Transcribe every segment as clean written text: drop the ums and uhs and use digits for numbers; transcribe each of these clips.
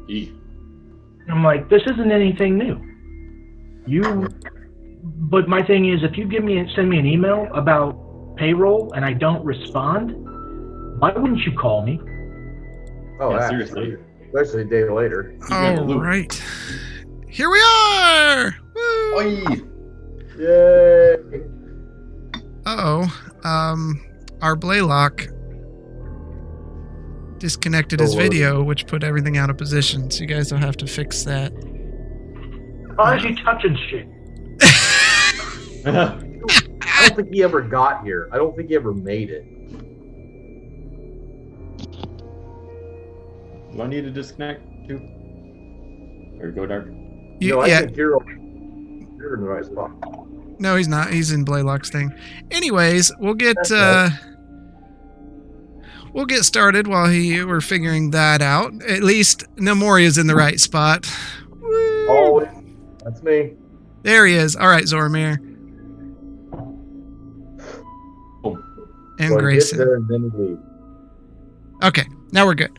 I'm like, this isn't anything new. But my thing is, if you send me an email about payroll and I don't respond, why wouldn't you call me? Oh, yeah, seriously. Especially a day later. All right. Here we are! Woo! Oy. Yay! Our Blaylock disconnected his video, which put everything out of position, so you guys will have to fix that. Why is he touching shit? I don't think he ever got here. I don't think he ever made it. Do I need to disconnect too? Or go dark? I think you're in the right spot. No, he's not. He's in Blaylock's thing. Anyways, we'll get started while we're figuring that out. At least Nemoria's in the right spot. Woo! Always. That's me. There he is. All right, Zoramir. And Grayson. Get there and then leave. Okay, now we're good.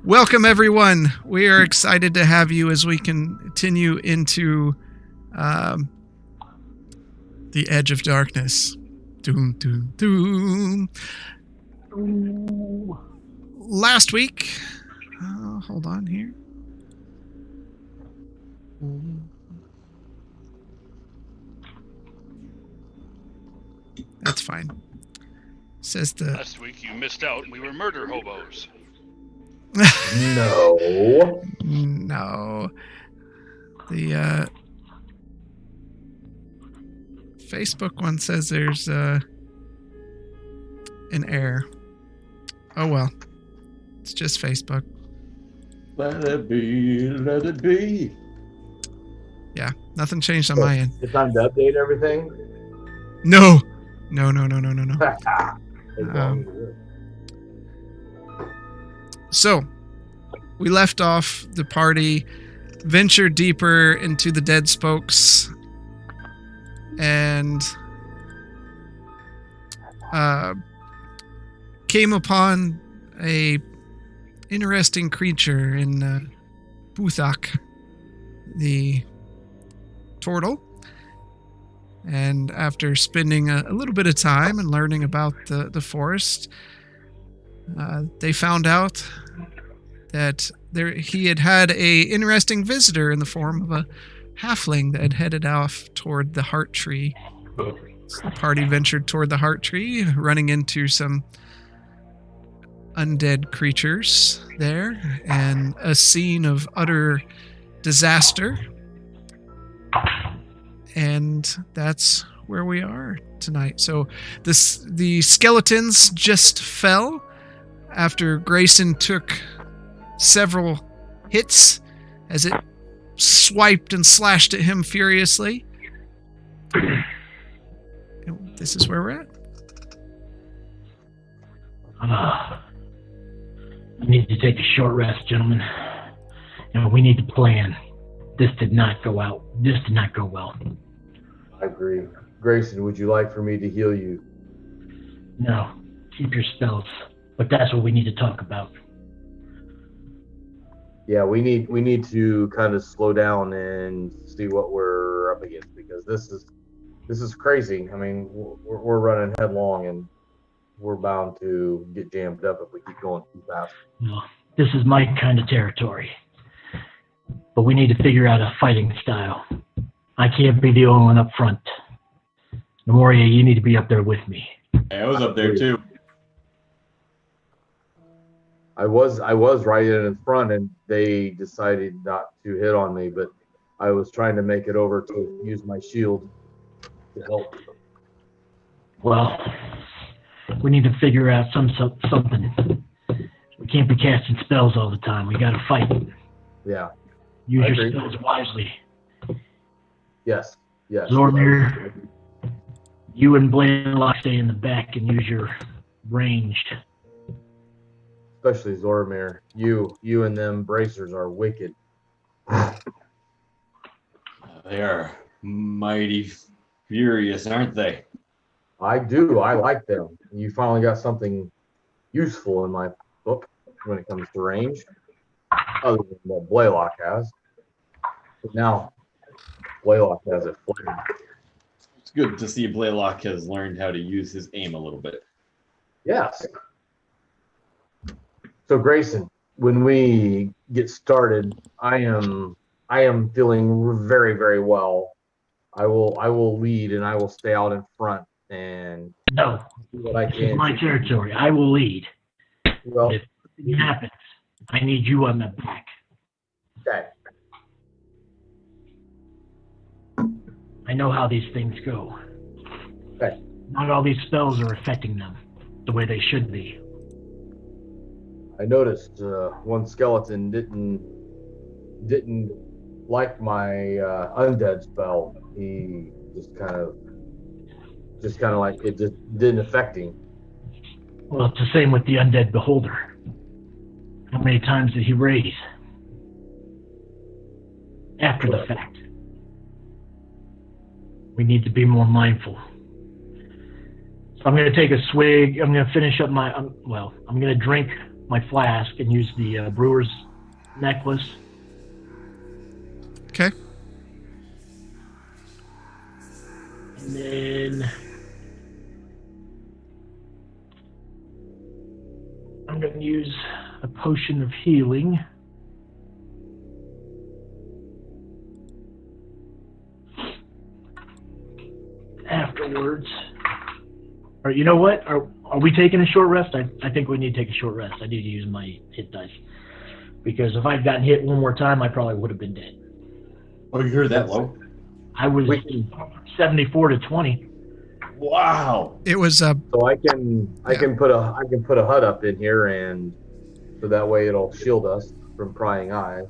Welcome, everyone. We are excited to have you as we continue into the Edge of Darkness. Doom, doom, doom. Last week, hold on here. That's fine. Says the last week you missed out. We were murder hobos. No. No. The Facebook one says there's an error. Oh well. It's just Facebook. Let it be, let it be. Yeah, nothing changed on my end. It's time to update everything? No. No. So, we left off the party, ventured deeper into the dead spokes, and came upon a interesting creature in Buthak, the turtle. And after spending a little bit of time and learning about the forest, they found out that he had a interesting visitor in the form of a halfling that had headed off toward the heart tree. So the party ventured toward the heart tree, running into some undead creatures there, and a scene of utter disaster. And that's where we are tonight. So the skeletons just fell after Grayson took several hits as it swiped and slashed at him furiously. And this is where we're at. I need to take a short rest, gentlemen. We need to plan. This did not go well. I agree. Grayson, would you like for me to heal you? No. Keep your spells. But that's what we need to talk about. Yeah, we need to kind of slow down and see what we're up against, because this is crazy. I mean, we're running headlong and we're bound to get jammed up if we keep going too fast. Well, this is my kind of territory. But we need to figure out a fighting style. I can't be the only one up front. Nemoria, you need to be up there with me. Hey, I was up there too. I was right in front, and they decided not to hit on me, but I was trying to make it over to use my shield to help. Well, we need to figure out something. We can't be casting spells all the time. We got to fight. Yeah. Use your spells wisely. Yes. Zoramir, you and Blaylock stay in the back and use your ranged. Especially Zoramir. You and them bracers are wicked. They are mighty furious, aren't they? I do. I like them. You finally got something useful in my book when it comes to range. other than what Blaylock has. But now Blaylock has a flare. It's good to see Blaylock has learned how to use his aim a little bit. Yes. So Grayson, when we get started, I am feeling very, very well. I will lead and I will stay out in front and No, do what I this is can. my territory. I will lead. Well, If it happens, I need you on the back. okay. I know how these things go. Okay. Not all these spells are affecting them the way they should be. I noticed one skeleton didn't like my undead spell. He just kind of like it just didn't affect him. Well, it's the same with the undead beholder. How many times did he raise? After the fact. We need to be more mindful. So I'm going to take a swig. I'm going to finish up my, I'm going to drink my flask and use the brewer's necklace. Okay. And then I'm going to use a potion of healing. Afterwards. Or you know what? Are we taking a short rest? I think we need to take a short rest. I need to use my hit dice. Because if I'd gotten hit one more time, I probably would have been dead. Oh, you heard that low? I was 74 to 20. Wow. It was So I can put a hut up in here, and so that way it'll shield us from prying eyes.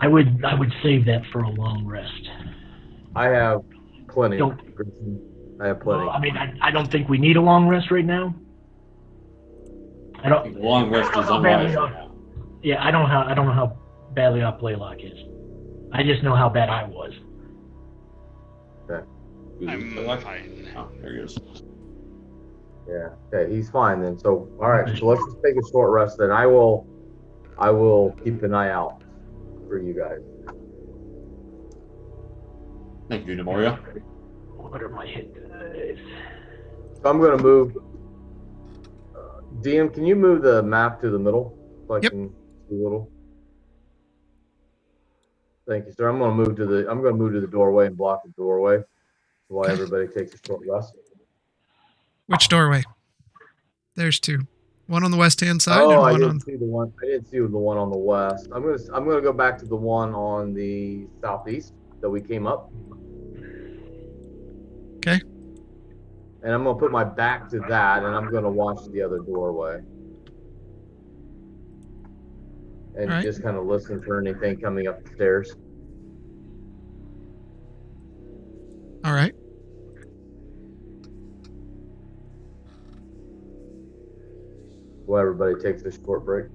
I would save that for a long rest. I have plenty. Don't- I have plenty. Well, I mean, I don't think we need a long rest right now. I don't. Long rest is unwise right now. Yeah, I don't know how badly off Blaylock is. I just know how bad I was. Okay. I'm Blaylock? fine. Oh, there he is. Yeah. Okay, he's fine then. So all right, so let's just take a short rest then. I will keep an eye out for you guys. Thank you, Nemoria. What are my hit dice? So I'm gonna move DM, can you move the map to the middle so I Yep. can see a little? Thank you, sir. I'm gonna move to the doorway and block the doorway while Okay. everybody takes a short rest. which doorway? There's two. One on the west-hand side Oh, I and one didn't on. see the one. I didn't see the one on the west. I'm gonna go back to the one on the southeast that we came up. Okay. And I'm gonna put my back to that, and I'm gonna watch the other doorway, and All right. just kind of listen for anything coming up the stairs. All right. While everybody takes a short break.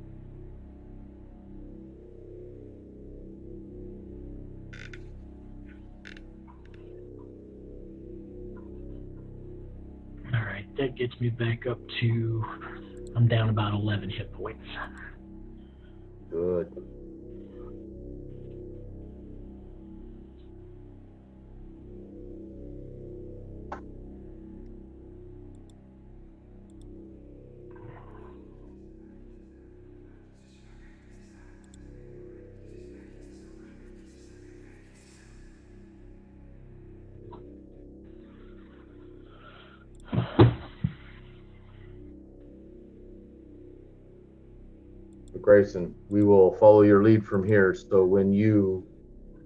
All right, that gets me back up to. I'm down about 11 hit points. Good. Grayson, we will follow your lead from here. So when you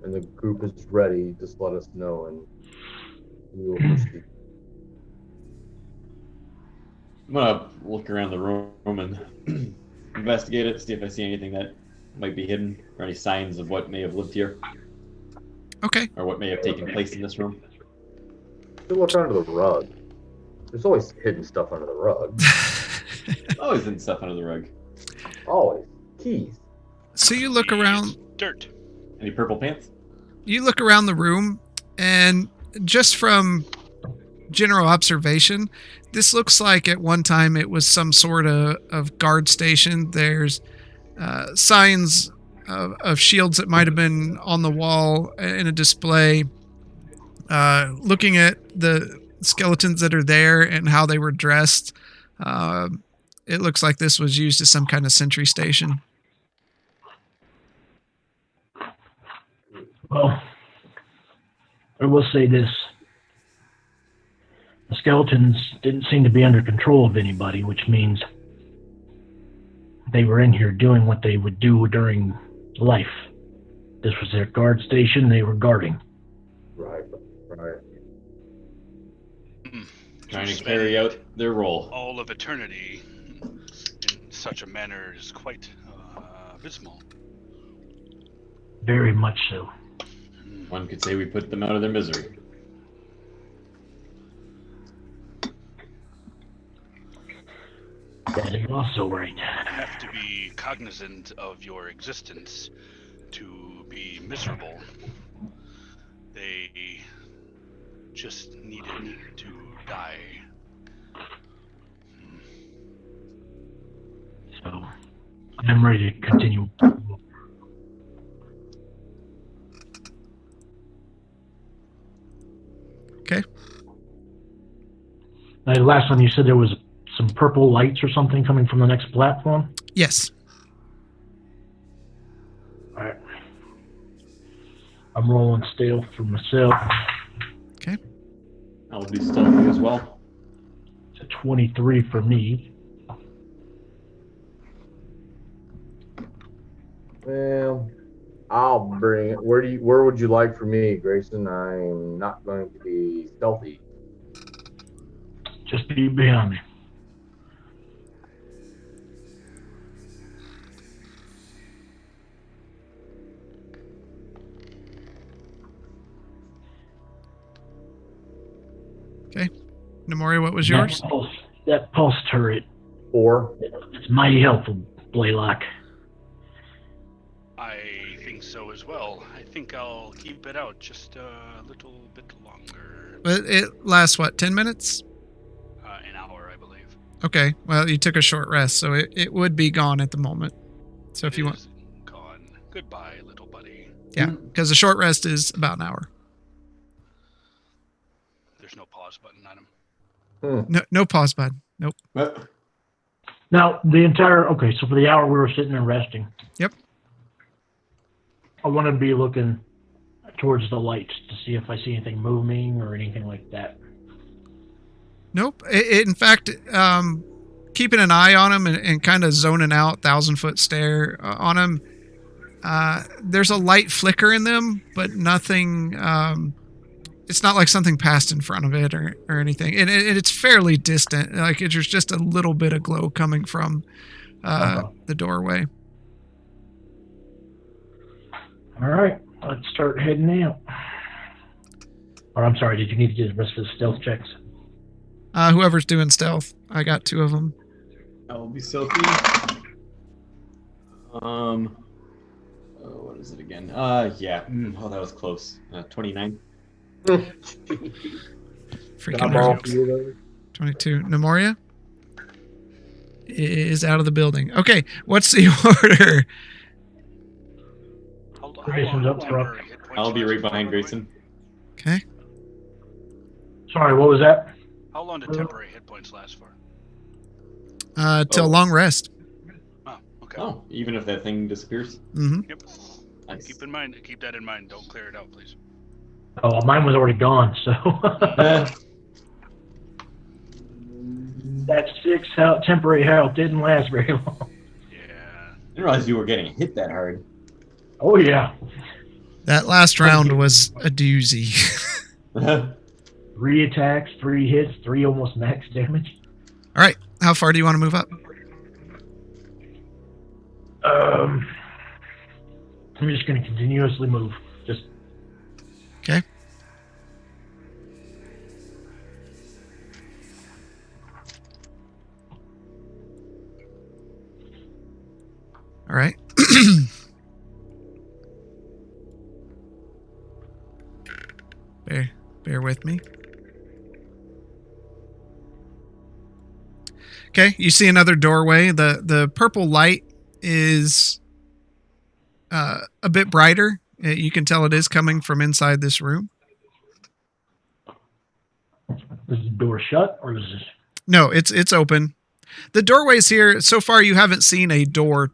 and the group is ready, just let us know, and we will proceed. I'm gonna look around the room and investigate it, see if I see anything that might be hidden, or any signs of what may have lived here, Okay. or what may have taken place in this room. You look under the rug. There's always hidden stuff under the rug. Always in stuff under the rug. Always. Keys. So you look around. Dirt. Any purple pants? You look around the room, and just from general observation, this looks like at one time it was some sort of guard station. There's signs of shields that might have been on the wall in a display. Looking at the skeletons that are there and how they were dressed, it looks like this was used as some kind of sentry station. Well, I will say this. The skeletons didn't seem to be under control of anybody, which means they were in here doing what they would do during life. This was their guard station. They were guarding. Right. Trying to carry out their role. All of eternity in such a manner is quite abysmal. Very much so. One could say we put them out of their misery. That is also right. You have to be cognizant of your existence to be miserable. They just needed to die. So, I'm ready to continue. Okay. Last time you said there was some purple lights or something coming from the next platform? Yes. Alright. I'm rolling stealth for myself. Okay. I'll do stealthy as well. It's a 23 for me. Well, I'll bring it. Where would you like for me, Grayson? I'm not going to be stealthy. Just be behind me. Okay. Namori, what was yours? That pulse turret. 4. It's mighty helpful, Blaylock. I think so as well. I think I'll keep it out just a little bit longer. But it lasts, what, 10 minutes? An hour, I believe. Okay. Well, you took a short rest, so it would be gone at the moment. So if you want... Gone. Goodbye, little buddy. Yeah, because the short rest is about an hour. There's no pause button on him. No pause button. Nope. Now, okay, so for the hour we were sitting there resting. Yep. I want to be looking towards the lights to see if I see anything moving or anything like that. Nope. In fact, keeping an eye on him and kind of zoning out, 1,000-foot stare on him, there's a light flicker in them, but nothing... it's not like something passed in front of it or anything. And it's fairly distant. Like, there's just a little bit of glow coming from the doorway. All right, let's start heading out. Or I'm sorry, did you need to do the rest of the stealth checks? Whoever's doing stealth. I got 2 of them. I will be stealthy. What is it again? Yeah. Oh, that was close. 29. Freaking rocks. 22. Nemoria is out of the building. Okay, what's the order? Grayson's up front. I'll be right behind Grayson. Okay. Sorry, what was that? How long do temporary hit points last for? Till long rest. Oh, okay. Oh, even if that thing disappears? Mm-hmm. Yep. Nice. Keep that in mind. Don't clear it out, please. Oh, mine was already gone, so... That 6 temporary health didn't last very long. Yeah. I didn't realize you were getting hit that hard. Oh, yeah. That last round was a doozy. 3 attacks, 3 hits, 3 almost max damage. All right. How far do you want to move up? I'm just going to continuously move. Just... Okay. All right. Bear with me. Okay, you see another doorway. The purple light is a bit brighter. You can tell it is coming from inside this room. Is the door shut, or is this? No, it's open. The doorways here, so far you haven't seen a door.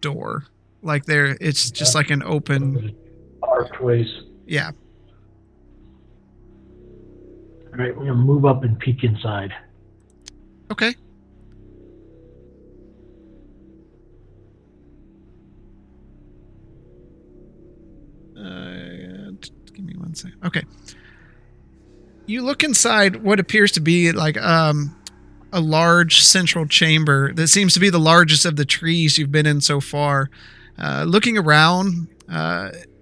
Like there, it's just like an open... Archways. Yeah. All right, we're going to move up and peek inside. Okay. Give me 1 second. Okay. You look inside what appears to be like a large central chamber that seems to be the largest of the trees you've been in so far. Looking around,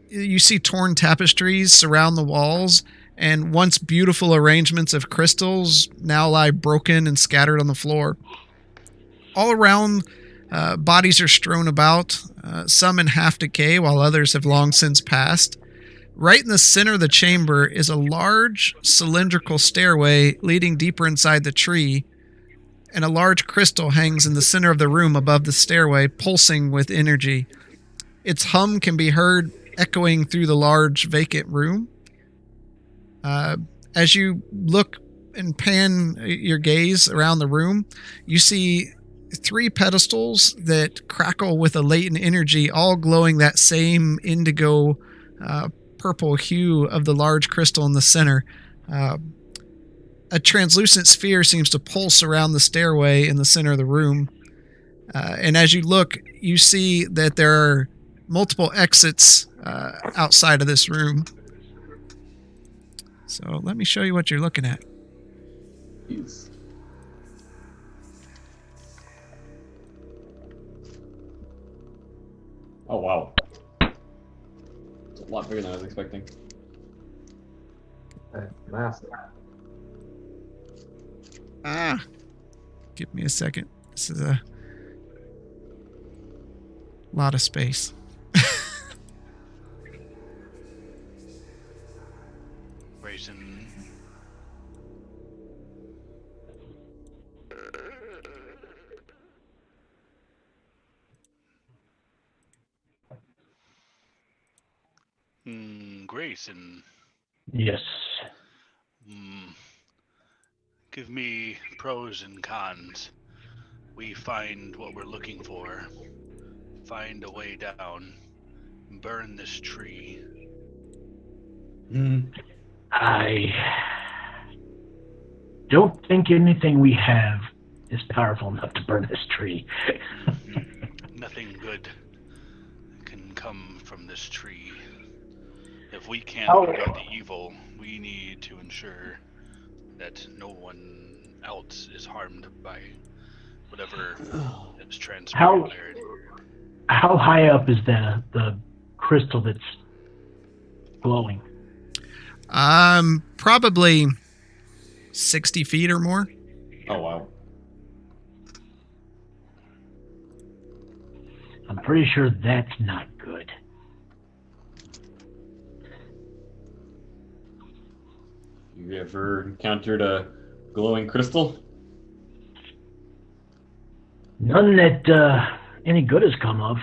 you see torn tapestries surround the walls, and once beautiful arrangements of crystals now lie broken and scattered on the floor. All around, bodies are strewn about, some in half decay while others have long since passed. Right in the center of the chamber is a large cylindrical stairway leading deeper inside the tree, and a large crystal hangs in the center of the room above the stairway, pulsing with energy. Its hum can be heard echoing through the large vacant room. As you look and pan your gaze around the room, you see 3 pedestals that crackle with a latent energy, all glowing that same indigo purple hue of the large crystal in the center. A translucent sphere seems to pulse around the stairway in the center of the room. And as you look, you see that there are multiple exits outside of this room. So let me show you what you're looking at. Jeez. Oh, wow. It's a lot bigger than I was expecting. Massive. Give me a second. This is a lot of space. Grayson. Grayson. Yes. Give me pros and cons. We find what we're looking for. Find a way down. Burn this tree. I don't think anything we have is powerful enough to burn this tree. Nothing good can come from this tree. If we can't put out the evil, we need to ensure that no one else is harmed by whatever is transpired there. How high up is the crystal that's glowing? Probably 60 feet or more. Oh, wow. I'm pretty sure that's not good. You ever encountered a glowing crystal? None that any good has come of.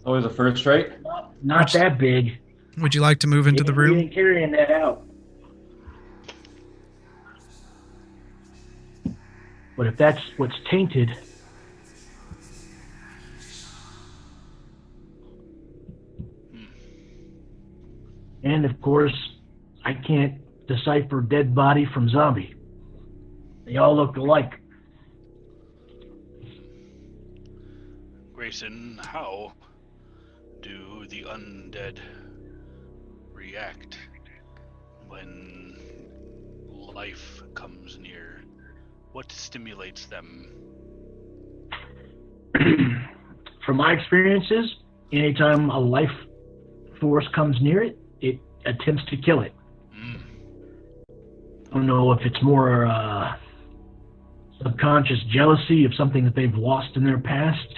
Always a first, right? Not that big. Would you like to move into the We room? ain't carrying that out. But if that's what's tainted, and of course, I can't decipher dead body from zombie. They all look alike. Grayson, how do the undead react when life comes near? What stimulates them? From my experiences, anytime a life force comes near it, it attempts to kill it. I don't know if it's more subconscious jealousy of something that they've lost in their past,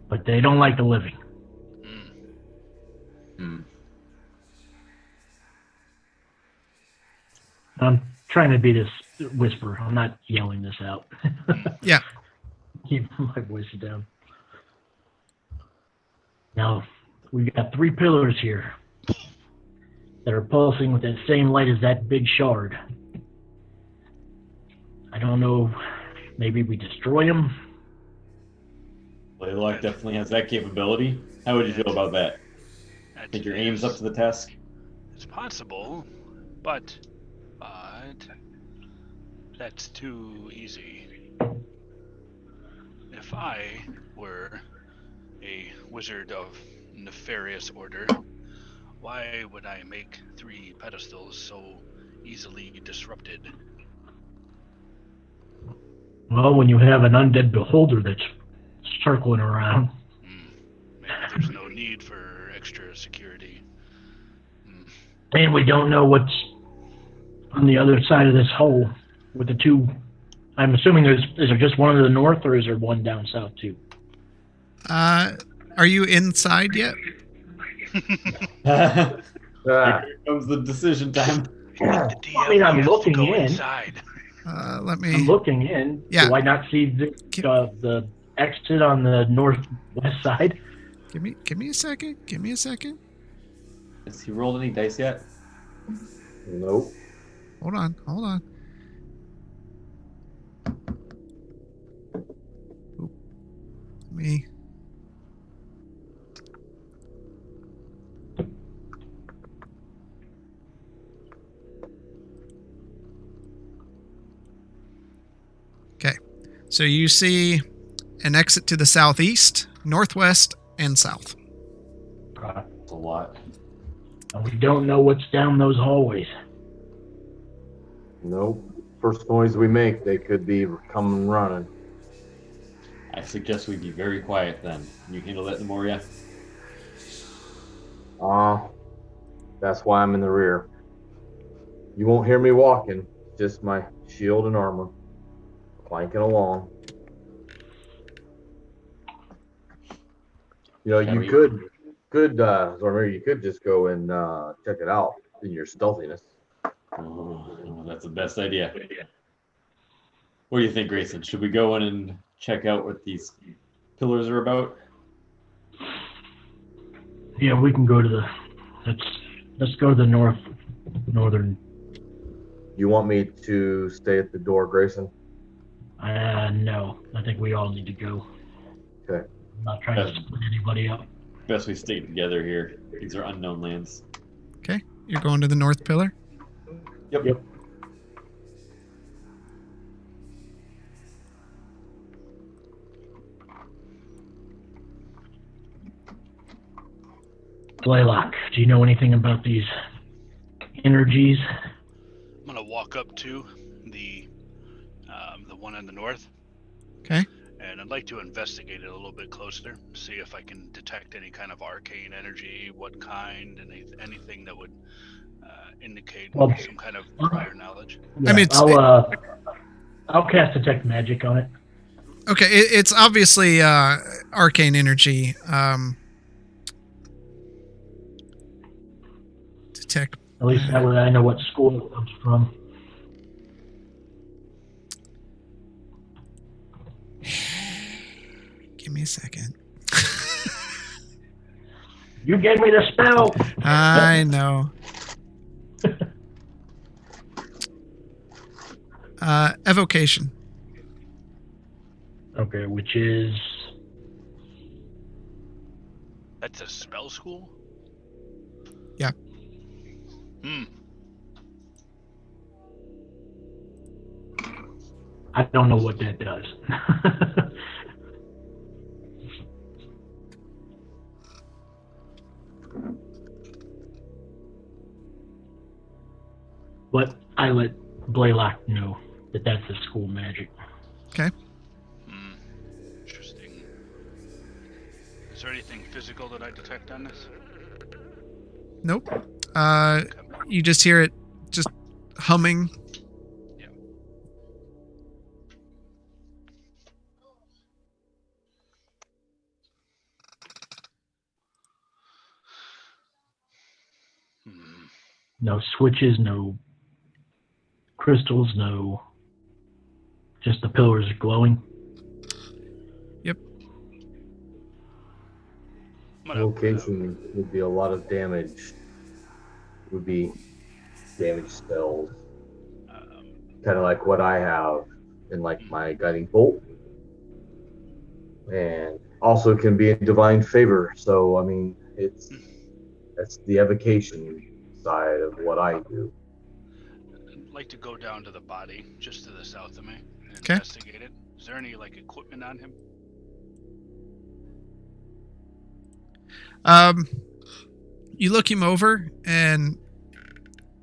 but they don't like the living. I'm trying to be this whisper. I'm not yelling this out. Yeah. Keep my voice down. Now, we've got 3 pillars here that are pulsing with that same light as that big shard. I don't know, maybe we destroy them? Blaylock definitely has that capability. How would you feel about that? Think your aim's up to the task? It's possible, but that's too easy. If I were a wizard of nefarious order, why would I make 3 pedestals so easily disrupted? Well, when you have an undead beholder that's circling around. Maybe there's no need for extra security. And we don't know what's on the other side of this hole with the 2. I'm assuming is there just one to the north, or is there one down south too? Are you inside yet? Here comes the decision time. I mean, I'm looking in. Inside. Let me. I'm looking in. Yeah. Do I not see the exit on the northwest side? Give me a second. Give me a second. Has he rolled any dice yet? Nope. Hold on. Oop. Let me. Okay. So you see an exit to the southeast, northwest, and south. That's a lot. And we don't know what's down those hallways. Nope. First noise we make, they could be coming running. I suggest we be very quiet then. Can you handle that, Nemoria? That's why I'm in the rear. You won't hear me walking, just my shield and armor. Clanking along. You know, you could Zormir, you could just go and check it out in your stealthiness. Oh, that's the best idea. What do you think, Grayson? Should we go in and check out what these pillars are about? Yeah, we can go to the. Let's go to the northern. You want me to stay at the door, Grayson? No. I think we all need to go. Okay. I'm not trying to split anybody up. Best we stay together here. These are unknown lands. Okay. You're going to the north pillar? Yep. Blaylock, do you know anything about these energies? I'm gonna walk up to the one in the north. Okay. And I'd like to investigate it a little bit closer, see if I can detect any kind of arcane energy, what kind, and anything that would indicate some kind of prior knowledge. Yeah, I mean, I'll cast detect magic on it. Okay, it's obviously arcane energy. Detect. At least that way I know what school it comes from. Give me a second. You gave me the spell. I know. Evocation. Okay, which is That's a spell school? Yeah. I don't know what that does. But I let Blaylock know that that's the school magic. Okay. Interesting. Is there anything physical that I detect on this? Nope. You just hear it just humming. Yeah. No switches, no crystals, no. Just the pillars glowing. Yep. I'm gonna location would be a lot of damage. Would be damage spells, kind of like what I have in like my guiding bolt, and also can be in divine favor. So I mean, that's the evocation side of what I do. I'd like to go down to the body just to the south of me and Okay. investigate it. Is there any like equipment on him? You look him over, and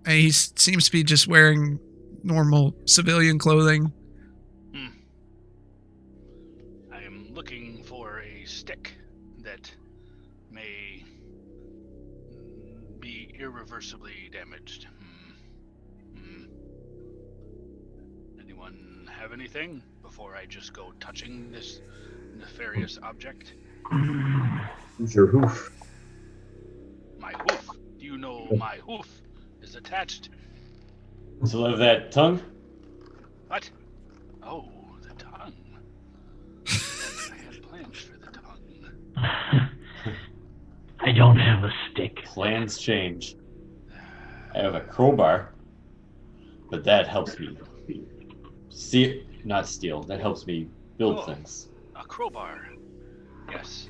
he seems to be just wearing normal civilian clothing. I am looking for a stick that may be irreversibly damaged. Anyone have anything before I just go touching this nefarious object? Who's your hoof? My hoof. Do you know my hoof is attached? So of that tongue? What? Oh, the tongue. I had plans for the tongue. I don't have a stick. Plans change. I have a crowbar, but that helps me not steal. That helps me build things. A crowbar. Yes.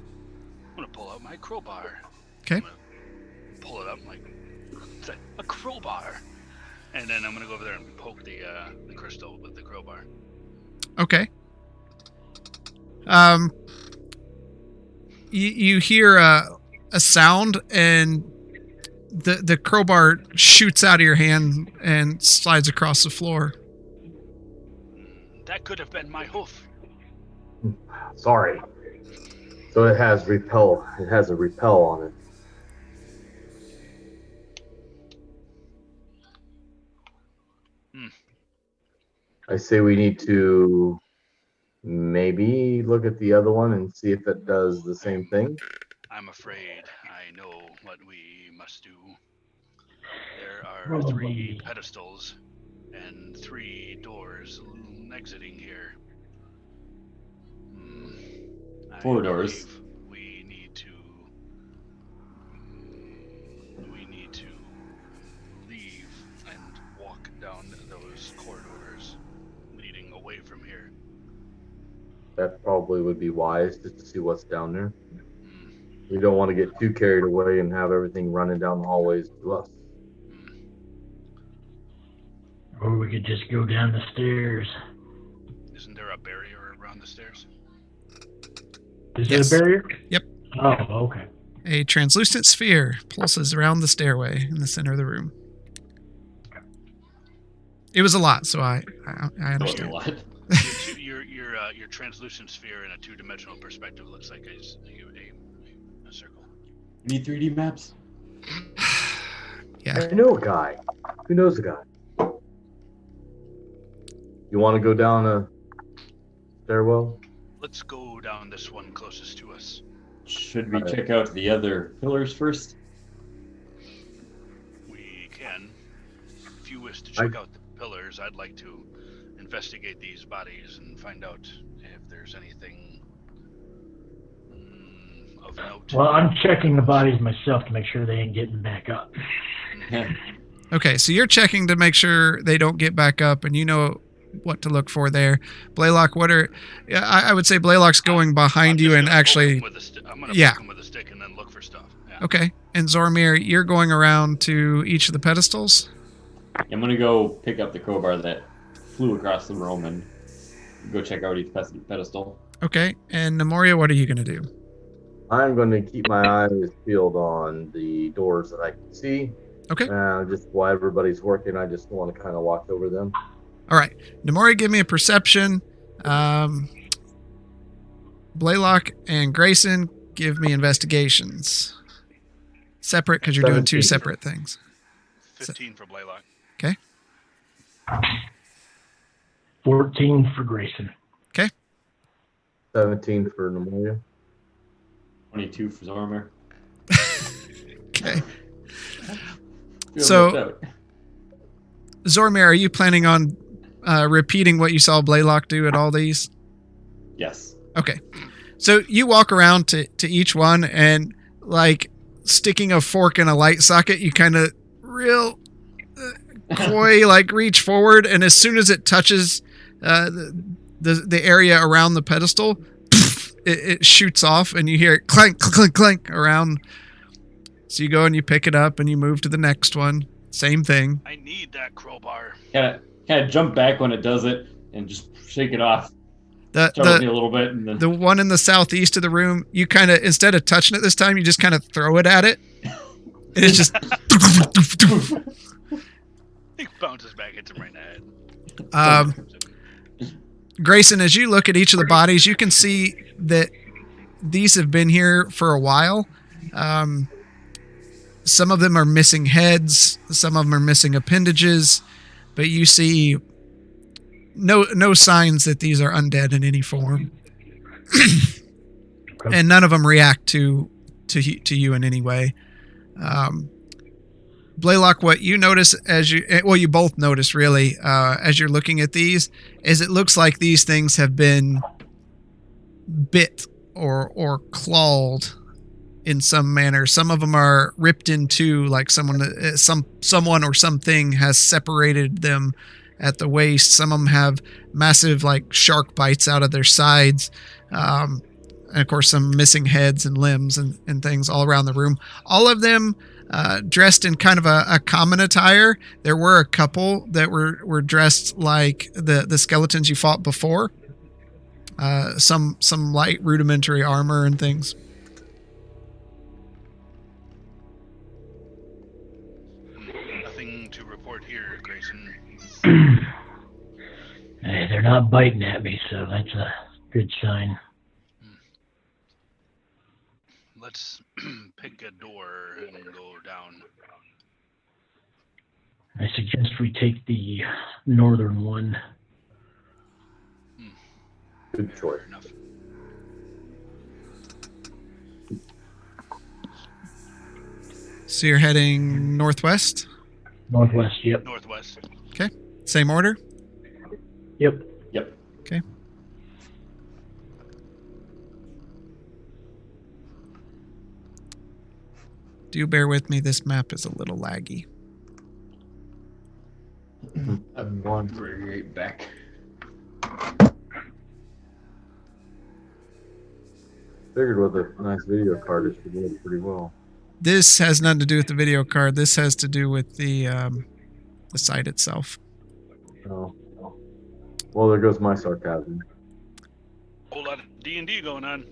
I'm gonna pull out my crowbar. Okay. I'm gonna pull it up like it's a crowbar, and then I'm gonna go over there and poke the crystal with the crowbar. Okay. You hear a sound, and the crowbar shoots out of your hand and slides across the floor. That could have been my hoof. Sorry. So it has repel. It has a repel on it. I say we need to maybe look at the other one and see if it does the same thing. I'm afraid I know what we must do. There are 3 pedestals and 3 doors exiting here. 4 doors. We need to leave and walk down those corridors leading away from here. That probably would be wise, just to see what's down there. We don't want to get too carried away and have everything running down the hallways to us. Or we could just go down the stairs. Isn't there a barrier around the stairs? Is Yes. there a barrier? Yep. Oh, okay. A translucent sphere pulses around the stairway in the center of the room. It was a lot, so I understand. A lot. Your translucent sphere in a 2-dimensional perspective looks like a circle. You need 3D maps? Yeah. I know a guy. Who knows a guy? You want to go down a stairwell? Let's go down this one closest to us. Should we check out the other pillars first? We can. If you wish to check out the pillars, I'd like to investigate these bodies and find out if there's anything of note. Well, I'm checking the bodies myself to make sure they ain't getting back up. Okay, so you're checking to make sure they don't get back up, and you know what to look for there. Blaylock, I would say Blaylock's going behind you and actually... I'm going to poke him with a stick and then look for stuff. Yeah. Okay, and Zormir, you're going around to each of the pedestals? I'm going to go pick up the crowbar that flew across the room and go check out each pedestal. Okay, and Nemoria, what are you going to do? I'm going to keep my eyes peeled on the doors that I can see. Okay. Just while everybody's working, I just want to kind of watch over them. All right. Nemoria, give me a perception. Blaylock and Grayson, give me investigations. Separate, because you're doing 2 separate things. 15 for Blaylock. Okay. 14 for Grayson. Okay. 17 for Nemoria. 22 for Zormir. Okay. So, Zormir, are you planning on repeating what you saw Blaylock do at all these? Yes. Okay. So you walk around to each one, and like sticking a fork in a light socket. You kind of real coy, like reach forward, and as soon as it touches the area around the pedestal, it shoots off, and you hear it clank, clank, clank around. So you go and you pick it up, and you move to the next one. Same thing. I need that crowbar. Kind of jump back when it does it and just shake it off. Start with me a little bit, and then The one in the southeast of the room, you kind of, instead of touching it this time, you just kind of throw it at it. And it's just... It bounces back, hits him right in the head. Grayson, as you look at each of the bodies, you can see that these have been here for a while. Some of them are missing heads. Some of them are missing appendages. But you see no signs that these are undead in any form. And none of them react to you in any way. Blaylock, what you notice you both notice really, as you're looking at these, is it looks like these things have been bit or clawed in some manner. Some of them are ripped in two, like someone or something has separated them at the waist. Some of them have massive like shark bites out of their sides. And of course some missing heads and limbs and things all around the room. All of them dressed in kind of a common attire. There were a couple that were dressed like the skeletons you fought before. Some light rudimentary armor and things. Nothing to report here, Grayson. Hey, they're not biting at me, so that's a good sign. Let's pick a door and go down. I suggest we take the northern one. Good choice. Fair enough. So you're heading northwest? Northwest, yep. Northwest. Okay. Same order? Yep. Yep. Okay. Do bear with me, this map is a little laggy. I'm going right back. Figured with a nice video card, it should work pretty well. This has nothing to do with the video card. This has to do with the site itself. Oh. Well, there goes my sarcasm. Whole lot of D&D going on.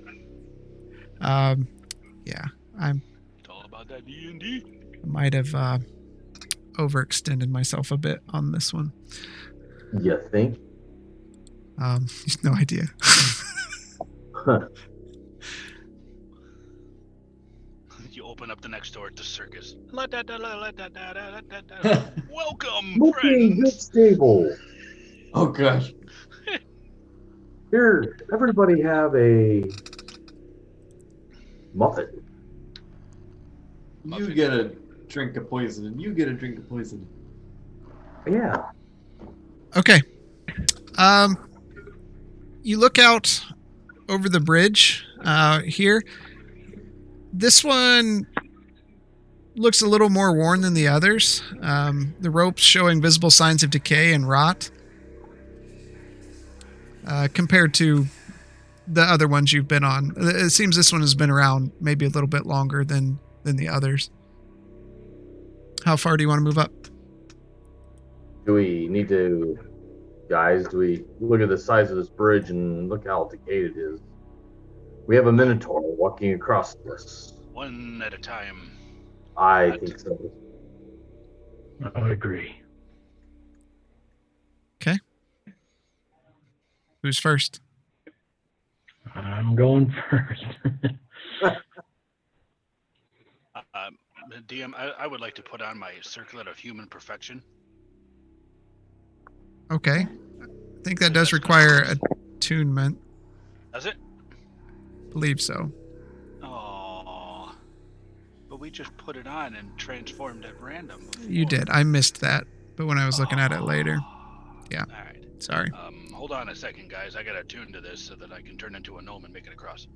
Yeah, I It's all about that D&D. might have overextended myself a bit on this one. You think? No idea. You open up the next door at the circus. Welcome, Looking good friends. stable. Oh gosh. Here, everybody have a muffin. You get a drink of poison, and you get a drink of poison. Yeah. Okay. You look out over the bridge here. This one looks a little more worn than the others. The ropes showing visible signs of decay and rot compared to the other ones you've been on. It seems this one has been around maybe a little bit longer than the others. How far do you want to move up? Do we need to, guys, do we look at the size of this bridge and look how decayed it is? We have a minotaur walking across this. One at a time. I think so. I would agree. Okay. Who's first? I'm going first. DM, I would like to put on my circlet of human perfection. Okay. I think that does require attunement. Does it? Believe so. Oh, but we just put it on and transformed at random. Before. You did. I missed that. But when I was looking at it later. Yeah. All right. Sorry. Hold on a second, guys. I gotta tune to this so that I can turn into a gnome and make it across.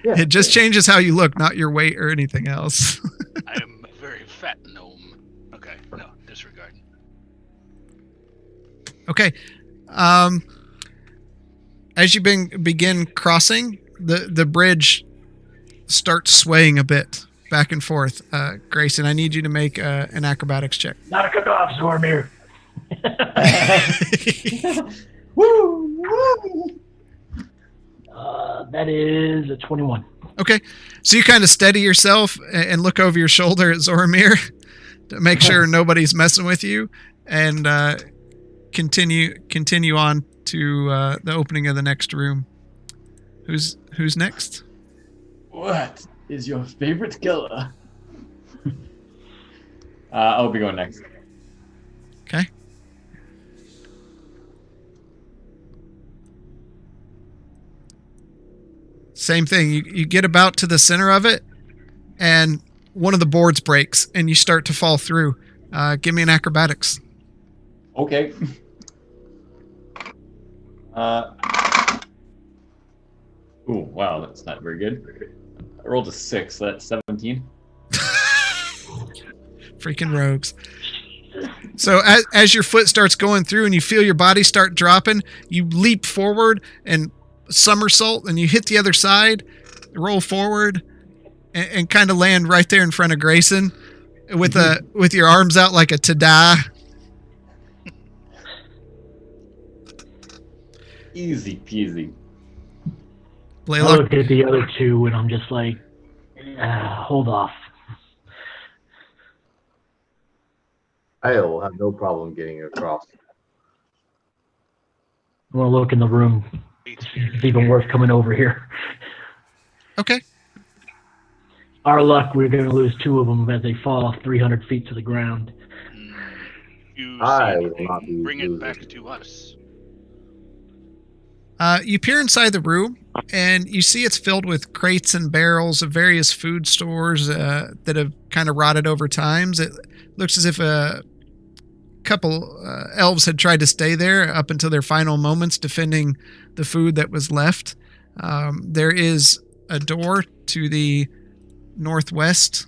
Yeah. It just changes how you look, not your weight or anything else. I am a very fat gnome. Okay, no, disregard. Okay. As you begin crossing, the bridge starts swaying a bit back and forth. Grayson, I need you to make an acrobatics check. Not a cook-off, Zormir. Woo! Woo! That is a 21. Okay. So you kind of steady yourself and look over your shoulder at Zoromir to make sure nobody's messing with you, and continue on to the opening of the next room. Who's next? What is your favorite color? I'll be going next. Okay. Same thing. You get about to the center of it, and one of the boards breaks, and you start to fall through. Give me an acrobatics. Okay. Ooh, wow, that's not very good. I rolled a 6, so that's 17. Freaking rogues. So as your foot starts going through and you feel your body start dropping, you leap forward and somersault, and you hit the other side, roll forward, and kind of land right there in front of Grayson with your arms out like a ta-da. Easy peasy. I Blaylock, look at the other two, and I'm just like, hold off. I will have no problem getting across. I'm going to look in the room. It's even worth coming over here. okay. Our luck, we're going to lose two of them as they fall 300 feet to the ground. You I see will anything, not be bring it losing. back to us. You peer inside the room, and you see it's filled with crates and barrels of various food stores that have kind of rotted over time. It looks as if a couple elves had tried to stay there up until their final moments, defending the food that was left. There is a door to the northwest,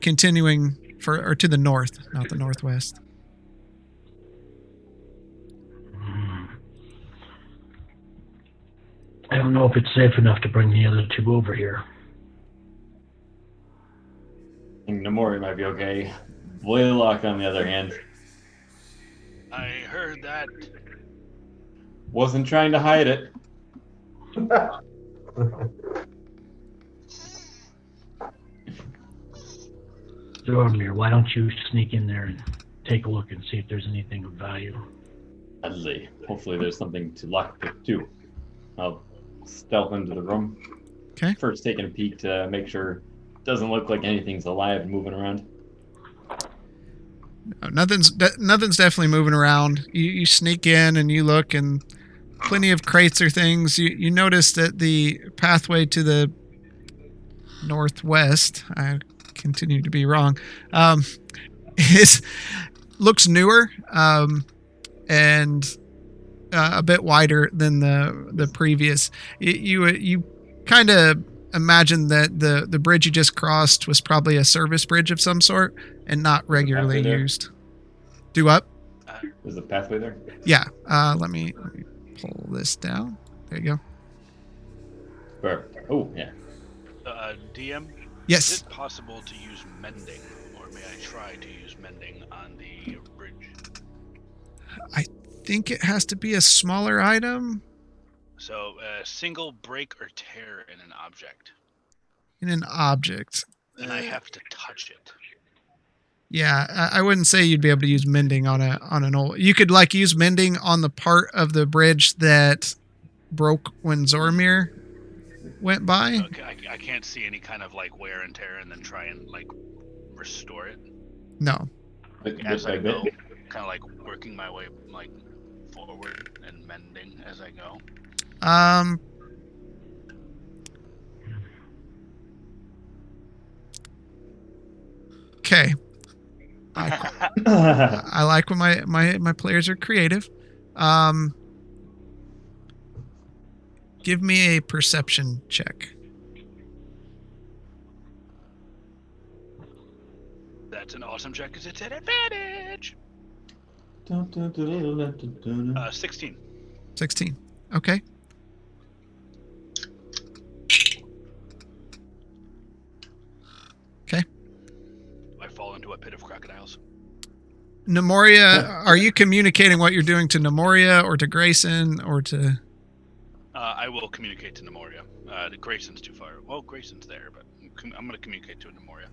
continuing to the north, not the northwest. I don't know if it's safe enough to bring the other two over here. I think Namori might be okay. Blaylock, on the other hand, I heard that. wasn't trying to hide it. Zormir, why don't you sneak in there and take a look and see if there's anything of value? Sadly, hopefully there's something to lockpick too. I'll stealth into the room. Okay. First, taking a peek to make sure it doesn't look like anything's alive and moving around. No, nothing's definitely moving around. You sneak in and you look, and plenty of crates or things. You notice that the pathway to the northwest, I continue to be wrong, looks newer and a bit wider than the previous. You kind of imagine that the bridge you just crossed was probably a service bridge of some sort and not regularly there? used. Do what? There's a pathway there? Yeah. Let me pull this down. There you go. Where? Oh, yeah. DM, Yes. is it possible to use mending, or may I try to use mending on the bridge? I think it has to be a smaller item So, a single break or tear in an object, in an object. and I have to touch it. Yeah, I wouldn't say you'd be able to use mending on an old. You could like use mending on the part of the bridge that broke when Zormir went by. Okay, I can't see any kind of like wear and tear, and then try and like restore it No. Like, as I bit by go. bit. Kind of like working my way like forward and mending as I go. Okay. I like when my players are creative. give me a perception check. That's an awesome check because it's an advantage. 16. 16. Okay. Okay. I fall into a pit of crocodiles. Nemoria, are you communicating what you're doing to Nemoria or to Grayson or to... I will communicate to Nemoria. Grayson's too far. Well, Grayson's there, but I'm going to communicate to Nemoria.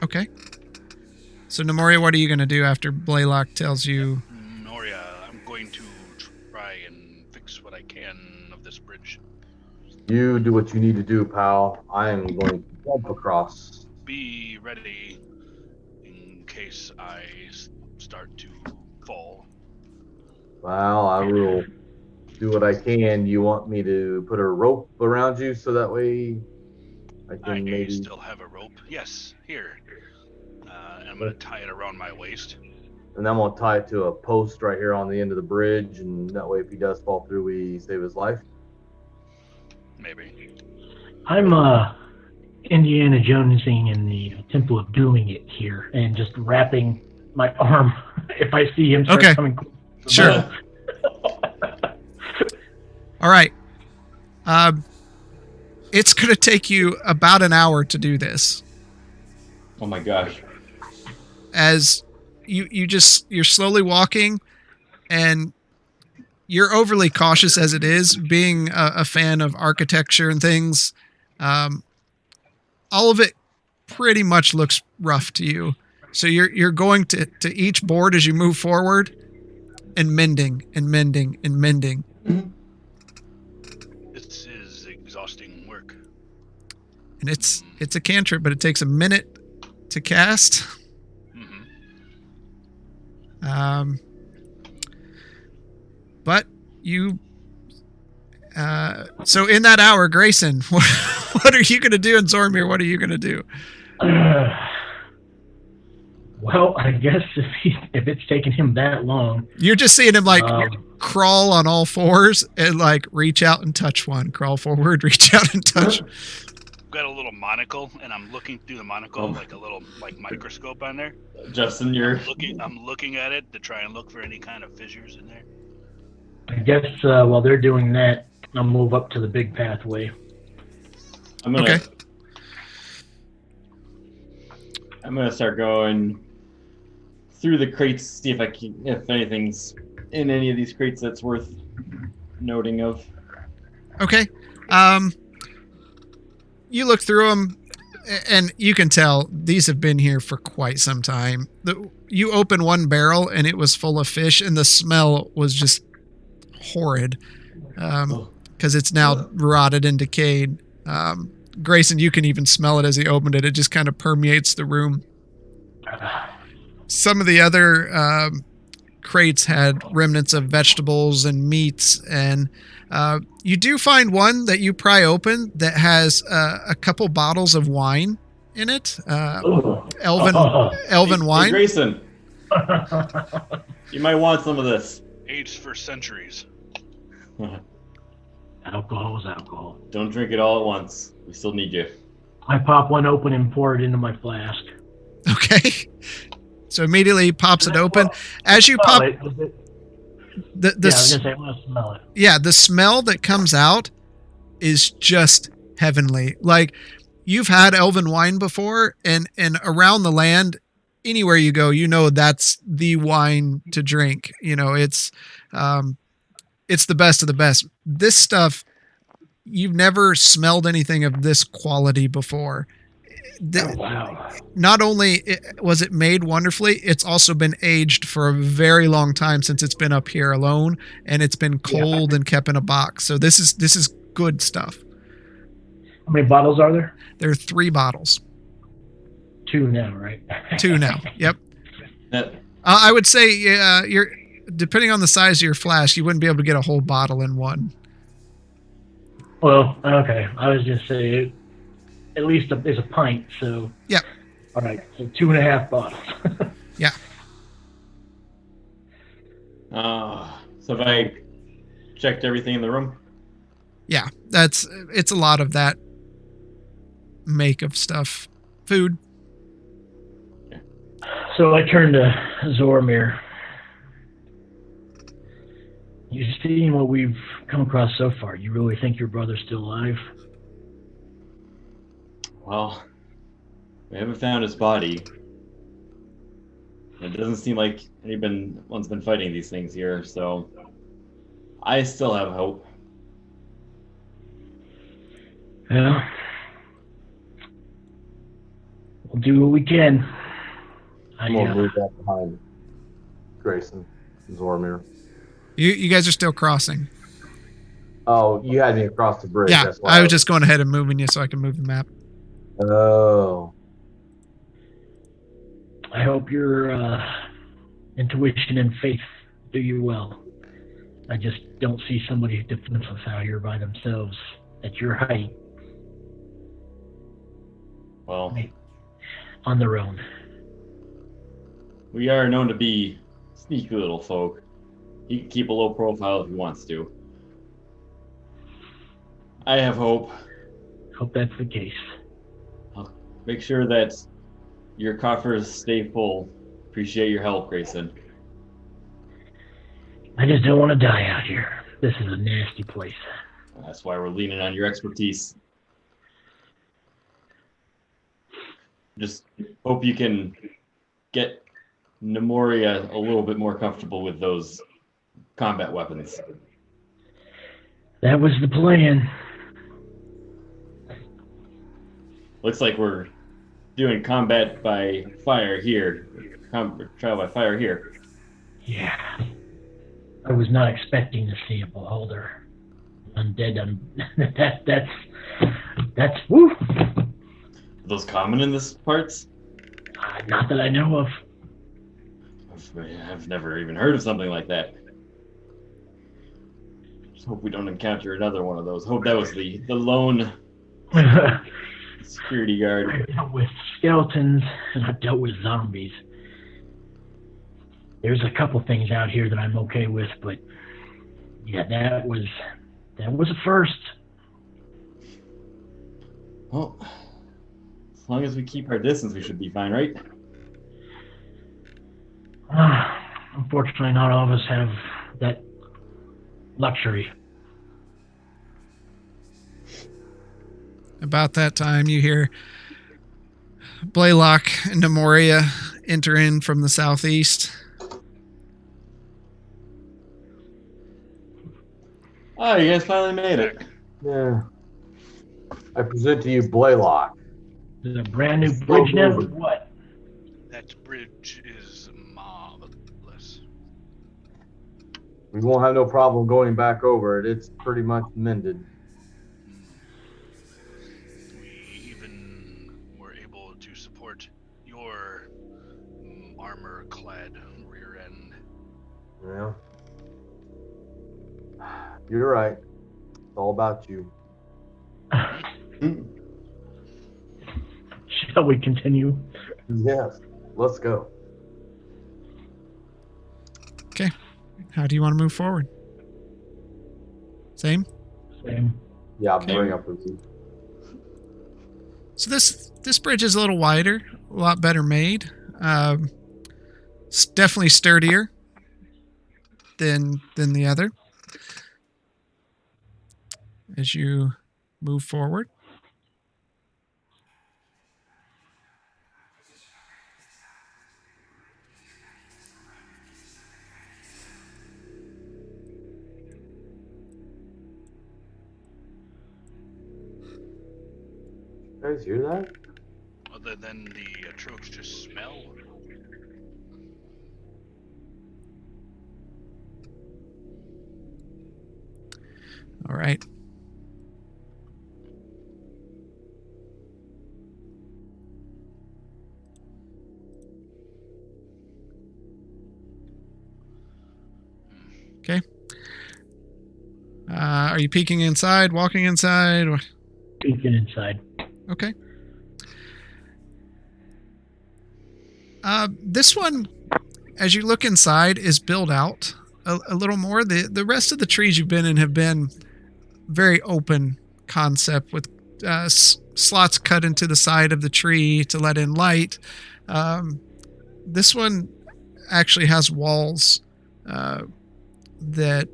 Okay. So, Nemoria, what are you going to do after Blaylock tells you... Nemoria, I'm going to try and fix what I can of this bridge. You do what you need to do, pal. I am going to jump across. Be ready in case I start to fall. Well, I will do what I can. You want me to put a rope around you so that way I can maybe... still have a rope. Yes, here. And I'm going to tie it around my waist. And I'm going to tie it to a post right here on the end of the bridge, and that way if he does fall through, we save his life. Maybe. I'm Indiana Jonesing in the Temple of Doing It here, and just wrapping my arm if I see him start coming close. Sure. All right. It's going to take you about an hour to do this. Oh my gosh. As you're slowly walking, and you're overly cautious as it is, being a fan of architecture and things. All of it pretty much looks rough to you. So you're going to each board as you move forward and mending and mending and mending. This is exhausting work. And it's a cantrip, but it takes a minute to cast. But you... so in that hour, Grayson, what are you going to do? And Zormir, what are you going to do? Well, I guess if it's taking him that long... You're just seeing him, like, crawl on all fours and, like, reach out and touch one. Crawl forward, reach out and touch. I've got a little monocle, and I'm looking through the monocle, like a little microscope on there. Justin, I'm looking at it to try and look for any kind of fissures in there. I guess while they're doing that, I'll move up to the big pathway. I'm gonna start going through the crates, see if anything's in any of these crates that's worth noting of. Okay. You look through them, and you can tell these have been here for quite some time. You open one barrel, and it was full of fish, and the smell was just horrid because it's now rotted and decayed. Grayson, you can even smell it as he opened it. It just kind of permeates the room. Some of the other crates had remnants of vegetables and meats, and you do find one that you pry open that has a couple bottles of wine in it. Elven wine. Hey, Grayson, you might want some of this. Aged for centuries. Alcohol is alcohol. Don't drink it all at once. We still need you. I pop one open and pour it into my flask. Okay. So immediately he pops it open. As you pop... I was gonna say, I want to smell it. Yeah, the smell that comes out is just heavenly. Like, you've had elven wine before, and around the land, anywhere you go, you know that's the wine to drink. You know, it's the best of the best. This stuff, you've never smelled anything of this quality before. Wow. Not only was it made wonderfully, it's also been aged for a very long time since it's been up here alone, and it's been cold and kept in a box. So this is good stuff. How many bottles are there? There are 3 bottles. 2 now, right? 2 now. Yep. I would say you're depending on the size of your flask, you wouldn't be able to get a whole bottle in one. Well, okay. I was just saying, at least there's a pint, so... Yeah. All right, so 2.5 bottles. Yeah. So have I checked everything in the room? Yeah, it's a lot of that make of stuff. Food. So I turn to Zormir. You've seen what we've come across so far. You really think your brother's still alive? Well, we haven't found his body. It doesn't seem like anyone's been fighting these things here, so I still have hope. Well, we'll do what we can. I'm gonna move that behind Grayson, Zormir. You guys are still crossing. Oh, you had me across the bridge. Yeah, That's why I was just going ahead and moving you so I can move the map. Oh. I hope your intuition and faith do you well. I just don't see somebody defenseless out here by themselves at your height Well, on their own. we are known to be sneaky little folk. He can keep a low profile if he wants to. I have hope. Hope that's the case. I'll make sure that your coffers stay full. Appreciate your help, Grayson. I just don't want to die out here. This is a nasty place. That's why we're leaning on your expertise. Just hope you can get Nemoria a little bit more comfortable with those combat weapons. That was the plan. Looks like we're doing combat by fire here. Trial by fire here. Yeah. I was not expecting to see a beholder. Undead, that's woo! Are those common in this parts? Not that I know of. I've never even heard of something like that. Just hope we don't encounter another one of those. Hope that was the lone security guard. I've dealt with skeletons and I've dealt with zombies. There's a couple things out here that I'm okay with, but yeah, that was a first. Well, as long as we keep our distance, we should be fine, right? Unfortunately, not all of us have that luxury. About that time, you hear Blaylock and Nemoria enter in from the southeast. Oh, you guys finally made it. Yeah. I present to you Blaylock. Is it a brand new bridge now or what? That bridge is marvelous. We won't have no problem going back over it. It's pretty much mended. We even were able to support your armor-clad rear end. Yeah. You're right. It's all about you. Shall we continue? Yes. Let's go. Okay. How do you want to move forward? Same? Same. Yeah, I'll Okay. bring up with you. So this bridge is a little wider, a lot better made. It's definitely sturdier than the other. As you move forward. You guys hear that? Other than the atrocious smell. All right. Okay. Are you peeking inside, walking inside? Or... Peeking inside. Okay. This one, as you look inside, is built out a little more. The rest of the trees you've been in have been very open concept with slots cut into the side of the tree to let in light. This one actually has walls that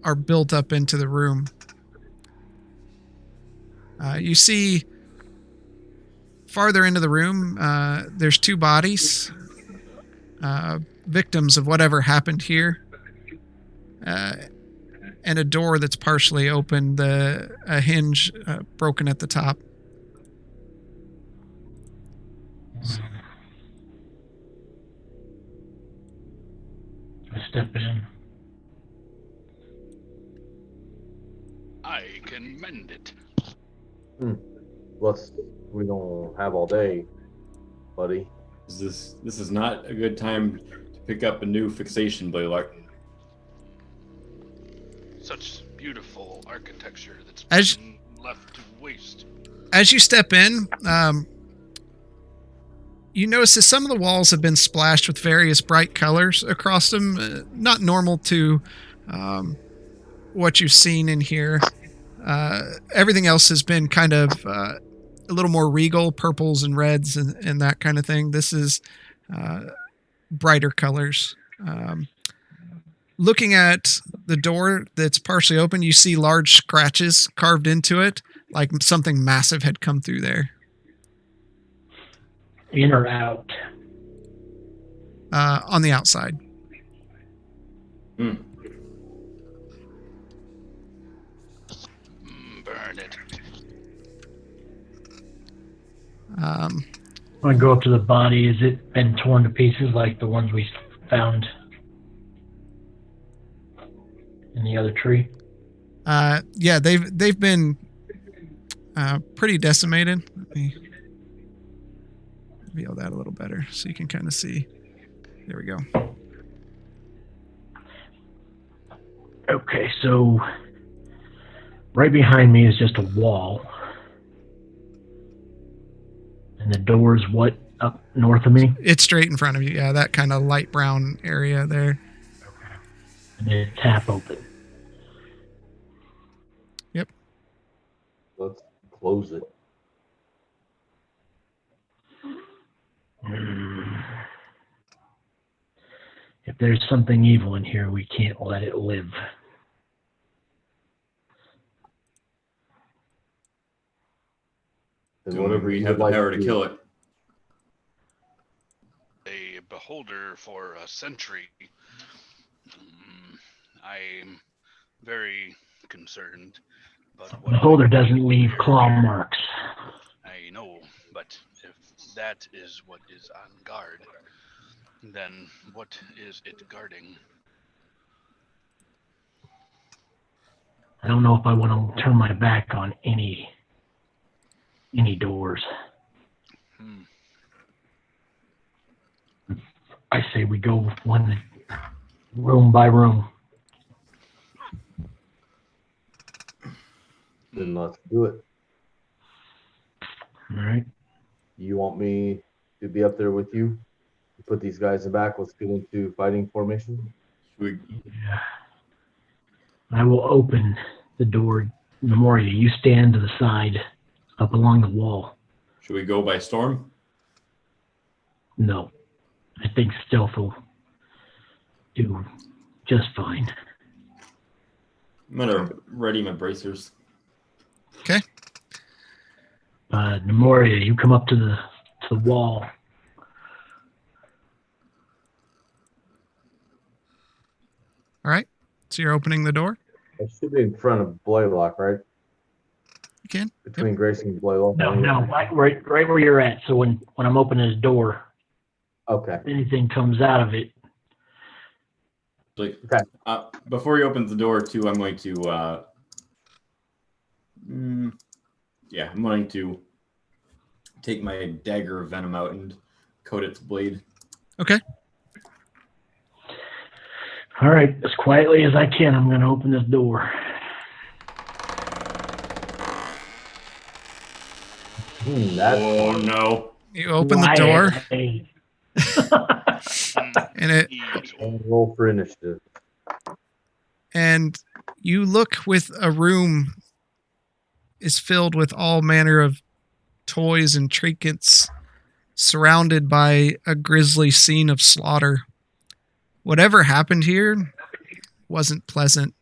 are built up into the room. You see farther into the room, there's 2 bodies, victims of whatever happened here, and a door that's partially open, a hinge broken at the top. I step in. I can mend it. We don't have all day, buddy. This is not a good time to pick up a new fixation blade. Such beautiful architecture that's As- been left to waste. As you step in, you notice that some of the walls have been splashed with various bright colors across them, not normal to what you've seen in here. Everything else has been kind of a little more regal, purples and reds and that kind of thing. This is brighter colors. Looking at the door that's partially open, you see large scratches carved into it, like something massive had come through there. In or out? On the outside. Burn it. When I go up to the body, has it been torn to pieces like the ones we found in the other tree? Yeah, they've been pretty decimated. Let me reveal that a little better so you can kind of see. There we go. Okay, so right behind me is just a wall. And the door's what, up north of me? It's straight in front of you. Yeah, that kind of light brown area there. And it's half open. Yep. Let's close it. If there's something evil in here, we can't let it live. Whatever we you have the like power to kill it. A beholder for a century. I'm very concerned. But what Beholder doesn't leave claw marks. I know, but if that is what is on guard, then what is it guarding? I don't know if I want to turn my back on any doors. I say we go room by room. Then let's do it. All right. You want me to be up there with you? Put these guys in back. Let's get into fighting formation. Yeah. I will open the door. Memoria, you stand to the side, up along the wall. Should we go by storm? No. I think stealth will do just fine. I'm gonna ready my bracers. Okay. Memoria, you come up to the wall. All right. So you're opening the door? I should be in front of Blaylock, right? You can. Between Grayson and Blaylock. No, right where you're at. So when I'm opening his door, Okay. if anything comes out of it. Like, Okay. Before he opens the door, too, I'm going to. I'm going to take my dagger of venom out and coat its blade. Okay. All right, as quietly as I can, I'm going to open this door. Oh no! You open the door, and it Roll for initiative. and You look with a room is filled with all manner of toys and trinkets, surrounded by a grisly scene of slaughter. Whatever happened here wasn't pleasant.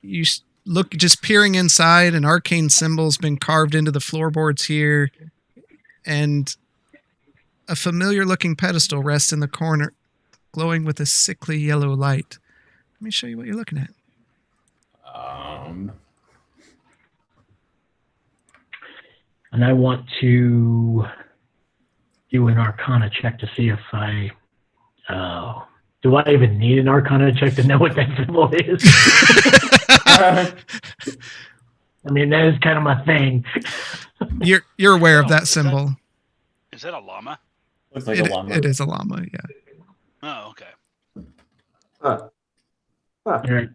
You look, just peering inside, an arcane symbol's been carved into the floorboards here, and a familiar-looking pedestal rests in the corner, glowing with a sickly yellow light. Let me show you what you're looking at. And I want to do an Arcana check to see if I... do I even need an Arcana check to know what that symbol is? I mean, that is kind of my thing. You're aware of that symbol. Is that a llama? Looks like a llama. It is a llama, yeah. Oh, okay. Huh. All right.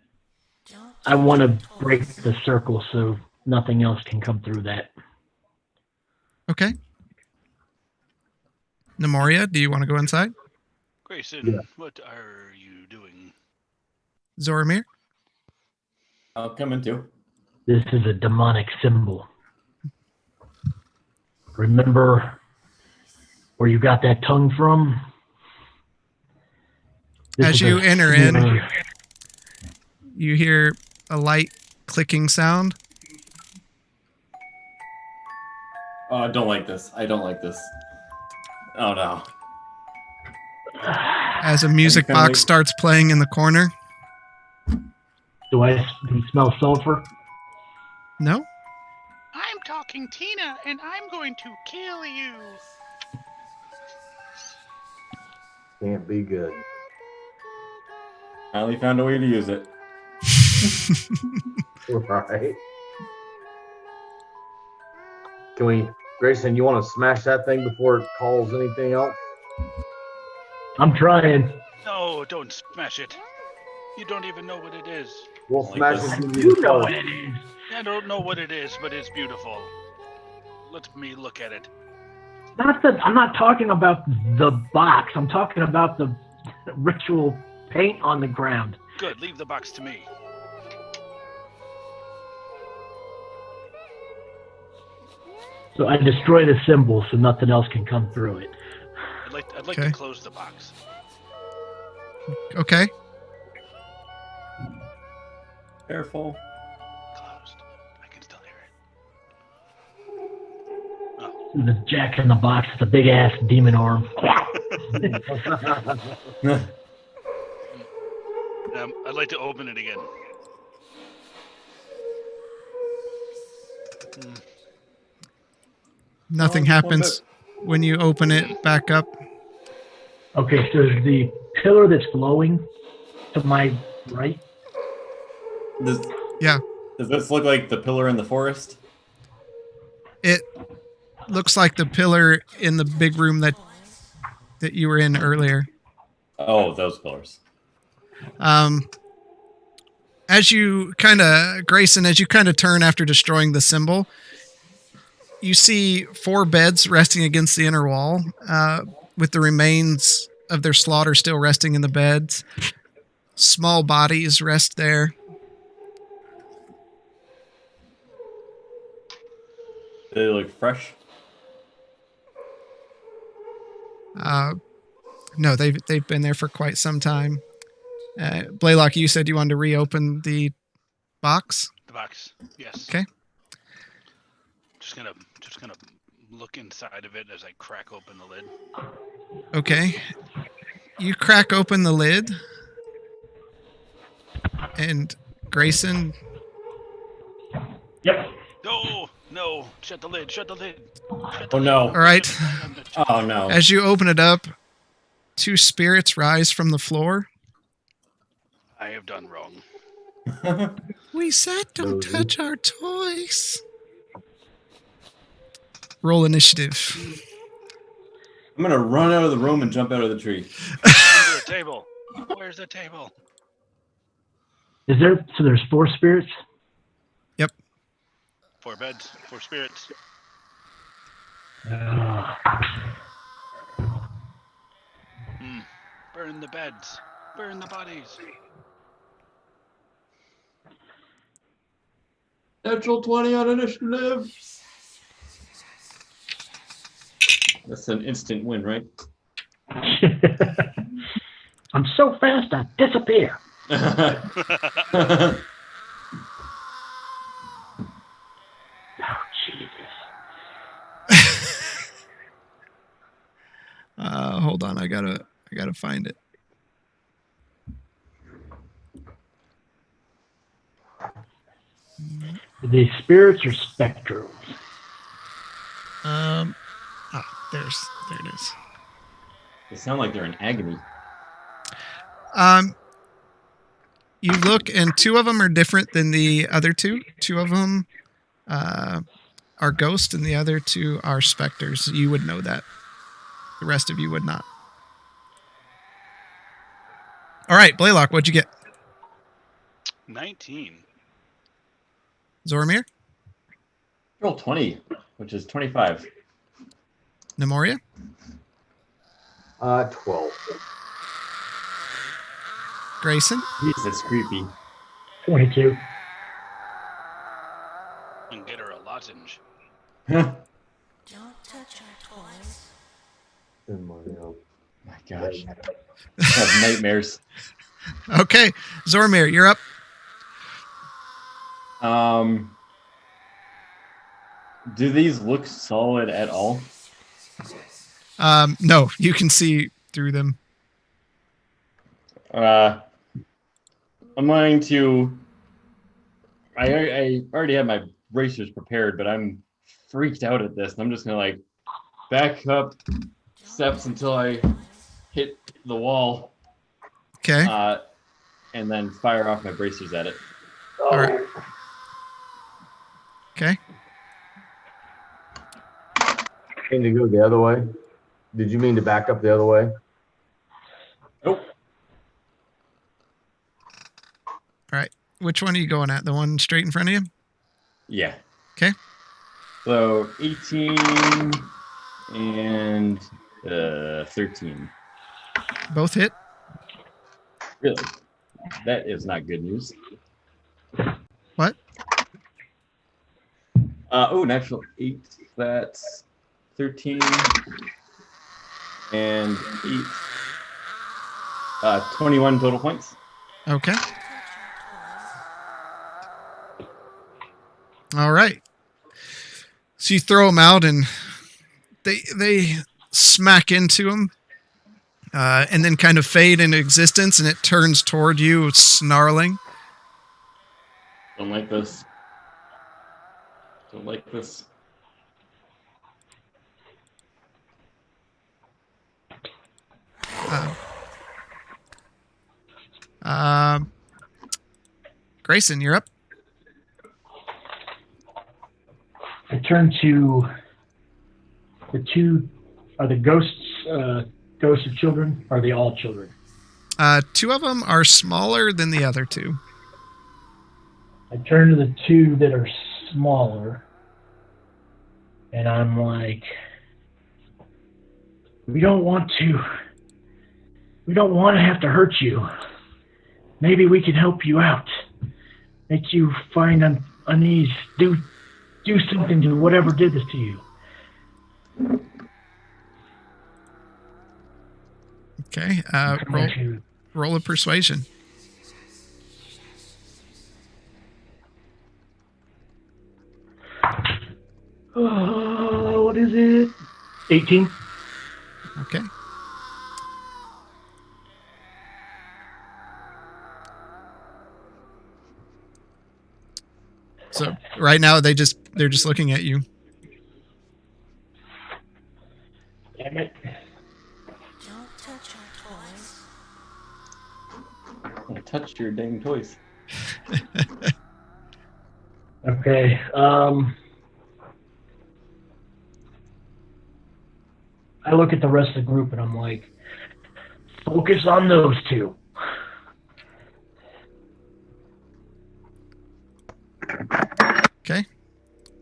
I want to break the circle so nothing else can come through that. Okay. Nemoria, do you want to go inside? Grayson, Yeah. what are you doing? Zoramir? I'll come in too. This is a demonic symbol. Remember where you got that tongue from? As you enter in, you hear a light clicking sound. Oh, I don't like this. I don't like this. Oh no. As a music kinda box like- starts playing in the corner. Do you smell sulfur? No? I'm talking Tina, and I'm going to kill you. Can't be good. Finally found a way to use it. Right. Can we, Grayson, you want to smash that thing before it calls anything else? I'm trying. No, don't smash it. You don't even know what it is. We'll Like smash this. it. when You you know call what it. it is. I don't know what it is, but it's beautiful. Let me look at it. I'm not talking about the box. I'm talking about the ritual paint on the ground. Good, leave the box to me. So I destroy the symbol so nothing else can come through it. I'd like Okay. to close the box. Okay. Careful. Closed. I can still hear The jack in the box is a big ass demon arm. it. I'd like to open it again. Nothing Oh, happens when you open it back up. Okay, so is the pillar that's glowing to my right? Does, Yeah. does this look like the pillar in the forest? It looks like the pillar in the big room that you were in earlier. Oh, those pillars. As you Grayson, as you turn after destroying the symbol, you see 4 beds resting against the inner wall, with the remains of their slaughter still resting in the beds. Small bodies rest there. Do they look fresh? No, they've been there for quite some time. Blaylock, you said you wanted to reopen the box. The box. Yes. Okay. Just gonna look inside of it as I crack open the lid. Okay. You crack open the lid, and Grayson, Yep. No, shut the lid, shut the lid. Shut the Oh lid. no. all right. Oh no. As you open it up, 2 spirits rise from the floor. I have done wrong. We said don't Nosy. touch our toys. Roll initiative. I'm gonna run out of the room and jump out of the tree. Under a table. Where's the table? So there's 4 spirits? 4 beds, 4 spirits. Burn the beds. Burn the bodies. Natural 20 on initiative. That's an instant win, right? I'm so fast I disappear. Oh, Jesus. Hold on, I gotta find it. The spirits or spectrals? There it is. They sound like they're in agony. You look, and two of them are different than the other two. Two of them are ghosts, and the other two are specters. You would know that. The rest of you would not. All right, Blaylock, what'd you get? 19. Zoromir? Roll 20, which is 25. Nemoria? 12. Grayson? Jeez, that's creepy. 22. And get her a lozenge. Huh. Don't touch our toys. My gosh. I have nightmares. Okay, Zoromir, you're up. Do these look solid at all? No, you can see through them. I'm going to. I already have my bracers prepared, but I'm freaked out at this. And I'm just gonna like back up steps until I hit the wall, Okay. and then fire off my bracers at it. All right. Okay. Mean to go the other way? Did you mean to back up the other way? Nope. All right. Which one are you going at? The one straight in front of you? Yeah. Okay. So 18 and 13. Both hit. Really? That is not good news. What? Natural 8. That's 13 and 8. 21 total points. Okay. All right. So you throw them out, and they smack into him, and then kind of fade into existence, and it turns toward you, snarling. Don't like this. Don't like this. Grayson, you're up. I turn to the two. Are the ghosts ghosts of children? Or are they all children? Two of them are smaller than the other two. I turn to the two that are smaller, and I'm like, we don't want to have to hurt you. Maybe we can help you out. Make you find unease. Do something to whatever did this to you. Okay. Roll a persuasion. What is it? 18. Okay. So right now they're just looking at you. Damn it. Don't touch our toys. I touched your dang toys. Okay. I look at the rest of the group and I'm like, focus on those two. Okay.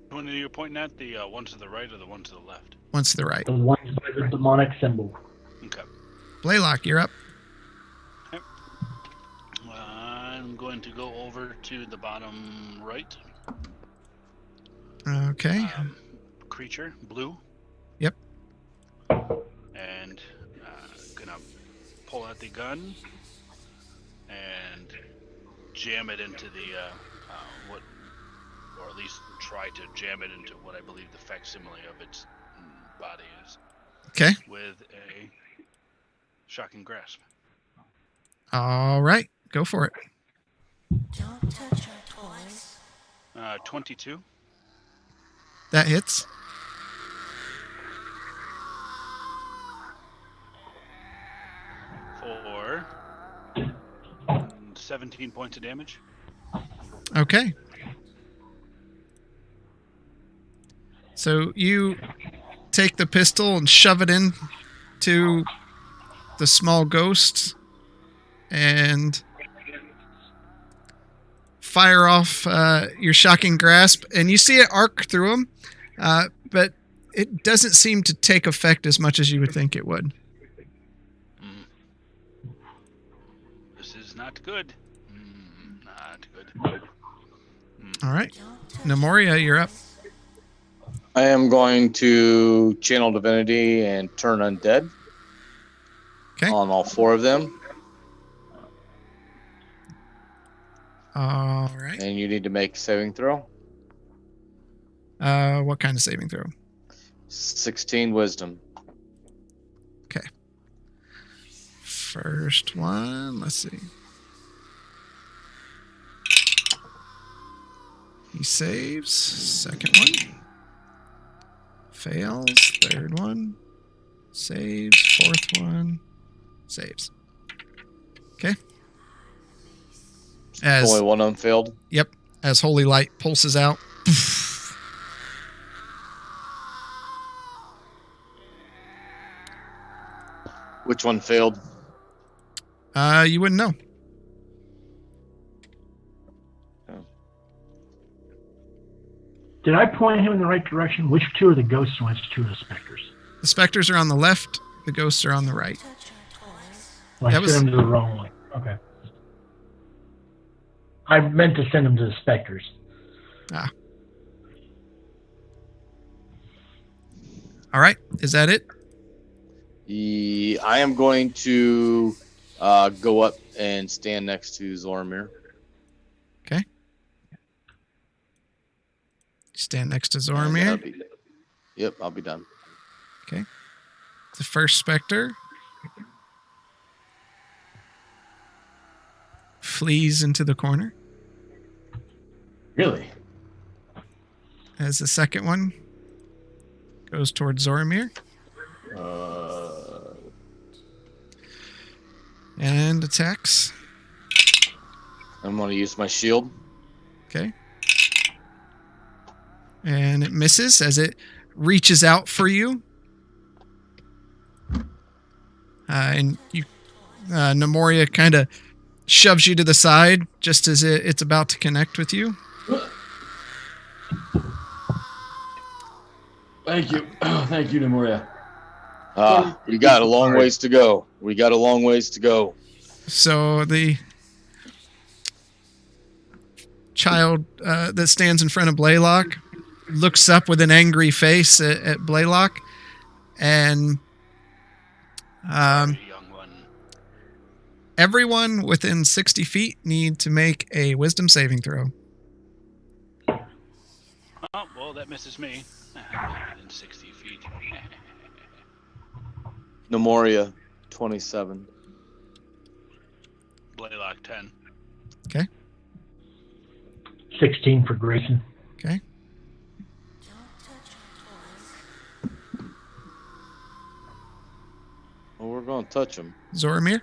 When are you pointing at? The one to the right or the one to the left? One to the right. The ones by the demonic symbol. Okay. Blaylock, you're up. I'm going to go over to the bottom right. Okay. Creature, blue. Yep. And gonna pull out the gun and jam it into the what, or at least try to jam it into what I believe the facsimile of its body is. Okay. With a shocking grasp. All right. Go for it. Don't touch our toys. 22. That hits. For 17 points of damage. Okay. So you take the pistol and shove it in to the small ghost and fire off your shocking grasp, and you see it arc through him, but it doesn't seem to take effect as much as you would think it would. This is not good. Not good. All right. Nemoria, you're up. I am going to channel divinity and turn undead. Okay. On all 4 of them. All right. And you need to make a saving throw. What kind of saving throw? 16 wisdom. Okay. First one, let's see. He saves. Second one. Fails. Third one. Saves. Fourth one. Saves. Okay. As Only one of them failed. Yep. As holy light pulses out. Which one failed? You wouldn't know. Did I point him in the right direction? Which 2 are the ghosts and which 2 are the specters? The specters are on the left. The ghosts are on the right. Touch our toys. Well, I That was- sent him to the wrong one. Okay. I meant to send him to the specters. Ah. All right. Is that it? I am going to go up and stand next to Zoramir. Okay. Stand next to And that'll Zoramir. be- Yep, I'll be done. Okay. The first specter flees into the corner Really? as the second one goes towards Zoramir and attacks. I'm going to use my shield. Okay. And it misses as it reaches out for you. And you, Nemoria kind of shoves you to the side just as it's about to connect with you. Thank you. Thank you, Nemoria. We got a long ways to go. We got a long ways to go. So the child that stands in front of Blaylock looks up with an angry face at Blaylock, and Very young one. everyone within 60 feet need to make a wisdom saving throw. Oh, well, that misses me. Within 60 feet. Nemoria, 27. Blaylock, 10. 16 for Grayson. Okay. Don't touch our toys. Well, we're going to touch him. Zoramir,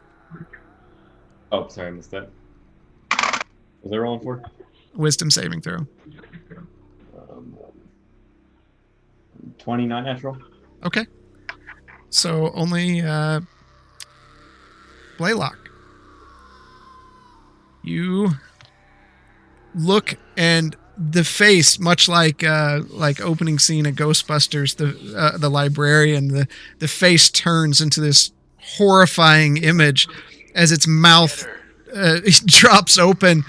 Oh, sorry, I missed that. Was I rolling for? wisdom saving throw. 29 natural. Okay. So only Blaylock. You look, and the face, much like opening scene of Ghostbusters, the librarian, the face turns into this horrifying image as its mouth drops open,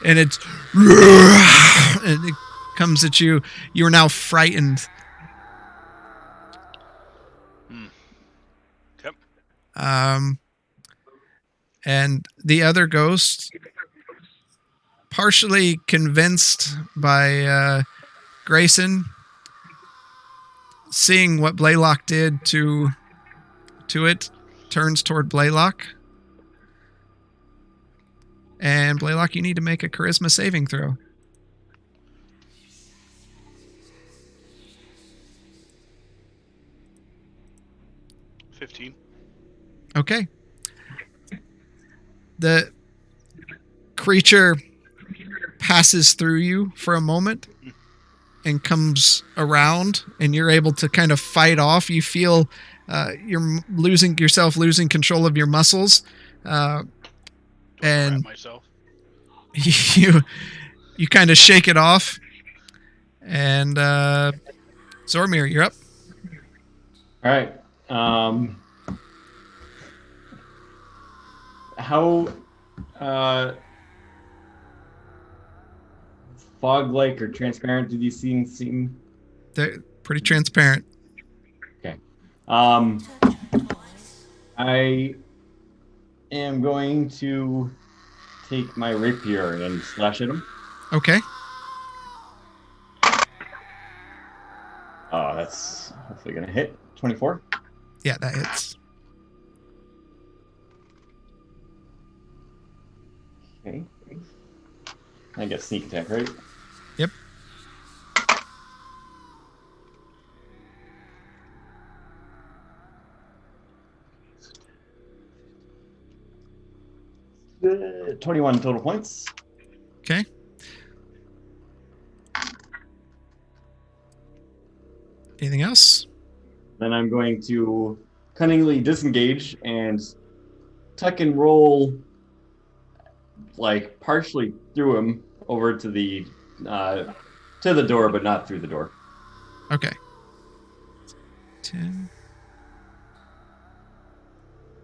and it's and it comes at you. You are now frightened. Yep. And the other ghost, partially convinced by Grayson, seeing what Blaylock did to it, turns toward Blaylock. And Blaylock, you need to make a charisma saving throw. $15. Okay. The creature passes through you for a moment and comes around, and you're able to kind of fight off. You feel you're losing control of your muscles, Do I and wrap myself? you kind of shake it off. And Zormir, you're up. All right. How fog-like or transparent do these things seem? They're pretty transparent. Okay. Touch our toys. I am going to take my rapier and slash at him. Okay. Oh, that's hopefully gonna hit. 24. Yeah, that hits. Okay. I get sneak attack, right? Yep. Uh, 21 total points. Okay. Anything else? Then I'm going to cunningly disengage and tuck and roll, like partially through him over to the door, but not through the door. Okay. 10.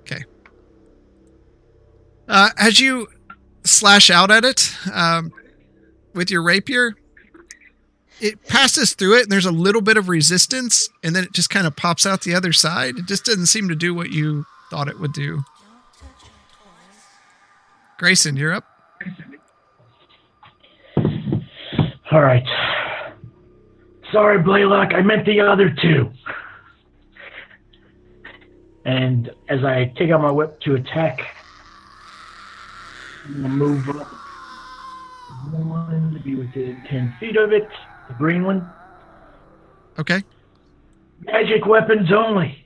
Okay. As you slash out at it with your rapier, it passes through it, and there's a little bit of resistance, and then it just kind of pops out the other side. It just doesn't seem to do what you thought it would do. Don't touch our toys. Grayson, you're up. All right. Sorry, Blaylock. I meant the other two. And as I take out my whip to attack, I'm gonna move up one to be within 10 feet of it. The green one. Okay. Magic weapons only.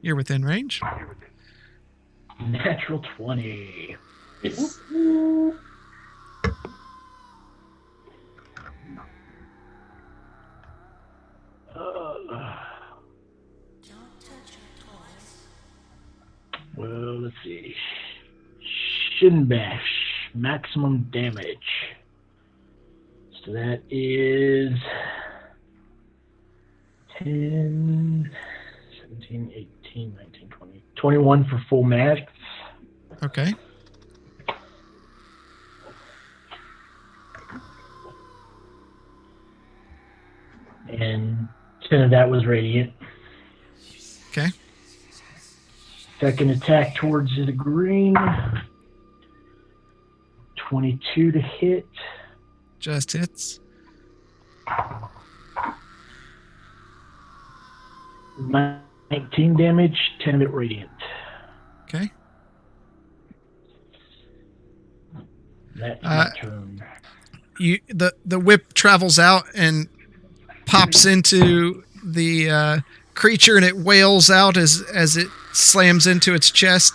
You're within range. Natural 20. It's Don't touch our toys. Well, let's see. Shin bash, maximum damage. So that is 10, 17, 18, 19, 20, 21 for full max. Okay. And 10 of that was radiant. Okay. Second attack towards the green. 22 to hit. Just hits. 19 damage, 10 of it radiant. Okay. That's my turn. The whip travels out and pops into the creature, and it wails out as it slams into its chest,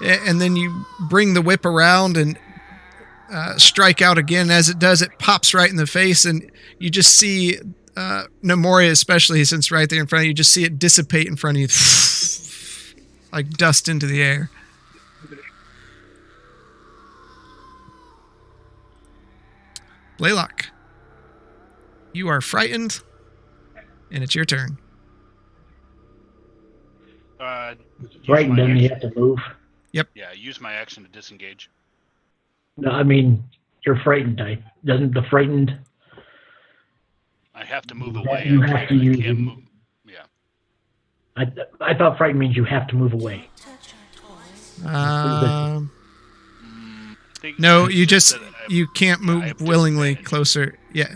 and then you bring the whip around and strike out again. As it does, it pops right in the face, and you just see Nemoria, especially since right there in front of you, just see it dissipate in front of you like dust into the air. Blaylock, you are frightened, and it's your turn. Use Frightened, my doesn't he action- have to move? Yeah, use my action to disengage. No, I mean, You're frightened type. Doesn't the frightened? I have to move away. You I have can't, to I use. can't move. Yeah. I thought frightened means you have to move away. Touch our toys. I think No, it's you just that you can't I move have willingly disadvantage. closer. Yeah,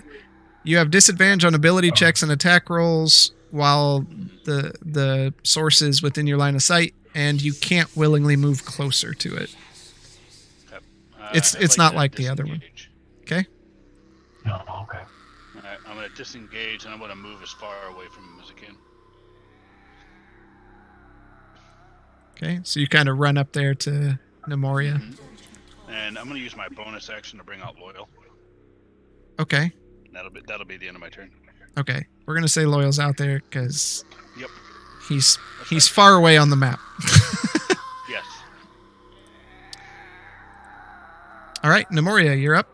you have disadvantage on ability checks and attack rolls while the source is within your line of sight, and you can't willingly move closer to it. Okay. It's I'd not to like the other one. disengage. Okay. Oh, okay. Alright, I'm gonna disengage and I'm gonna move as far away from him as I can. Okay, so you kind of run up there to Nemoria. And I'm gonna use my bonus action to bring out Loyal. Okay, That'll be the end of my turn. okay. We're gonna say Loyal's out there because Yep. he's far away on the map. Yes. All right, Nemoria, you're up.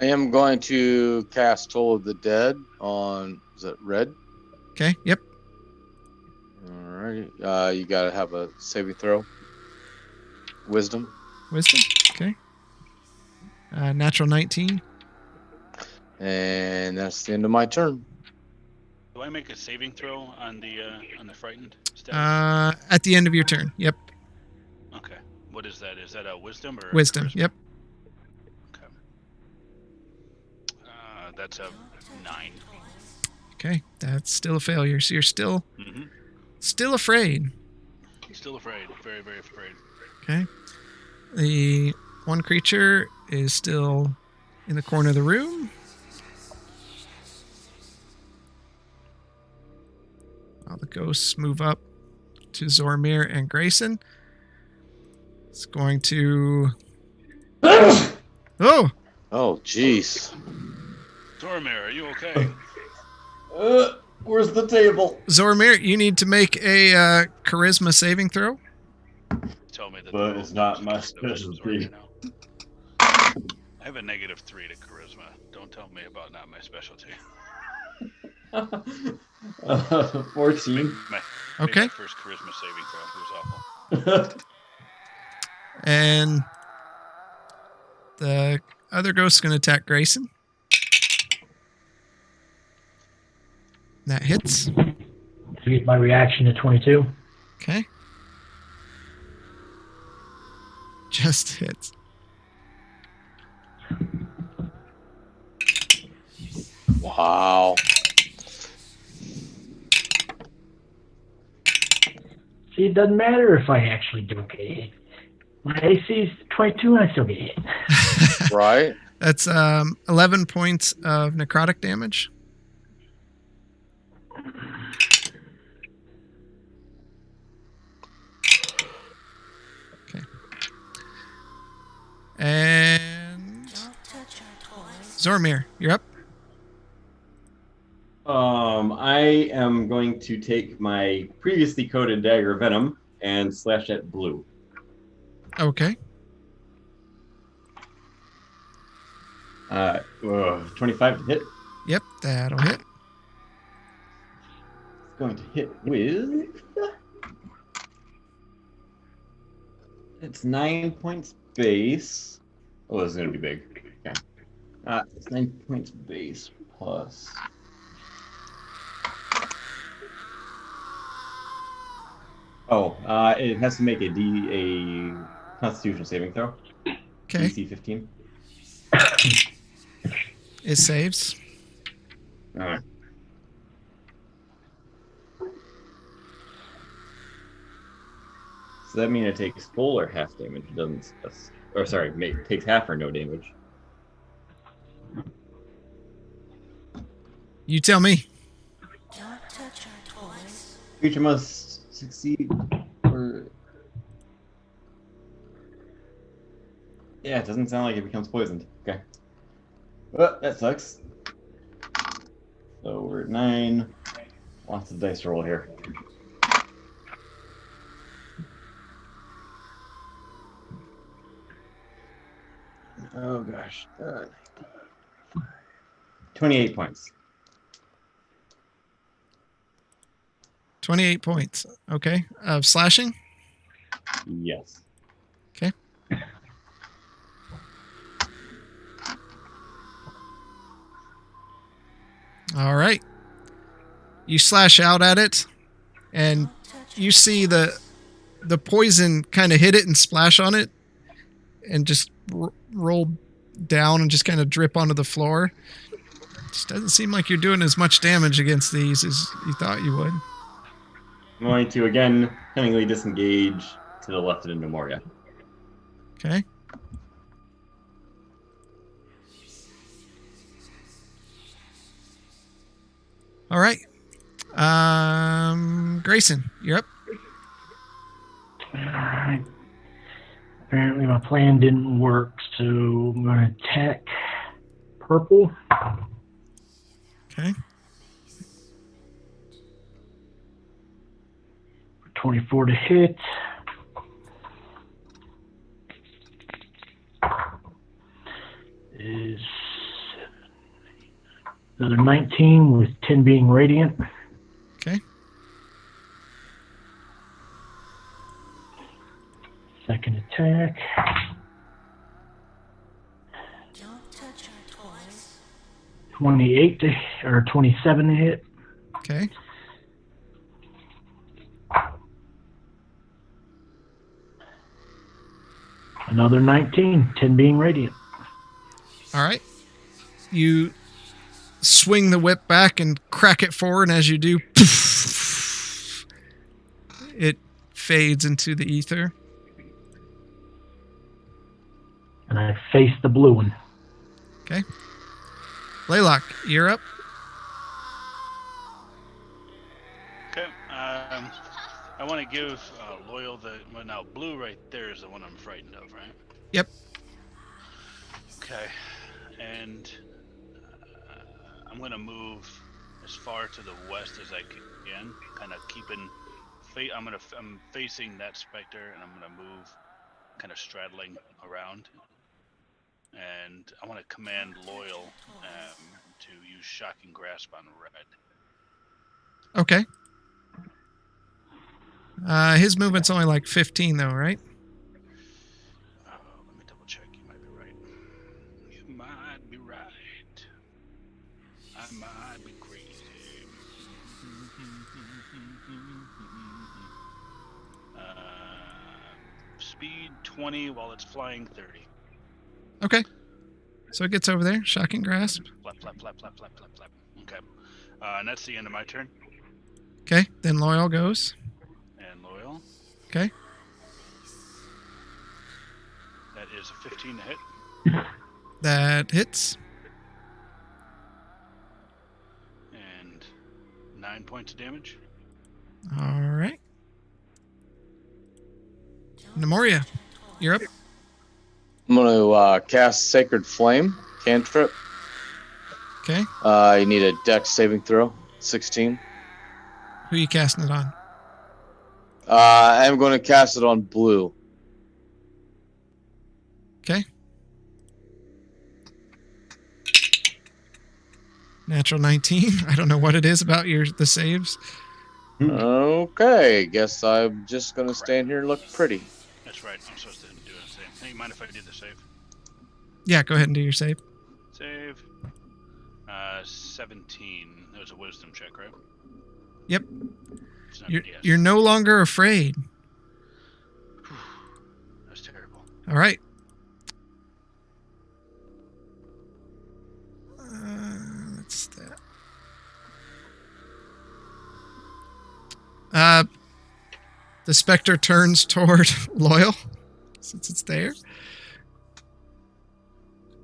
I am going to cast Toll of the Dead on, is it red? Okay, yep. Alrighty. You gotta have a saving throw. Wisdom. Wisdom. Okay. Natural 19. And that's the end of my turn. Do I make a saving throw on the frightened status? At the end of your turn. Yep. Okay. What is that? Is that a wisdom or Wisdom. charisma? Yep. Okay. That's a 9. Okay, that's still a failure. So you're still Mm-hmm. still afraid. Still afraid. Very, very afraid. Okay. The one creature is still in the corner of the room. All the ghosts move up to Zormir and Grayson. It's going to. Oh! Oh, jeez. Dormir, are you okay? Where's the table? Zormir, you need to make a charisma saving throw. Tell me that. But the it's not roll my is different specialty. right now. I have a -3 to charisma. Don't tell me about not my specialty. 14. Okay. My first charisma saving throw. It was awful. And the other ghost is going to attack Grayson. That hits. To get my reaction to 22. Okay. Just hits. Wow. See, it doesn't matter if I actually don't get hit. My AC is 22 and I still get hit. Right? That's 11 points of necrotic damage. Okay. And Don't touch our toys. Zormir, you're up. I am going to take my previously coated dagger of venom and slash at blue. Okay. 25 to hit. Yep, that'll hit. It's going to hit with. It's 9 points base. Oh, this is going to be big. Okay. It's 9 points base plus. Oh, it has to make a Constitution saving throw. Okay. DC 15. It saves. All right. So that means it takes full or half damage. It doesn't. Or sorry, takes half or no damage. You tell me. Don't touch our toys. Creature must succeed. Or yeah, it doesn't sound like it becomes poisoned. Okay. Well, that sucks. So we're at 9. Lots of dice to roll here. Oh gosh. 28 points. 28 points. Okay. Of slashing. Yes. Okay. All right. You slash out at it, and you see the poison kind of hit it and splash on it, and just roll down and just kind of drip onto the floor. Just doesn't seem like you're doing as much damage against these as you thought you would. I'm going to again cunningly disengage to the left of Nemoria. Okay. All right. Grayson, you're up. Alright. Apparently my plan didn't work, so I'm going to attack purple. Okay. 24 to hit. Is another 19 with 10 being radiant. Okay. Second attack. Don't touch our toys. 28 to, or 27 to hit. Okay. Another 19, 10 being radiant. All right. You swing the whip back and crack it forward, and as you do, it fades into the ether. And I face the blue one. Okay. Laylock, you're up. Okay. I want to give Loyal the... Well, now, blue right there is the one I'm frightened of, right? Yep. Okay. And I'm going to move as far to the west as I can, kind of keeping... I'm facing that specter, and I'm going to move kind of straddling around. And I want to command Loyal to use Shocking Grasp on red. Okay. His movement's only like 15, though, right? Let me double check. You might be right. You might be right. I might be crazy. Speed 20 while it's flying 30. Okay. So it gets over there. Shocking Grasp. Flap, flap, flap, flap, flap, flap, flap. Okay. And that's the end of my turn. Okay. Then Loyal goes. And Loyal. Okay. That is a 15 to hit. That hits. And 9 points of damage. All right. Nemoria, you're up. I'm going to cast Sacred Flame, cantrip. Okay. You need a Dex saving throw, 16. Who are you casting it on? I'm going to cast it on blue. Okay. Natural 19. I don't know what it is about the saves. Okay, guess I'm just going to stand here and look pretty. That's right. I'm supposed to do the same. Hey, you mind if I do the save? Yeah, go ahead and do your save. Save. 17. That was a wisdom check, right? Yep. It's not You're, a DS. you're no longer afraid. That's terrible. All right. That's that. The specter turns toward Loyal, since it's there.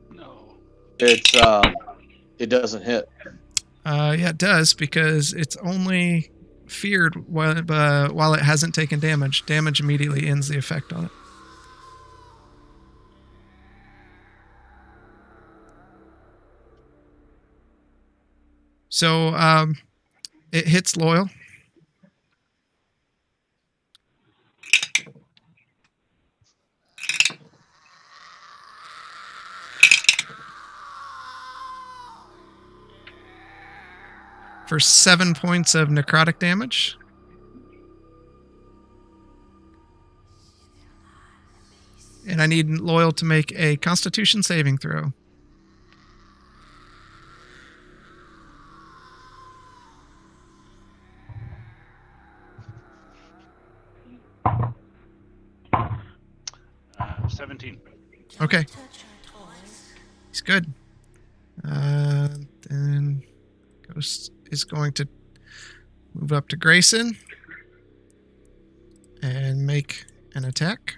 No. It doesn't hit. Yeah, it does, because it's only feared while it hasn't taken damage. Damage immediately ends the effect on it. So it hits Loyal. For 7 points of necrotic damage. And I need Loyal to make a Constitution saving throw. 17. Okay. Touch our toys. He's good. Then Ghost is going to move up to Grayson and make an attack.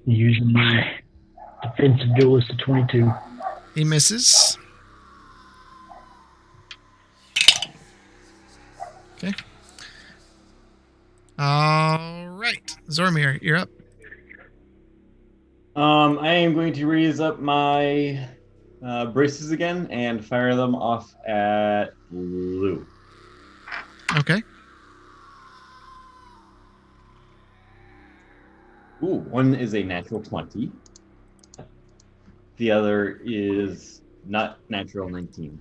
Using my defensive duelist at 22. He misses. Okay. All right. Zormir, you're up. I am going to raise up my braces again and fire them off at Lou. Okay. Ooh, one is a natural 20. The other is not natural 19.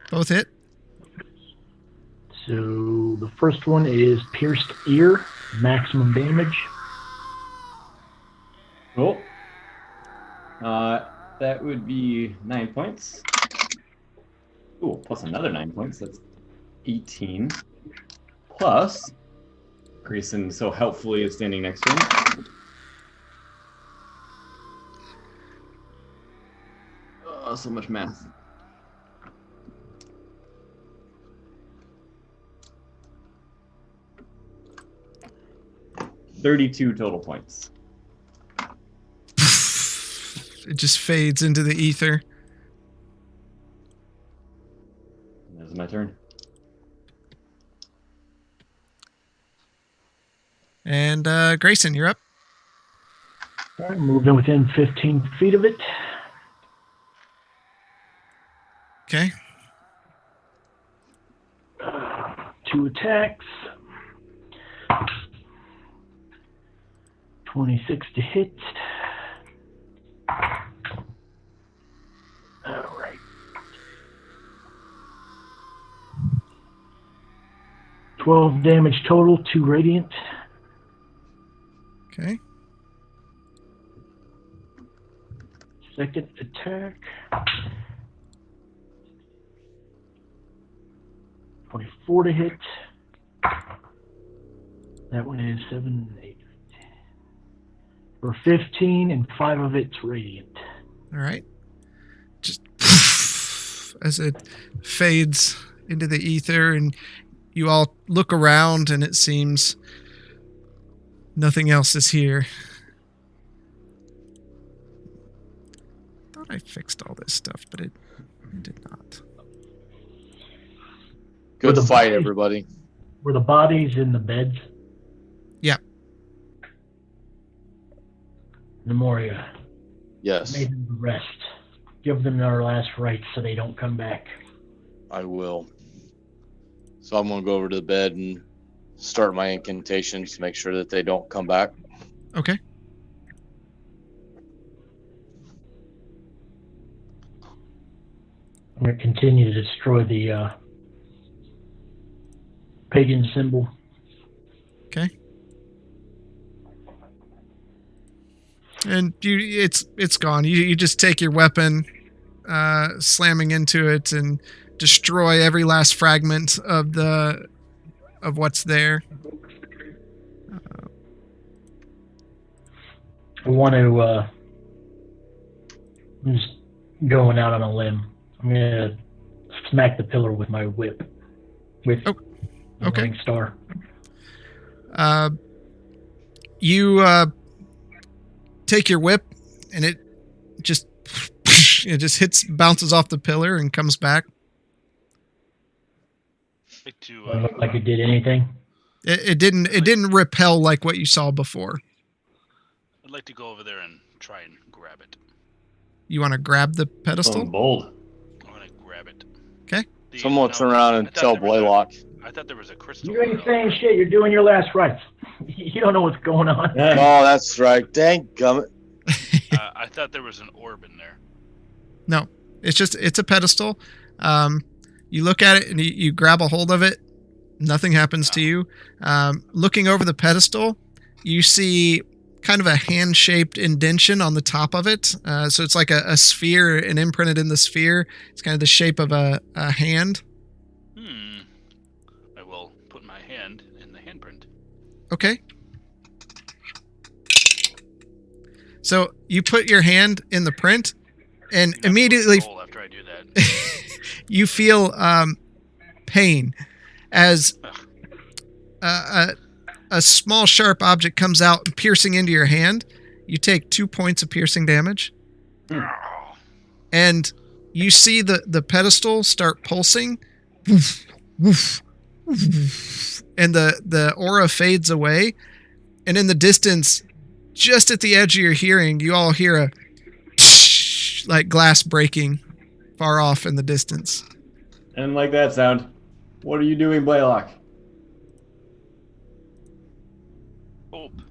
Both hit. So the first one is pierced ear, maximum damage. Cool. That would be 9 points. Ooh, plus another 9 points. That's 18. Plus, Grayson so helpfully is standing next to him. Oh, so much math. $32 total points. It just fades into the ether. That's my turn. And Grayson, you're up. All right, moved in within 15 feet of it. Okay. 2 attacks. 26 to hit. All right. $12 damage total, 2 radiant. Okay. Second attack. 24 to hit. That one is 7, 8. For 15, and 5 of it's radiant. All right. Just as it fades into the ether, and you all look around, and it seems nothing else is here. Thought I fixed all this stuff, but it did not. Good the fight, bodies- everybody. Were the bodies in the beds? Yeah. Nemoria, Yes, made them rest. Give them their last rites so they don't come back. I will. So I'm gonna go over to the bed and start my incantations to make sure that they don't come back. Okay. I'm going to continue to destroy the pagan symbol. Okay. And it's gone. You just take your weapon, slamming into it, and destroy every last fragment of what's there. I want to I'm just going out on a limb. I'm going to smack the pillar with my whip. With the okay. Morning Star. You take your whip, and it just bounces off the pillar and comes back. Like to, Doesn't look like it did anything. It didn't repel like what you saw before. I'd like to go over there and try and grab it. You want to grab the pedestal? Oh, bold. I want to grab it. Okay. Someone now, turn around I and thought tell there was a- Blaylock. I thought there was a crystal. You ain't saying shit. You're doing your last rites. You don't know what's going on. Oh, that's right. Dang gummit. I thought there was an orb in there. No, it's a pedestal. You look at it and you grab a hold of it. Nothing happens to you. Looking over the pedestal, you see kind of a hand-shaped indentation on the top of it. So it's like a sphere, and imprinted in the sphere, it's kind of the shape of a hand. I will put my hand Okay. So you put your hand in the print, and You're not immediately supposed to roll after I do that. you feel pain as a small sharp object comes out and piercing into your hand. You take 2 points of piercing damage, Oh, and you see the pedestal start pulsing. Woof, woof, woof, and the aura fades away, and in the distance, just at the edge of your hearing, you all hear a like glass breaking far off in the distance. And like that sound, what are you doing, Blaylock? hope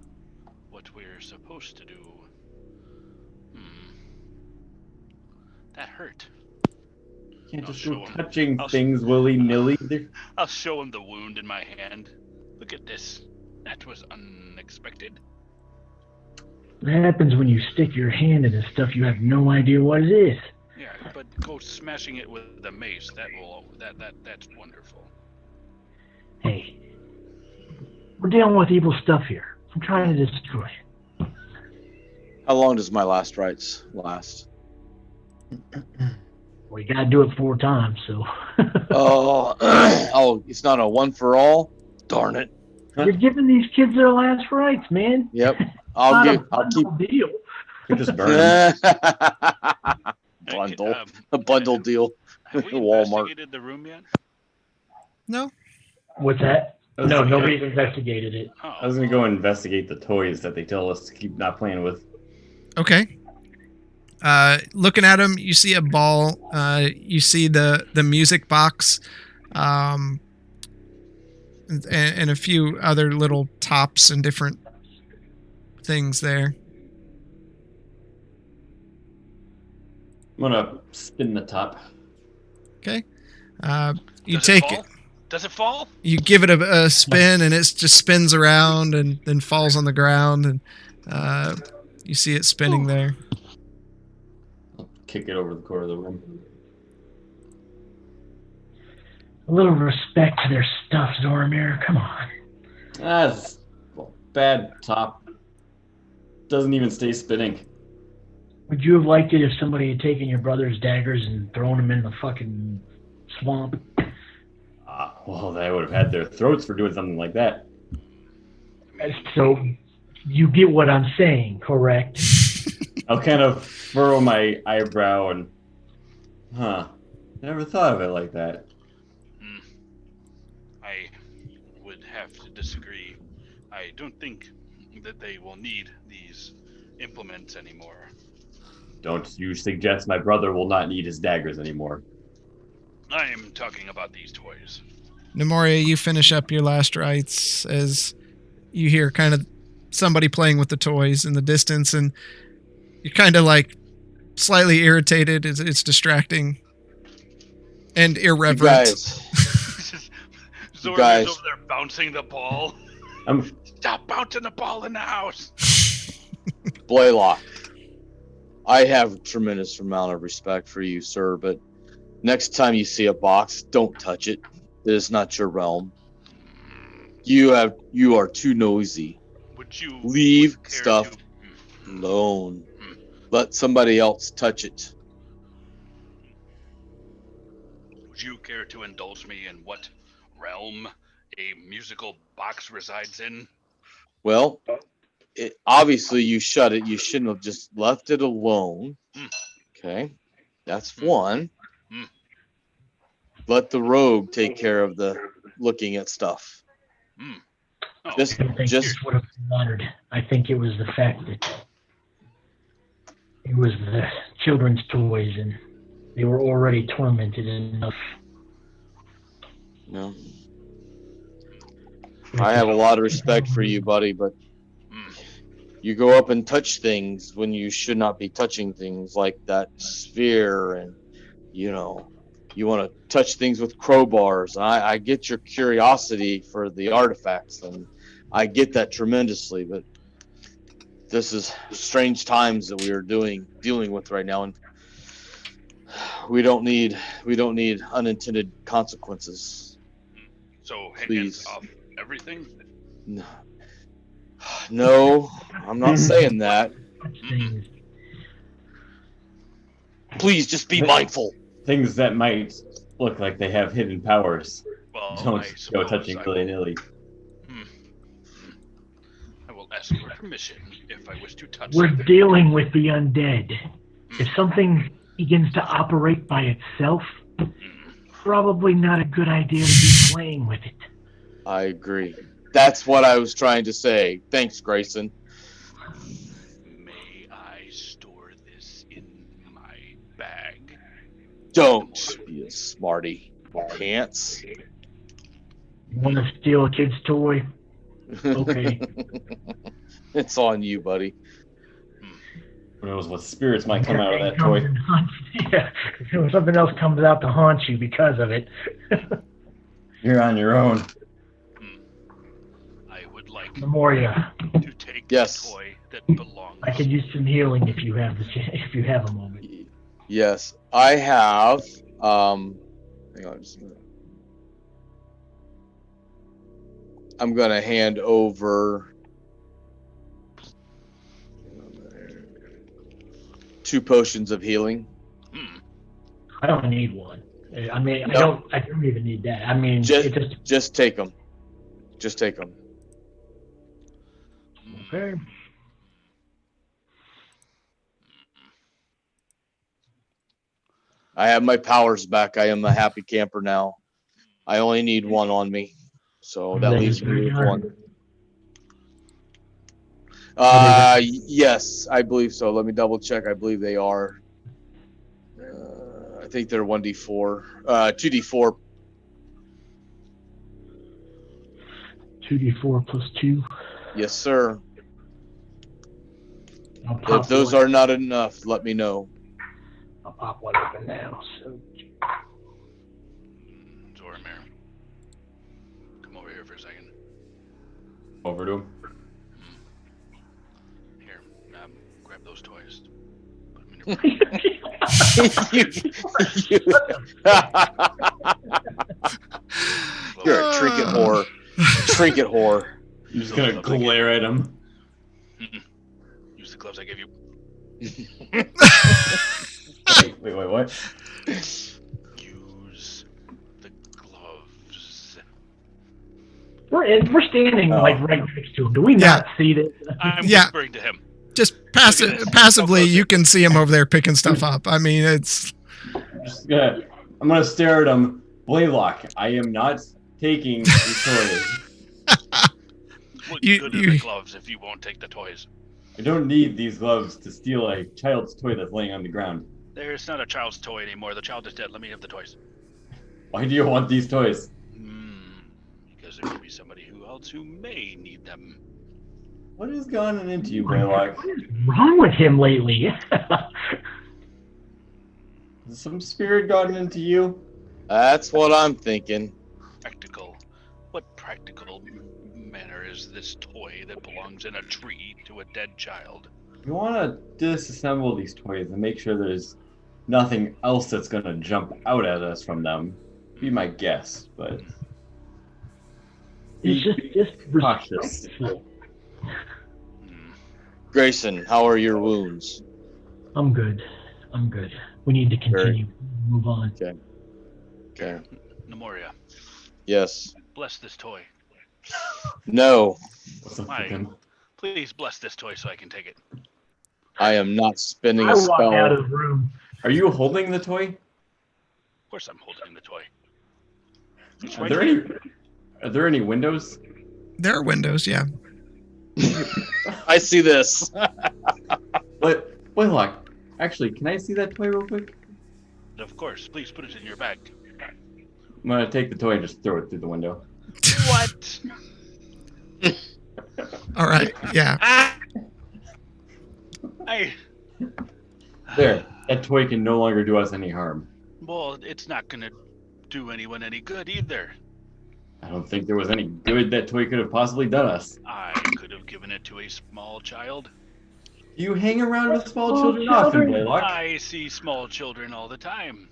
what we're supposed to do. That hurt. Can't I'll just show go him. touching I'll sh- things willy-nilly. I'll show him the wound in my hand. Look at this. That was unexpected. What happens when you stick your hand into stuff you have no idea what it is? Yeah, but go smashing it with a mace. That's wonderful. Hey, we're dealing with evil stuff here. I'm trying to destroy it. How long does my last rites last? Well, you gotta do it 4 times, so. Oh, oh, it's not a one for all. Darn it. You're giving these kids their last rites, man. Yep. Not I'll a keep. bundle deal. You just burn them. Bundle. A bundle deal. Have we Walmart. investigated the room yet? No. What's that? No, Okay. nobody's investigated it. Oh, I was gonna go investigate the toys that they tell us to keep not playing with. Okay. Looking at them, you see a ball. You see the music box, and a few other little tops and different things there. I'm gonna spin the top. Okay. You Does take it fall? Does it fall? you give it a spin, and it just spins around and then falls on the ground, and you see it spinning there. I'll kick it over the corner of the room. A little respect to their stuff, Zoramir. Come on. That's a bad top. Doesn't even stay spinning. Would you have liked it if somebody had taken your brother's daggers and thrown them in the fucking swamp? Well, they would have had their throats for doing something like that. So, you get what I'm saying, correct? I'll kind of furrow my eyebrow and, never thought of it like that. I would have to disagree. I don't think that they will need these implements anymore. Don't you suggest my brother will not need his daggers anymore? I am talking about these toys. Nemoria, you finish up your last rites as you hear kind of somebody playing with the toys in the distance, and you're kind of like slightly irritated. It's distracting and irreverent. You guys. Zora's guys. over there bouncing the ball. I'm Stop bouncing the ball in the house. Blaylock, I have a tremendous amount of respect for you, sir, but next time you see a box, don't touch it. It is not your realm. You are too noisy. Would you Leave care stuff to- alone. Let somebody else touch it. Would you care to indulge me in what realm a musical box resides in? Well, obviously you shut it. You shouldn't have just left it alone. Okay, that's one. Let the rogue take care of the looking at stuff. Oh, This I don't think just this would have mattered. I think it was the fact that it was the children's toys and they were already tormented enough. no. I have a lot of respect for you, buddy, but you go up and touch things when you should not be touching things like that sphere, and you want to touch things with crowbars. I get your curiosity for the artifacts, and I get that tremendously, but this is strange times that we are dealing with right now, and we don't need unintended consequences. So Please. hands off everything? No. No, I'm not saying that. Things. Please just be mindful. Things that might look like they have hidden powers. Well, Don't I go suppose touching I willy-nilly. I will ask your permission if I wish to touch We're something. dealing with the undead. If something begins to operate by itself, probably not a good idea to be playing with it. I agree. That's what I was trying to say. Thanks, Grayson. May I store this in my bag? Don't be a smarty pants. You want to steal a kid's toy? Okay. It's on you, buddy. Who knows what spirits might come out of that Comes toy? and haunts- Yeah, if something else comes out to haunt you because of it. You're on your own. I would like Memoria, to take Yes. the toy that belongs. I could use some healing if you have if you have a moment. Yes, I have. Hang on just a minute. I'm gonna hand over 2 potions of healing. I don't need one. I mean, No. I don't even need that. I mean, Just, it just just take them. Just take them. okay. I have my powers back. I am a happy camper now. I only need 1 on me, so that leaves me with 1. Yes, I believe so. Let me double check. I believe they are. I think they're 1d4, 2d4. 2d4 plus 2. Yes, sir. I'll pop If those one. are not enough, let me know. I'll pop one open now. So Zoramir, come over here for a second. Over to him. Here, grab those toys. Put them in your bag. You're a trinket whore. Trinket whore. You're just gonna glare at him. Use the gloves I gave you. Wait, what? Use the gloves. we're standing Oh. like right next to him. Do we not see this? I'm Yeah. whispering to him. Just Look at this. passively, How close you it- can see him over there picking stuff up. I mean, it's I'm gonna stare at him. Blaylock, I am not taking these toys. What You- good you- are the gloves if you won't take the toys? I don't need these gloves to steal a child's toy that's laying on the ground. There's not a child's toy anymore. The child is dead. Let me have the toys. Why do you want these toys? Because there could be somebody else who may need them. What has gone into you, Blaylock? What is wrong with him lately? Has some spirit gotten into you? That's what I'm thinking. Practical. What practical manner is this toy that belongs in a tree to a dead child? We want to disassemble these toys and make sure there's nothing else that's going to jump out at us from them. Be my guess, but It's just cautious. respectful. Grayson, how are your wounds? I'm good. We need to continue. Move on. Okay. Nemoria, Yes. bless this toy. No, What's up Why? with him? Please bless this toy so I can take it. I am not spending I a walk out spell. of the room. Are you holding the toy? Of course I'm holding the toy. It's Are right there here. any windows? there are windows. Yeah. I see this. But Blaylock, actually, can I see that toy real quick? Of course. Please put it in your bag. I'm gonna take the toy and just throw it through the window. What? All right. Yeah. There, that toy can no longer do us any harm. Well, it's not gonna do anyone any good either. I don't think there was any good that toy could have possibly done us. I could have given it to a small child. You hang around with small Small children often, children? Blaylock. I see small children all the time.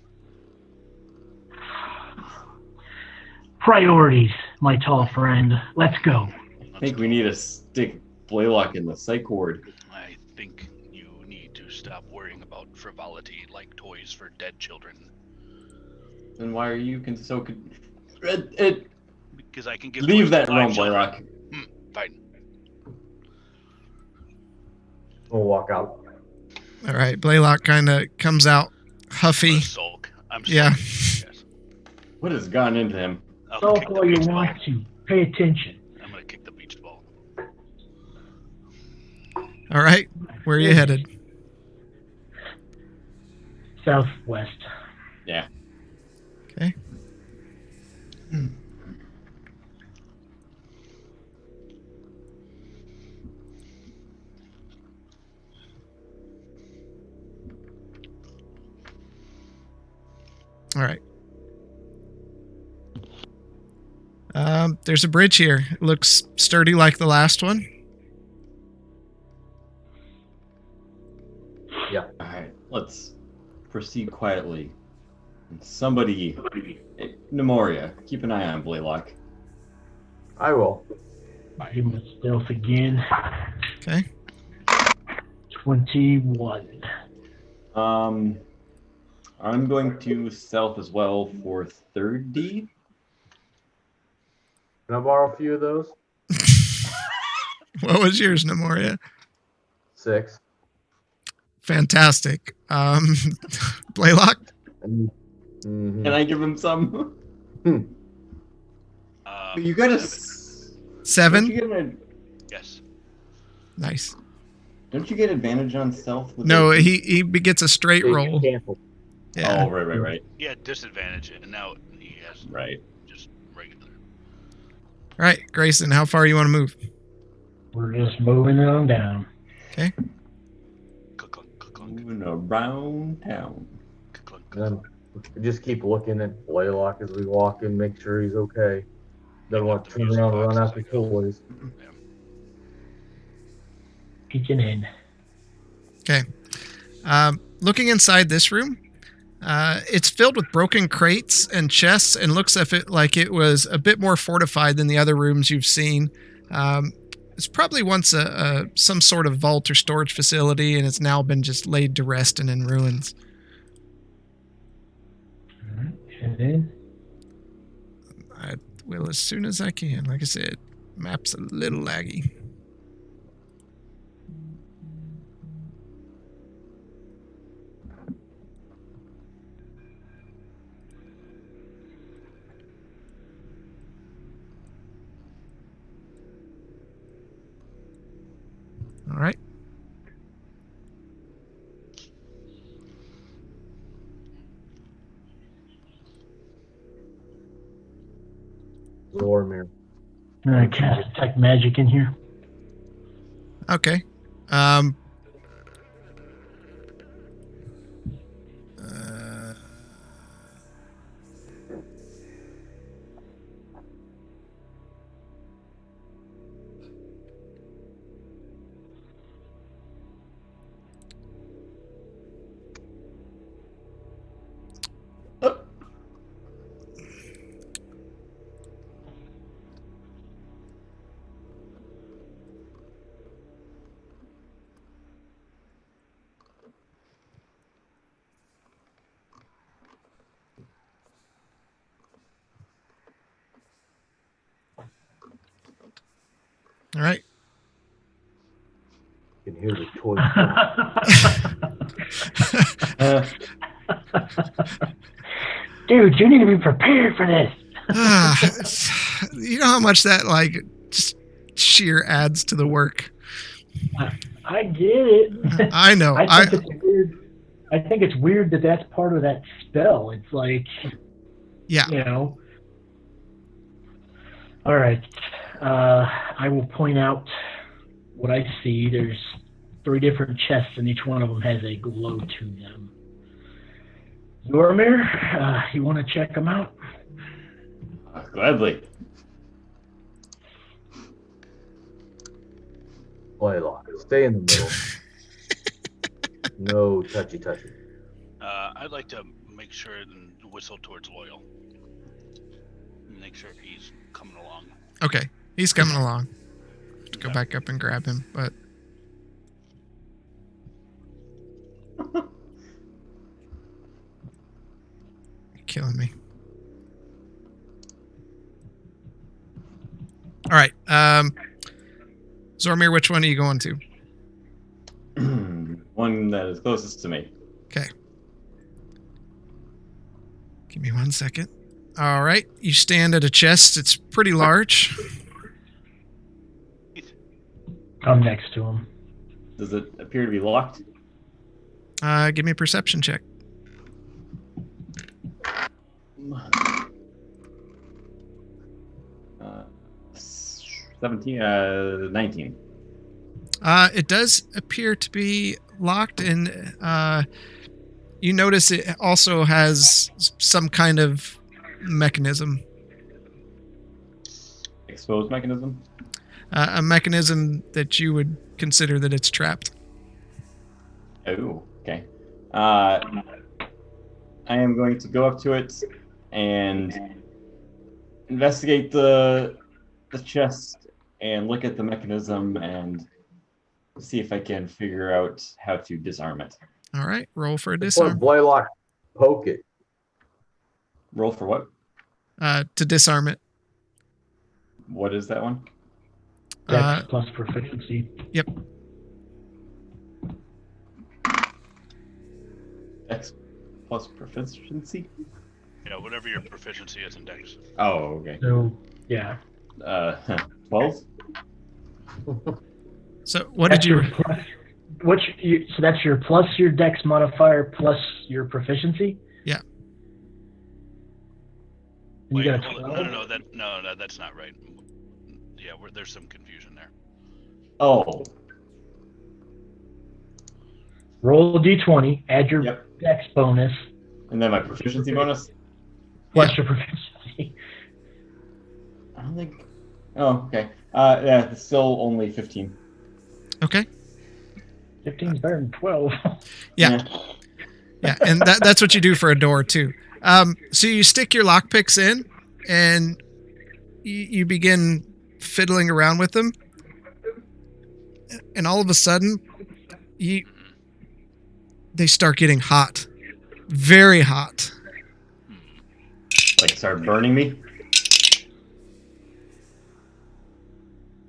Priorities, my tall friend. Let's go. I think we need to stick Blaylock in the psych ward. I think you need to stop worrying about frivolity like toys for dead children. Then why are you so? Because I can give Leave toys that to room, 5 children. Blaylock. Fine. We'll walk out. All right, Blaylock kind of comes out huffy. I'm sulk. I'm Yeah. sulking, yes. What has gone into him? I'm gonna Sulk kick the all you beach ball. want to. Pay attention. I'm gonna kick the beach ball. All right, where are you headed? Southwest. Yeah. Okay. All right. There's a bridge here. It looks sturdy like the last one. Yeah. All right, let's proceed quietly. Somebody, Nemoria, keep an eye on Blaylock. I will. I must stealth again. Okay. 21. I'm going to stealth as well for 30. Can I borrow a few of those? What was yours, Nemoria? 6. Fantastic. Blaylock? Mm-hmm. Can I give him some? Um, You got a 7? Don't you get an, Yes. Nice. don't you get advantage on stealth? With No, it? he gets a straight roll. Cancel. Yeah. Oh, right. He had disadvantage, and now he has Right. just regular. All right, Grayson, how far you want to move? We're just moving on down. Okay. Ka-clunk, ka-clunk, Moving around town. ka-clunk, Then ka-clunk. we just keep looking at Blaylock as we walk in, make sure he's okay. Don't want to The turn music around and run box after as I go. toys. Peeking in. Okay. Looking inside this room, it's filled with broken crates and chests and looks like it was a bit more fortified than the other rooms you've seen. It's probably once some sort of vault or storage facility, and it's now been just laid to rest and in ruins. Head in. I will as soon as I can. Like I said, map's a little laggy. All right. Zormir. I'm gonna cast detect magic in here. Okay. All right. You can hear the toy. Dude, you need to be prepared for this. You know how much that just sheer adds to the work. I get it. I know. I think it's weird. I think it's weird that that's part of that spell. It's like, Yeah. you know. All right. I will point out what I see. There's 3 different chests, and each one of them has a glow to them. Zormir, you want to check them out? Gladly. Blaylock. Stay in the middle. No touchy. I'd like to make sure and whistle towards Loyal. Make sure he's coming along. Okay. He's coming along. to go back up and grab him, but you're killing me. All right. Zormir, which one are you going to? One that is closest to me. Okay. Give me 1 second. All right. You stand at a chest. It's pretty large. I'm next to him. Does it appear to be locked? Give me a perception check. 19. It does appear to be locked, and you notice it also has some kind of mechanism. Exposed mechanism? A mechanism that you would consider that it's trapped. Oh, okay. I am going to go up to it and investigate the chest and look at the mechanism and see if I can figure out how to disarm it. All right, roll for a Let disarm. Blaylock poke it. Roll for what? To disarm it. What is that one? Dex plus proficiency. Yep. Dex plus proficiency? Yeah, whatever your proficiency is in Dex. Oh, okay. So, yeah. 12? So what did you? So that's your plus your Dex modifier plus your proficiency. Yeah. You Wait, got a hold 12? on. No, that's not right. Yeah, there's some confusion there. Oh, Roll a d20, add your yep. Dex bonus And then my proficiency bonus? plus your proficiency. I don't think... Oh, okay. Yeah, it's still only 15. Okay. 15 is better than 12. Yeah. Yeah, and that's what you do for a door too. So you stick your lockpicks in, and you begin fiddling around with them, and all of a sudden, they start getting hot, very hot. Like, start burning me?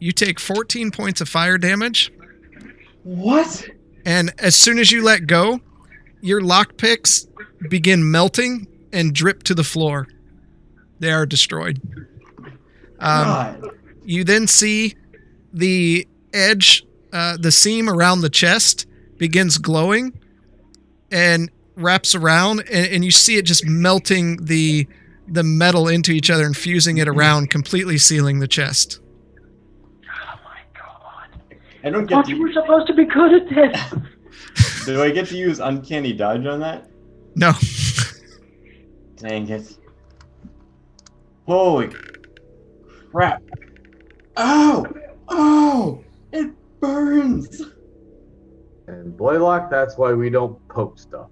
You take 14 points of fire damage, What? and as soon as you let go, your lockpicks begin melting and drip to the floor. They are destroyed. God. You then see the edge, the seam around the chest begins glowing and wraps around, and you see it just melting the metal into each other and fusing it around, completely sealing the chest. Oh my god. I don't I get thought you were supposed to be good at this. Do I get to use Uncanny Dodge on that? No. Dang it. Holy crap. Oh! Oh! It burns! And Blaylock, that's why we don't poke stuff.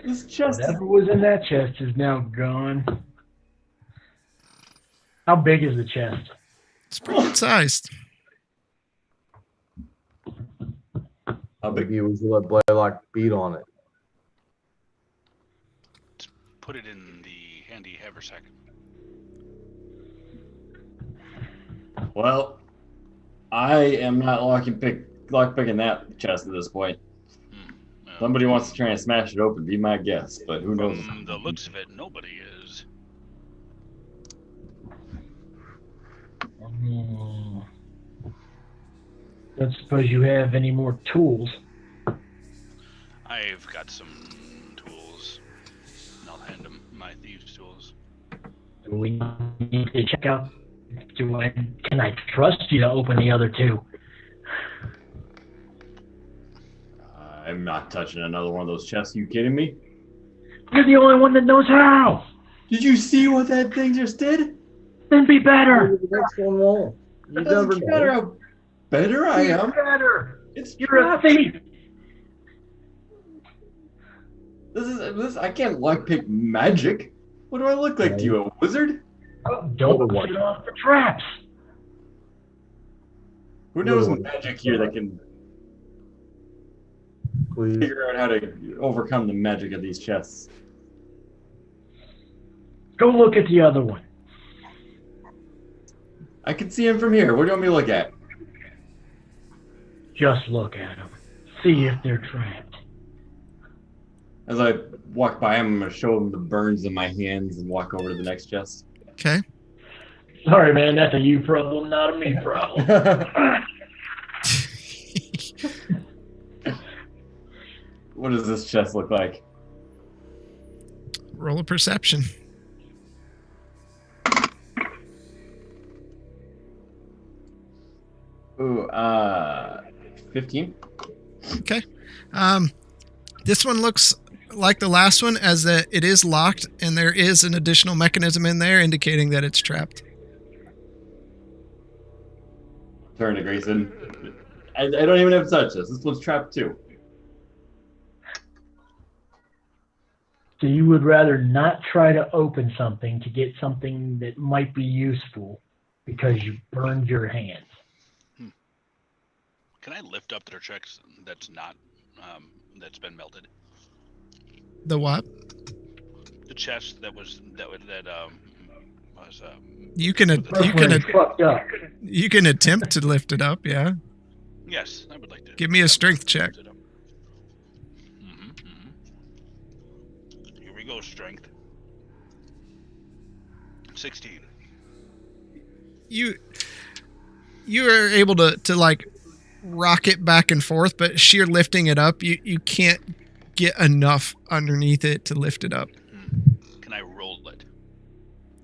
This chest is... Whatever was in that chest is now gone. How big is the chest? It's pretty good sized. How big? Maybe we should let Blaylock beat on it. Put it in the handy haversack. Well, I am not lockpicking that chest at this point. Well, Somebody wants to try and smash it open, be my guess, but who knows? From the looks of it, nobody is. Don't suppose you have any more tools. I've got some tools. And I'll hand them my thieves' tools. Do we need to check out? Can I trust you to open the other two? I'm not touching another one of those chests. You kidding me? You're the only one that knows how. Did you see what that thing just did? Then be better. The next one won't. You It never doesn't matter know. how better I Be am. better. It's You're a trapped. thief. This. I can't lockpick magic. What do I look like to you, a wizard? Don't Other one. put it off the traps. Who knows Little- magic here that can Please. figure out how to overcome the magic of these chests? Go look at the other one. I can see him from here. What do you want me to look at? Just look at them. See if they're trapped. As I walk by him, I'm going to show him the burns in my hands and walk over to the next chest. Okay. Sorry, man. That's a you problem, not a me problem. What does this chest look like? Roll a perception. Ooh, 15. Okay. This one looks like the last one, as that it is locked, and there is an additional mechanism in there indicating that it's trapped. Turn to Grayson. I don't even have to touch this. This one's trapped too. So you would rather not try to open something to get something that might be useful because you burned your hands. Can I lift up their checks that's not, that's been melted? The what? The chest that was. You can Fucked up. you can attempt to lift it up. Yeah. Yes, I would like to. Give me a strength check. Lift it up. Here we go, strength. 16. You are able to like rock it back and forth, but sheer lifting it up, you can't get enough underneath it to lift it up. Can I roll it?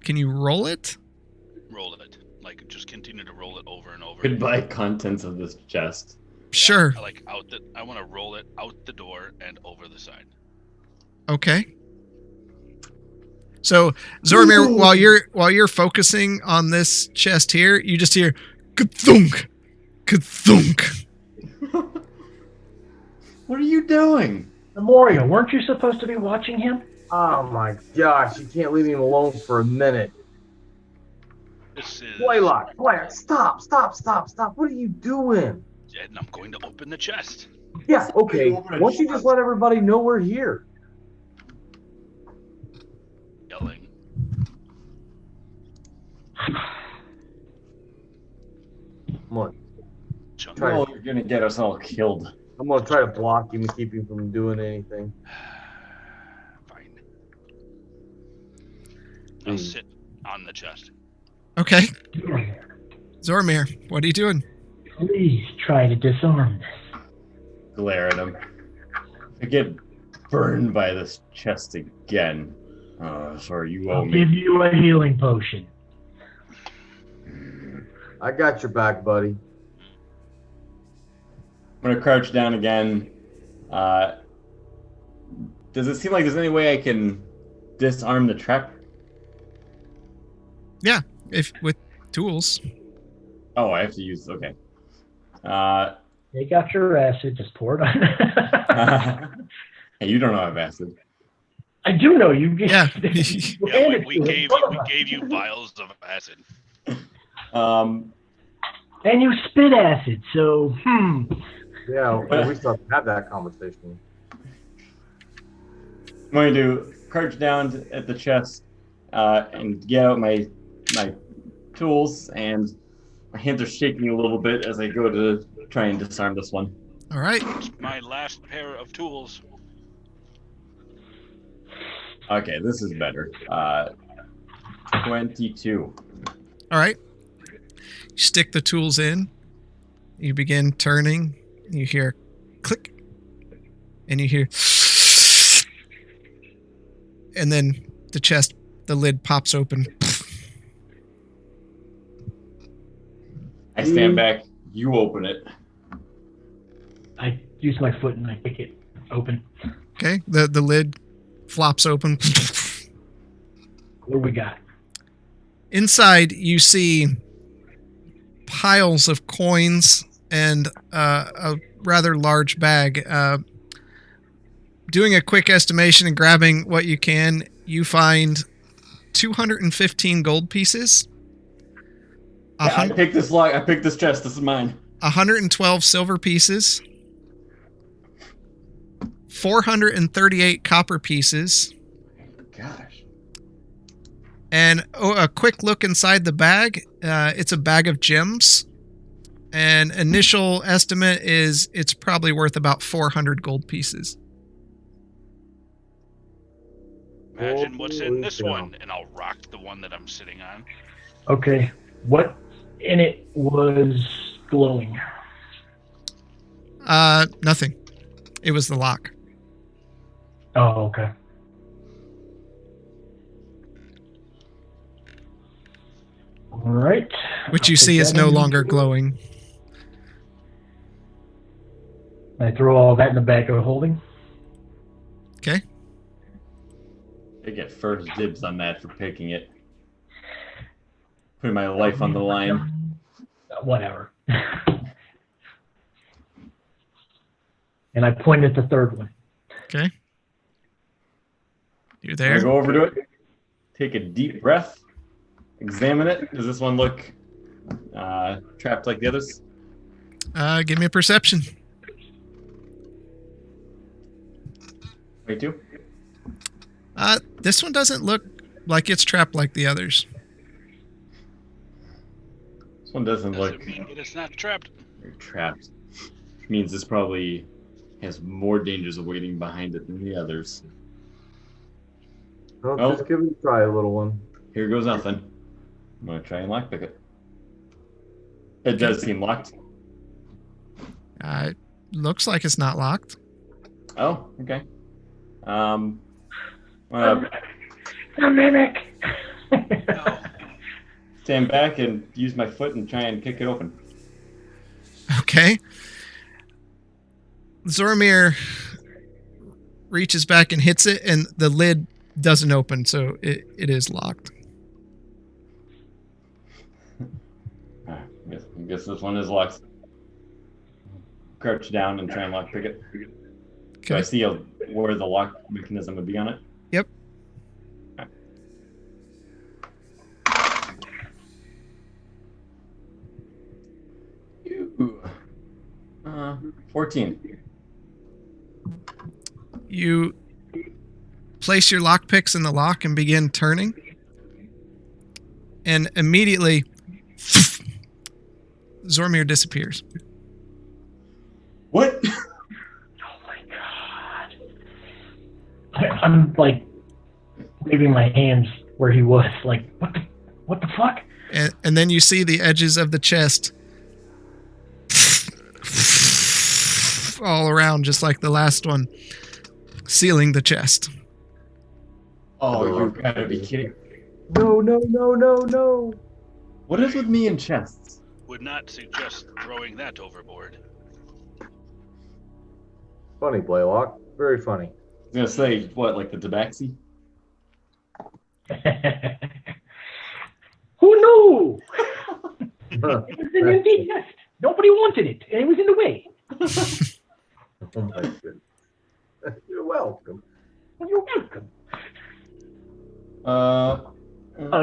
Can you roll it? Roll it. Like, just continue to roll it over and over. Goodbye, contents of this chest. Sure. I want to roll it out the door and over the side. Okay. So Zormir, while you're focusing on this chest here, you just hear ka-thunk, ka-thunk. What are you doing? Memoria, weren't you supposed to be watching him? Oh my gosh, you can't leave him alone for a minute. This is. Blaylock, stop. What are you doing? And I'm going to open the chest. Yeah, okay. Why don't you just let everybody know we're here? Yelling. Come on. Chunk. Try- Oh, you're gonna get us all killed. I'm gonna try to block him and keep him from doing anything. Fine. I'll sit on the chest. Okay. Zormir, what are you doing? Please try to disarm this. Glare at him. I get burned by this chest again. Sorry, you owe I'll me. give you a healing potion. I got your back, buddy. I'm gonna crouch down again. Does it seem like there's any way I can disarm the trap? Yeah, if with tools. Oh, I have to use. Okay. Take out your acid, just pour it on. Hey, you don't know I have acid. I do know you. Yeah. You Yeah, handed we to gave him. you vials of acid. And you spit acid, so Yeah, we still have to have that conversation. I'm going to crouch down at the chest and get out my tools, and my hands are shaking a little bit as I go to try and disarm this one. All right. It's my last pair of tools. Okay, this is better. 22. All right. You stick the tools in. You begin turning. You hear click. And you hear. And then the lid pops open. I stand back. You open it. I use my foot and I kick it open. Okay. The lid flops open. What do we got? Inside, you see piles of coins and a rather large bag. Doing a quick estimation and grabbing what you can, you find 215 gold pieces. I picked this lock. I picked this chest. This is mine. 112 silver pieces, 438 copper pieces, Gosh. and a quick look inside the bag. It's a bag of gems, and initial estimate is it's probably worth about 400 gold pieces. Imagine what's in Holy this cow. one, and I'll rock the one that I'm sitting on. Okay. What in it was glowing? Nothing. It was the lock. Oh, okay. All right. Which you I'll see take is that no in. longer glowing. I throw all that in the bag of holding. Okay. I get first dibs on that for picking it. Putting my life on the line. Whatever. And I point at the third one. Okay. You're I there. go over to it, take a deep breath, examine it. Does this one look trapped like the others? Give me a perception. 22? This one doesn't look like it's trapped like the others. This one doesn't look Doesn't mean that it's not trapped. trapped. Which means this probably has more dangers awaiting behind it than the others. Well, Well- just give it a try, little one. Here goes nothing. I'm gonna try and lockpick it. It does seem locked. It looks like it's not locked. Oh, okay. A mimic. No. Stand back and use my foot and try and kick it open. Okay. Zormir reaches back and hits it, and the lid doesn't open, so it is locked. I guess this one is locked. Crouch down and try and lockpick it. Do I Okay. see where the lock mechanism would be on it? Yep. Okay. 14. You place your lockpicks in the lock and begin turning. And immediately, Zormir disappears. What? Oh my god. I'm like waving my hands where he was. Like, what the fuck? And then you see the edges of the chest all around, just like the last one, sealing the chest. Oh, you gotta be kidding. No, no, no, no, no. What is with me and chests? Would not suggest throwing that overboard. Funny, Blaylock. Very funny. I was gonna say, what, like the tabaxi? Who knew? Huh. It was an empty nest. Nobody wanted it, and it was in the way. Oh my goodness. You're welcome. You're welcome.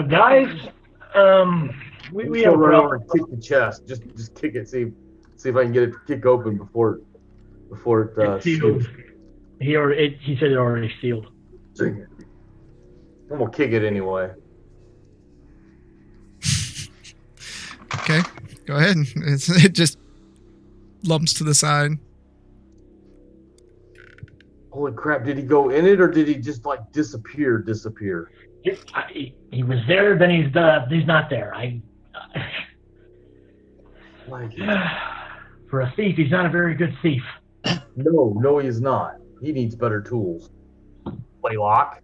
Guys, we Still have a run over problem. and kick the chest. Just kick it. See if I can get it to kick open before it It's sealed. He said it already sealed. Dang it. I'm gonna kick it anyway. Okay, go ahead. It just lumps to the side. Holy crap! Did he go in it or did he just like disappear? He was there, then he's not there. Like, For a thief, he's not a very good thief. no, he's not. He needs better tools. Blaylock.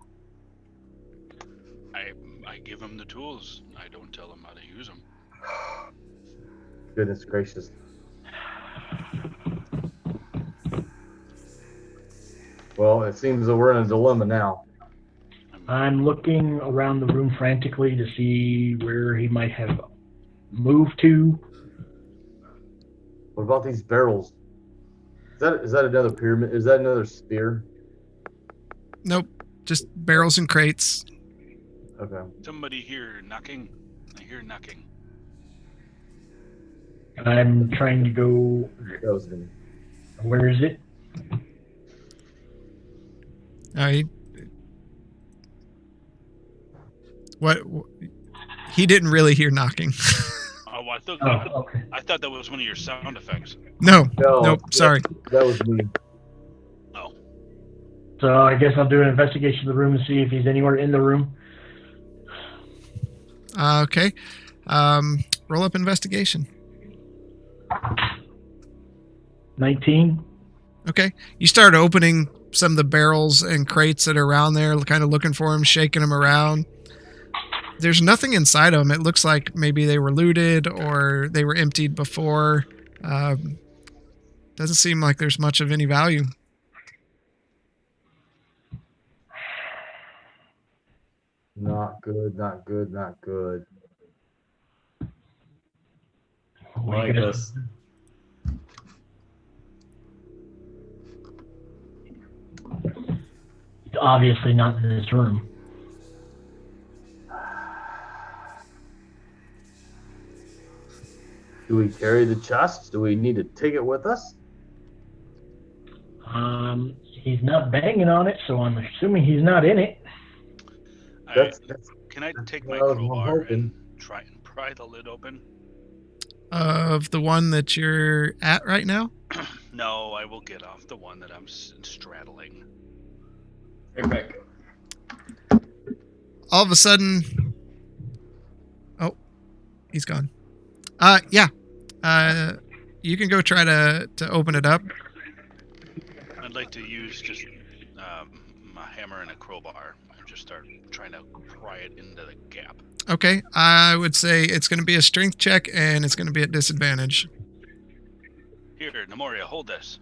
I give him the tools. I don't tell him how to use them. Goodness gracious. Well, it seems that we're in a dilemma now. I'm looking around the room frantically to see where he might have moved to. What about these barrels? Is that another pyramid? Is that another sphere? Nope, just barrels and crates. Okay. Somebody here knocking. I hear knocking. I'm trying to go. That was me. Where is it? What? He didn't really hear knocking. Oh, I thought Okay. I thought that was one of your sound effects. No, No, nope, sorry. That was me. Oh, So I guess I'll do an investigation of the room to see if he's anywhere in the room. Okay. Roll up investigation. 19. Okay. You start opening some of the barrels and crates that are around there, kind of looking for him, shaking them around. There's nothing inside of them. It looks like maybe they were looted or they were emptied before. Doesn't seem like there's much of any value. Not good, not good, not good. I like this. It's obviously not in this room. Do we carry the chest? Do we need to take it with us? He's not banging on it, so I'm assuming he's not in it. Can I take my what I was crowbar hoping. and try and pry the lid open? Of the one that you're at right now? No, I will get off the one that I'm straddling. Right back. All of a sudden... Oh, he's gone. Yeah. You can go try to open it up. I'd like to use just my hammer and a crowbar and just start trying to pry it into the gap. Okay, I would say it's going to be a strength check, and it's going to be at disadvantage. Here, Nemoria, hold this.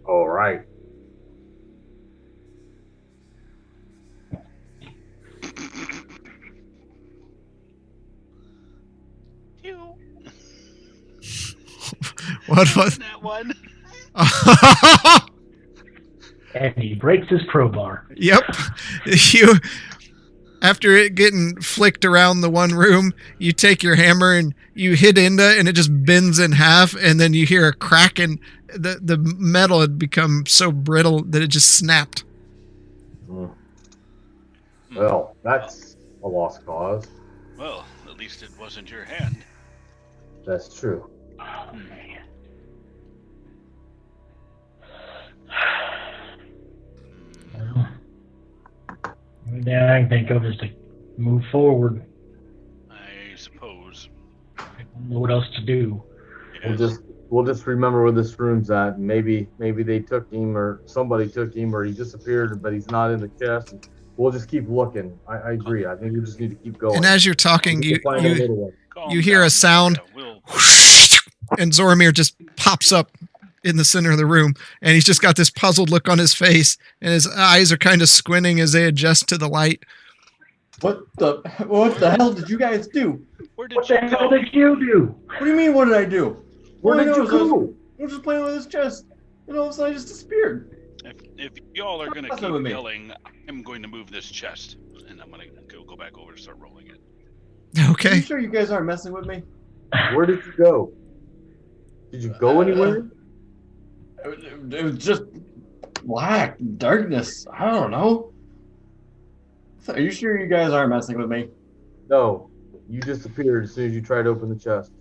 All right. You. What was that one? And he breaks his crowbar. Yep. You, after it getting flicked around the one room, you take your hammer and you hit into it, and it just bends in half, and then you hear a crack, and the metal had become so brittle that it just snapped. Well, that's a lost cause. Well, at least it wasn't your hand. That's true. Well, the only thing I can think of is to move forward. I suppose. I don't know what else to do. Yes. We'll just remember where this room's at. Maybe they took him, or somebody took him, or he disappeared, but he's not in the chest. We'll just keep looking. I agree. I think we just need to keep going. And as you're talking, We can find a little one. Calm you hear down, a sound, Nemoria. and Zoromir just pops up in the center of the room, and he's just got this puzzled look on his face, and his eyes are kind of squinting as they adjust to the light. What the hell did you guys do? Where did What the you hell go? did you do? What do you mean, what did I do? Where All I did know you is I was- go? I was just playing with his chest, and all of a sudden I just disappeared. If y'all are gonna Messing with keep me. yelling, I'm going to move this chest, and I'm gonna go back over and start rolling it. Are you Okay. sure you guys aren't messing with me? Where did you go? Did you go anywhere? It was just black darkness. I don't know. Are you sure you guys aren't messing with me? No. You disappeared as soon as you tried to open the chest.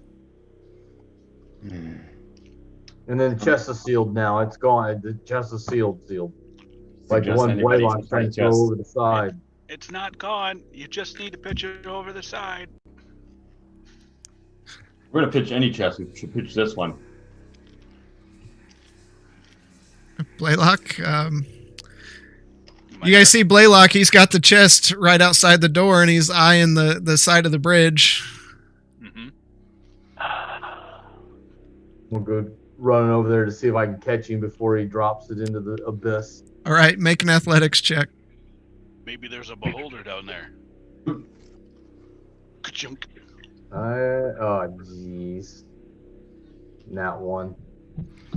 And then the chest is sealed now. It's gone. The chest is sealed. Like the Suggest one anybody's Blaylock's trying to chest. throw over the side. It's not gone. You just need to pitch it over the side. We're gonna pitch any chest. We should pitch this one. Blaylock, you guys see Blaylock, he's got the chest right outside the door, and he's eyeing the side of the bridge. Mm-hmm. We'll go running over there to see if I can catch him before he drops it into the abyss. All right, make an athletics check. Maybe there's a beholder down there. Ka-chunk. Oh, jeez. Not one.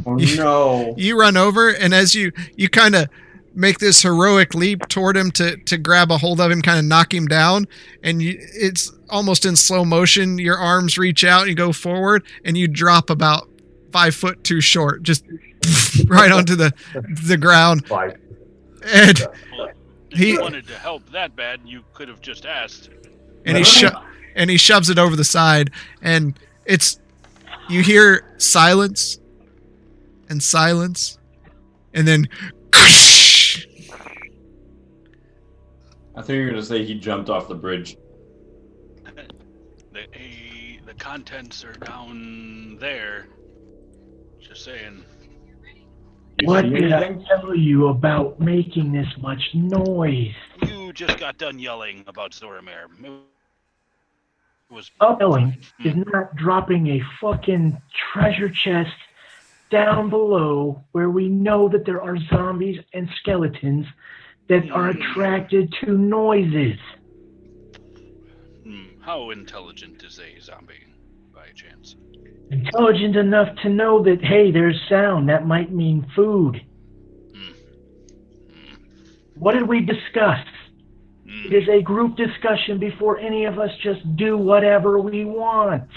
Oh no! You run over, and as you kind of make this heroic leap toward him to grab a hold of him, kind of knock him down, and it's almost in slow motion. Your arms reach out, you go forward, and you drop about 5 foot too short, just right onto the ground. Fight. And Well, if He- you wanted to help that bad, you could have just asked. and he shoves it over the side, and you hear silence and silence, and then I think you're gonna say he jumped off the bridge. The contents are down there. Just saying. You What see did I anything? tell you about making this much noise? You just got done yelling about Zoramir. It was Yelling is not dropping a fucking treasure chest down below where we know that there are zombies and skeletons that are attracted to noises. How intelligent is a zombie, by chance? Intelligent enough to know that, hey, there's sound. That might mean food. What did we discuss? It is a group discussion before any of us just do whatever we want.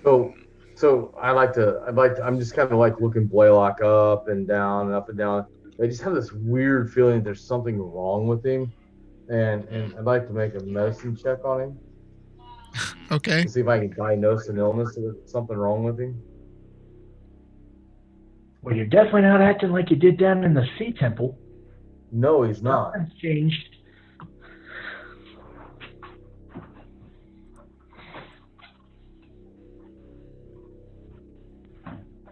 So I'm just kind of like looking Blaylock up and down and up and down. I just have this weird feeling that there's something wrong with him, and I'd like to make a medicine check on him okay. to see if I can diagnose an illness or something wrong with him. Well, you're definitely not acting like you did down in the Sea Temple. No, he's not. Nothing's changed.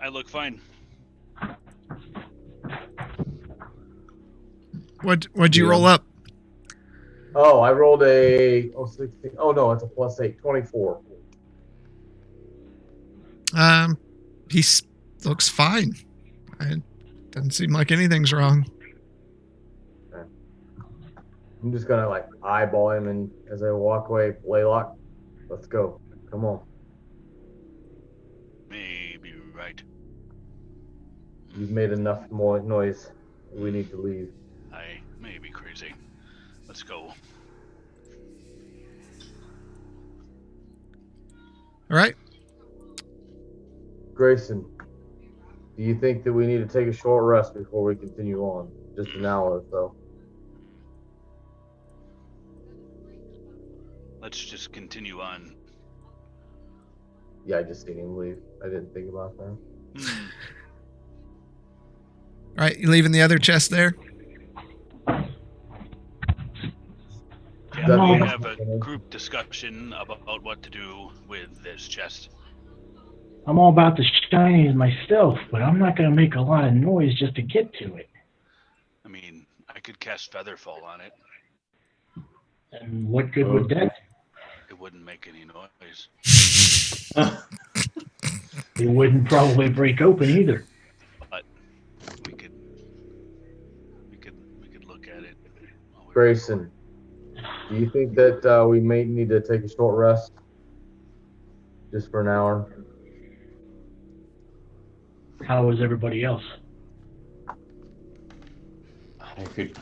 I look fine. What'd you roll up? Oh, I rolled a 16. Oh no, it's a +8, 24. Looks fine. It doesn't seem like anything's wrong. I'm just gonna like eyeball him, and as I walk away, Blaylock, let's go. Come on. Maybe right. You've made enough more noise. We need to leave. I may be crazy. Let's go. All right. Grayson, do you think that we need to take a short rest before we continue on? Just an hour or so. Let's just continue on. Yeah, I just seen him leave. I didn't think about that. All right. You leaving the other chest there? Yeah, we have a group discussion about what to do with this chest. I'm all about the shinies myself, but I'm not going to make a lot of noise just to get to it. I mean, I could cast Featherfall on it. And what good would that do? It wouldn't make any noise. It wouldn't probably break open either. But we could look at it. Grayson, do you think that we may need to take a short rest? Just for an hour? How is everybody else? I could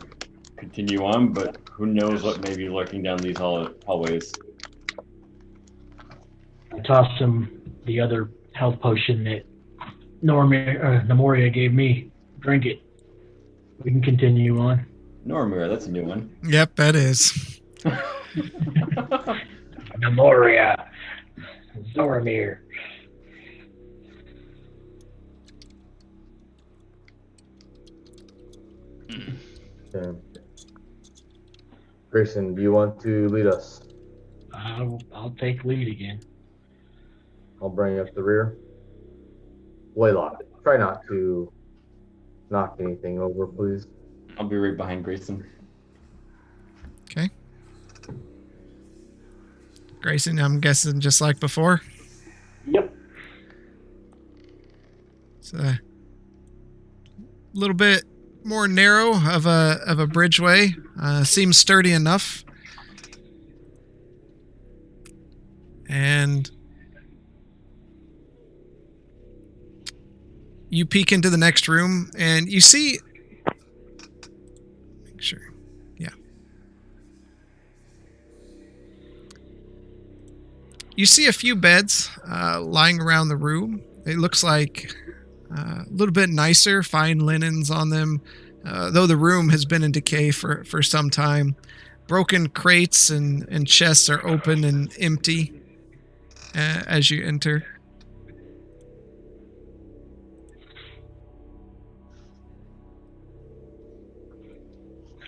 continue on, but who knows what may be lurking down these hallways. I tossed him the other health potion that Nemoria gave me. Drink it. We can continue on. Normir, that's a new one. Yep, that is. Nemoria. Zoramir. Okay. Grayson, do you want to lead us? I'll take lead again. I'll bring up the rear. Blaylock, try not to knock anything over, please. I'll be right behind Grayson. Okay. Grayson, I'm guessing just like before. Yep. It's a little bit more narrow of a bridgeway. Seems sturdy enough. And you peek into the next room, and you see You see a few beds lying around the room. It looks like a little bit nicer, fine linens on them, though the room has been in decay for some time. Broken crates and chests are open and empty as you enter.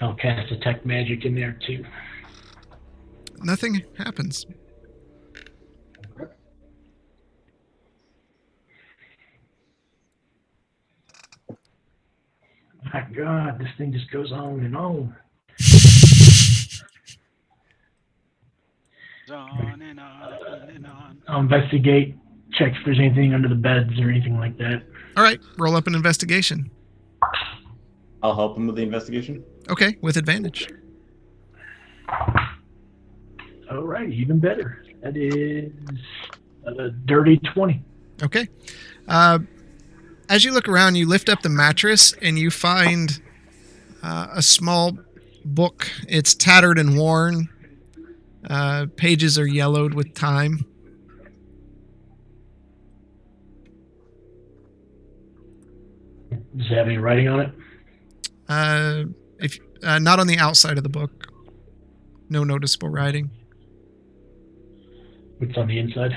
I'll cast detect magic in there too. Nothing happens. My God, this thing just goes on and on. On and on and on. I'll investigate, check if there's anything under the beds or anything like that. All right, roll up an investigation. I'll help him with the investigation. Okay, with advantage. All right, even better. That is a dirty 20. Okay. As you look around, you lift up the mattress and you find a small book. It's tattered and worn. Pages are yellowed with time. Does it have any writing on it? If not on the outside of the book. No noticeable writing. What's on the inside?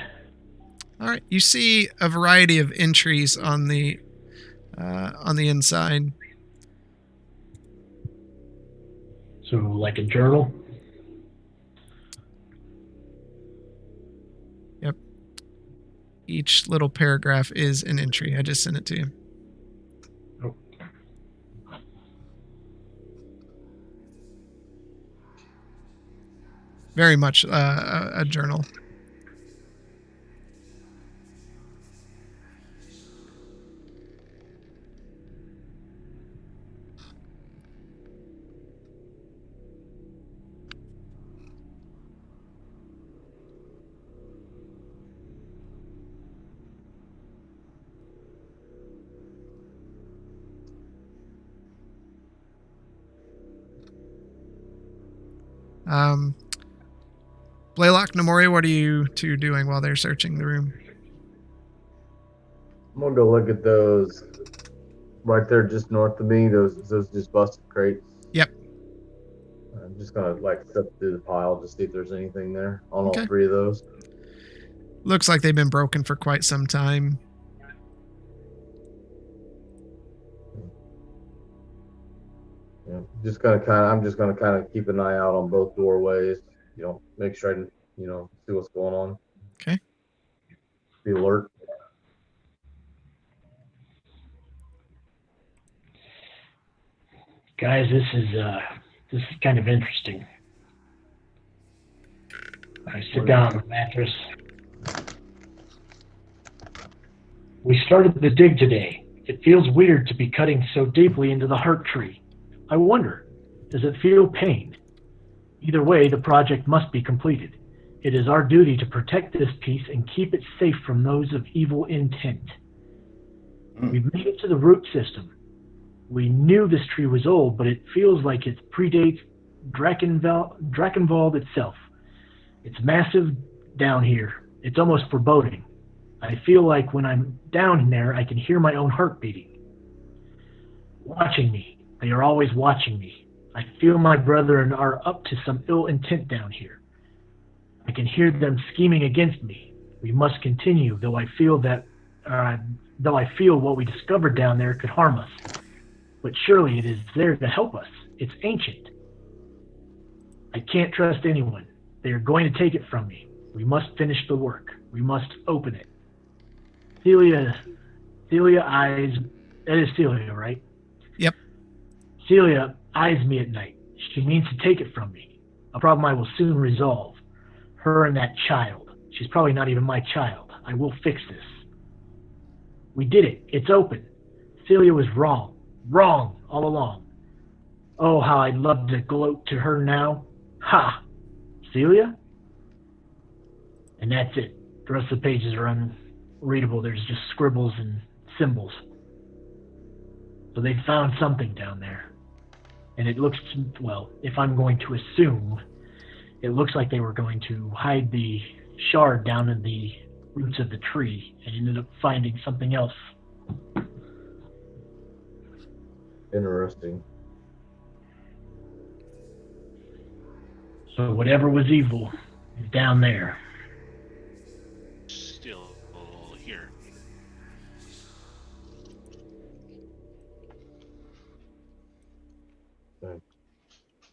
All right. You see a variety of entries on the inside. So, like a journal? Yep. Each little paragraph is an entry. I just sent it to you. Oh. Very much a journal. Blaylock, Nomori, what are you two doing while they're searching the room? I'm gonna go look at those right there just north of me. Those just busted crates. Yep. I'm just gonna step through the pile to see if there's anything there on Okay. all three of those. Looks like they've been broken for quite some time. Yeah, I'm just gonna kind of keep an eye out on both doorways. Make sure I can, see what's going on. Okay. Be alert. Guys, this is kind of interesting. I sit down on the mattress. We started the dig today. It feels weird to be cutting so deeply into the heart tree. I wonder, does it feel pain? Either way, the project must be completed. It is our duty to protect this piece and keep it safe from those of evil intent. We've made it to the root system. We knew this tree was old, but it feels like it predates Drakenwald itself. It's massive down here. It's almost foreboding. I feel like when I'm down there, I can hear my own heart beating. Watching me. They are always watching me. I feel my brethren are up to some ill intent down here. I can hear them scheming against me. We must continue, though I feel what we discovered down there could harm us. But surely it is there to help us. It's ancient. I can't trust anyone. They are going to take it from me. We must finish the work. We must open it. Celia eyes. That is Celia, right? Yep. Celia eyes me at night. She means to take it from me. A problem I will soon resolve. Her and that child. She's probably not even my child. I will fix this. We did it. It's open. Celia was wrong. Wrong all along. Oh, how I'd love to gloat to her now. Ha! Celia? And that's it. The rest of the pages are unreadable. There's just scribbles and symbols. So they found something down there. And it looks, well, if I'm going to assume, it looks like they were going to hide the shard down in the roots of the tree and ended up finding something else. Interesting. So whatever was evil is down there. Still here.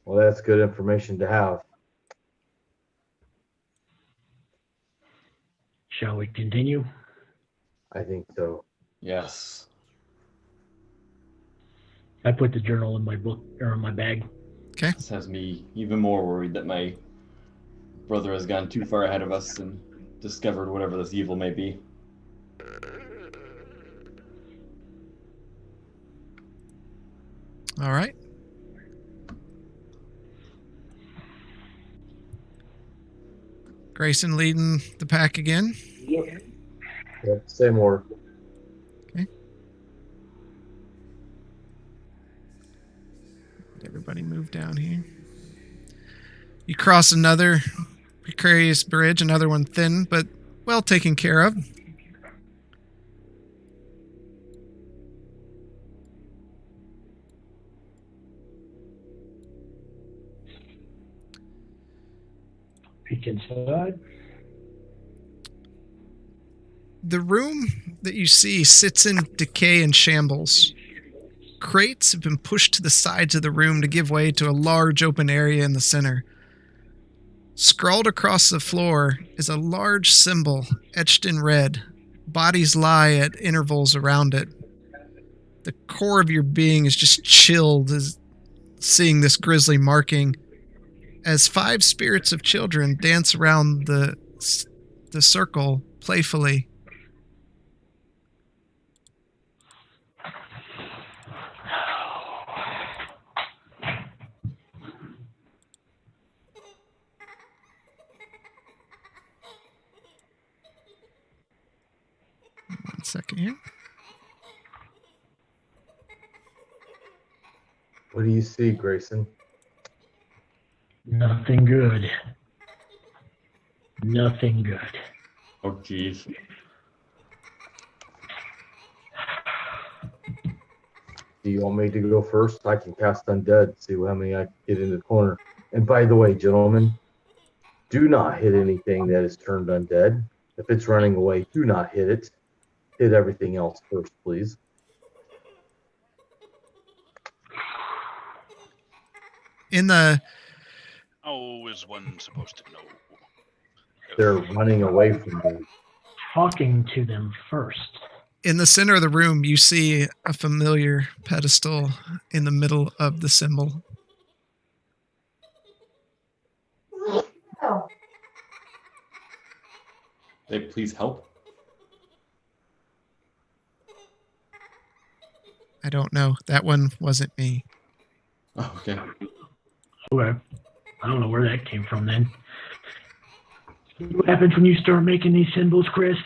Well, that's good information to have. Shall we continue? I think so. Yes. I put the journal in my book or in my bag. Okay. This has me even more worried that my brother has gone too far ahead of us and discovered whatever this evil may be. All right. Grayson leading the pack again. Yep, same order. Okay. Everybody move down here. You cross another precarious bridge, another one thin, but well taken care of. Peek inside. The room that you see sits in decay and shambles. Crates have been pushed to the sides of the room to give way to a large open area in the center. Scrawled across the floor is a large symbol etched in red. Bodies lie at intervals around it. The core of your being is just chilled as seeing this grisly marking as 5 spirits of children dance around the circle playfully. One second here. What do you see, Grayson? Nothing good. Nothing good. Oh, jeez. Do you want me to go first? I can cast Undead, see how many I can get in the corner. And by the way, gentlemen, do not hit anything that is turned undead. If it's running away, do not hit it. Hit everything else first, please. In the How is one supposed to know? They're running away from me. Talking to them first. In the center of the room, you see a familiar pedestal in the middle of the symbol. They please help. I don't know. That one wasn't me. Oh, okay. Okay. I don't know where that came from then. What happens when you start making these symbols, Chris?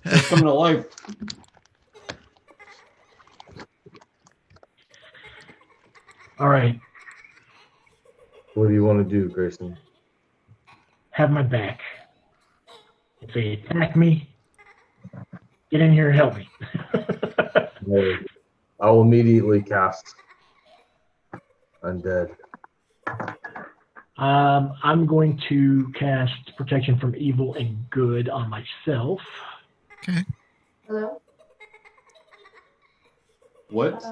They're coming to life. All right. What do you want to do, Grayson? Have my back. If they attack me, get in here and help me. No. I will immediately cast Undead. I'm going to cast Protection from Evil and Good on myself. Okay. Hello? What?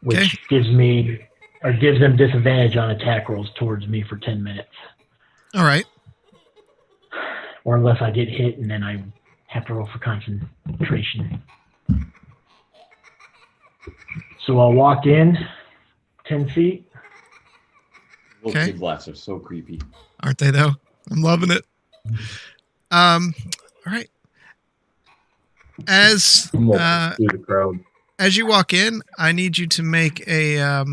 Which Okay. gives them disadvantage on attack rolls towards me for 10 minutes. All right. Or unless I get hit and then I have to roll for concentration. So I'll walk in 10 feet. Those Okay. big laughs are so creepy. Aren't they though? I'm loving it. All right. As I'm walking through the crowd. as you walk in, I need you to make a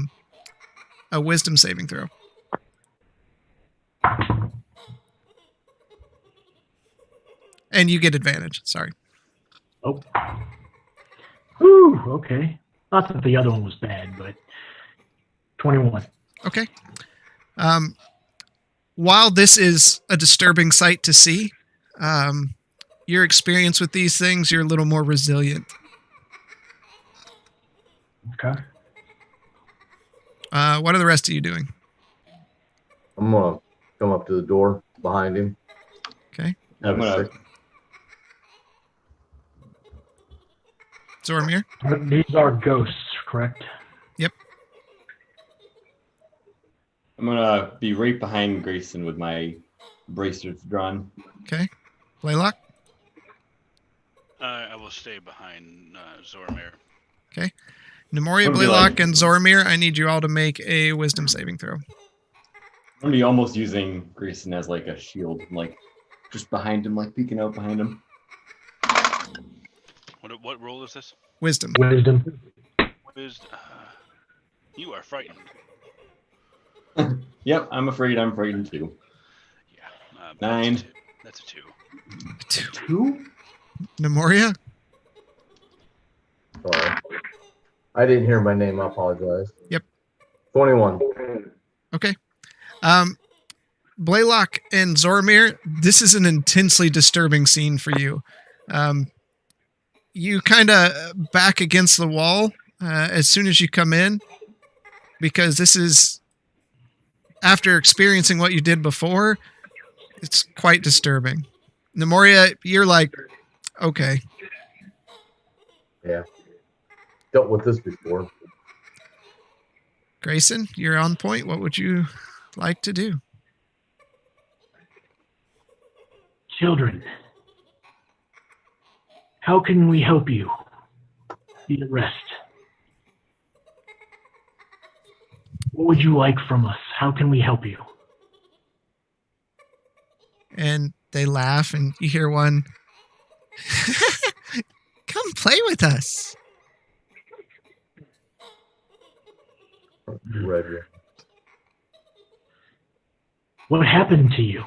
wisdom saving throw. And you get advantage. Sorry. Oh. Whew, okay. Not that the other one was bad, but 21. Okay. While this is a disturbing sight to see, your experience with these things, you're a little more resilient. Okay. What are the rest of you doing? I'm gonna come up to the door behind him. Okay. I'm gonna. Zormir? These are ghosts, correct? Yep. I'm gonna be right behind Grayson with my bracers drawn. Okay. Blaylock? I will stay behind Zormir. Okay. Nemoria, Would be Blaylock, like- and Zormir, I need you all to make a wisdom saving throw. I'm gonna be almost using Grayson as like a shield, like just behind him, like peeking out behind him. What role is this? Wisdom. Wisdom. You are frightened. Yep, I'm afraid I'm frightened too. Yeah. 9. That's a 2. 2? Nemoria? Sorry. I didn't hear my name. I apologize. Yep. 21. Okay. Blaylock and Zormir, this is an intensely disturbing scene for you. You kind of back against the wall as soon as you come in, because this is, after experiencing what you did before, it's quite disturbing. Nemoria, you're like, okay. Yeah. Dealt with this before. Grayson, you're on point. What would you like to do? Children, how can we help you? Be at rest. What would you like from us? How can we help you? And they laugh, and you hear one, come play with us. Ready. What happened to you?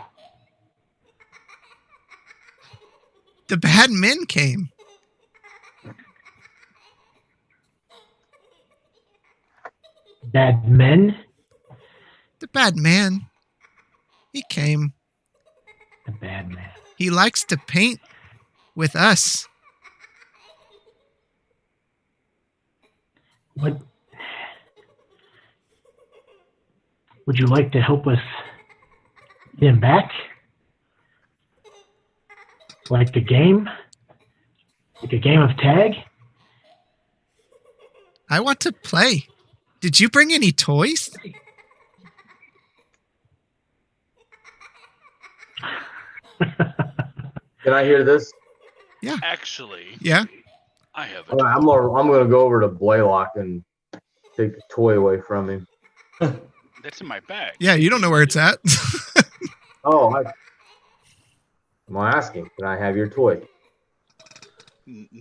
The bad men came. Bad men? The bad man. He came. The bad man. He likes to paint with us. What? Would you like to help us get him back? Like the game? Like a game of tag? I want to play. Did you bring any toys? Can I hear this? Actually, Yeah. I have a All right, I'm gonna go over to Blaylock and take the toy away from him. That's in my bag. Yeah, you don't know where it's at. Oh, I'm asking. Can I have your toy?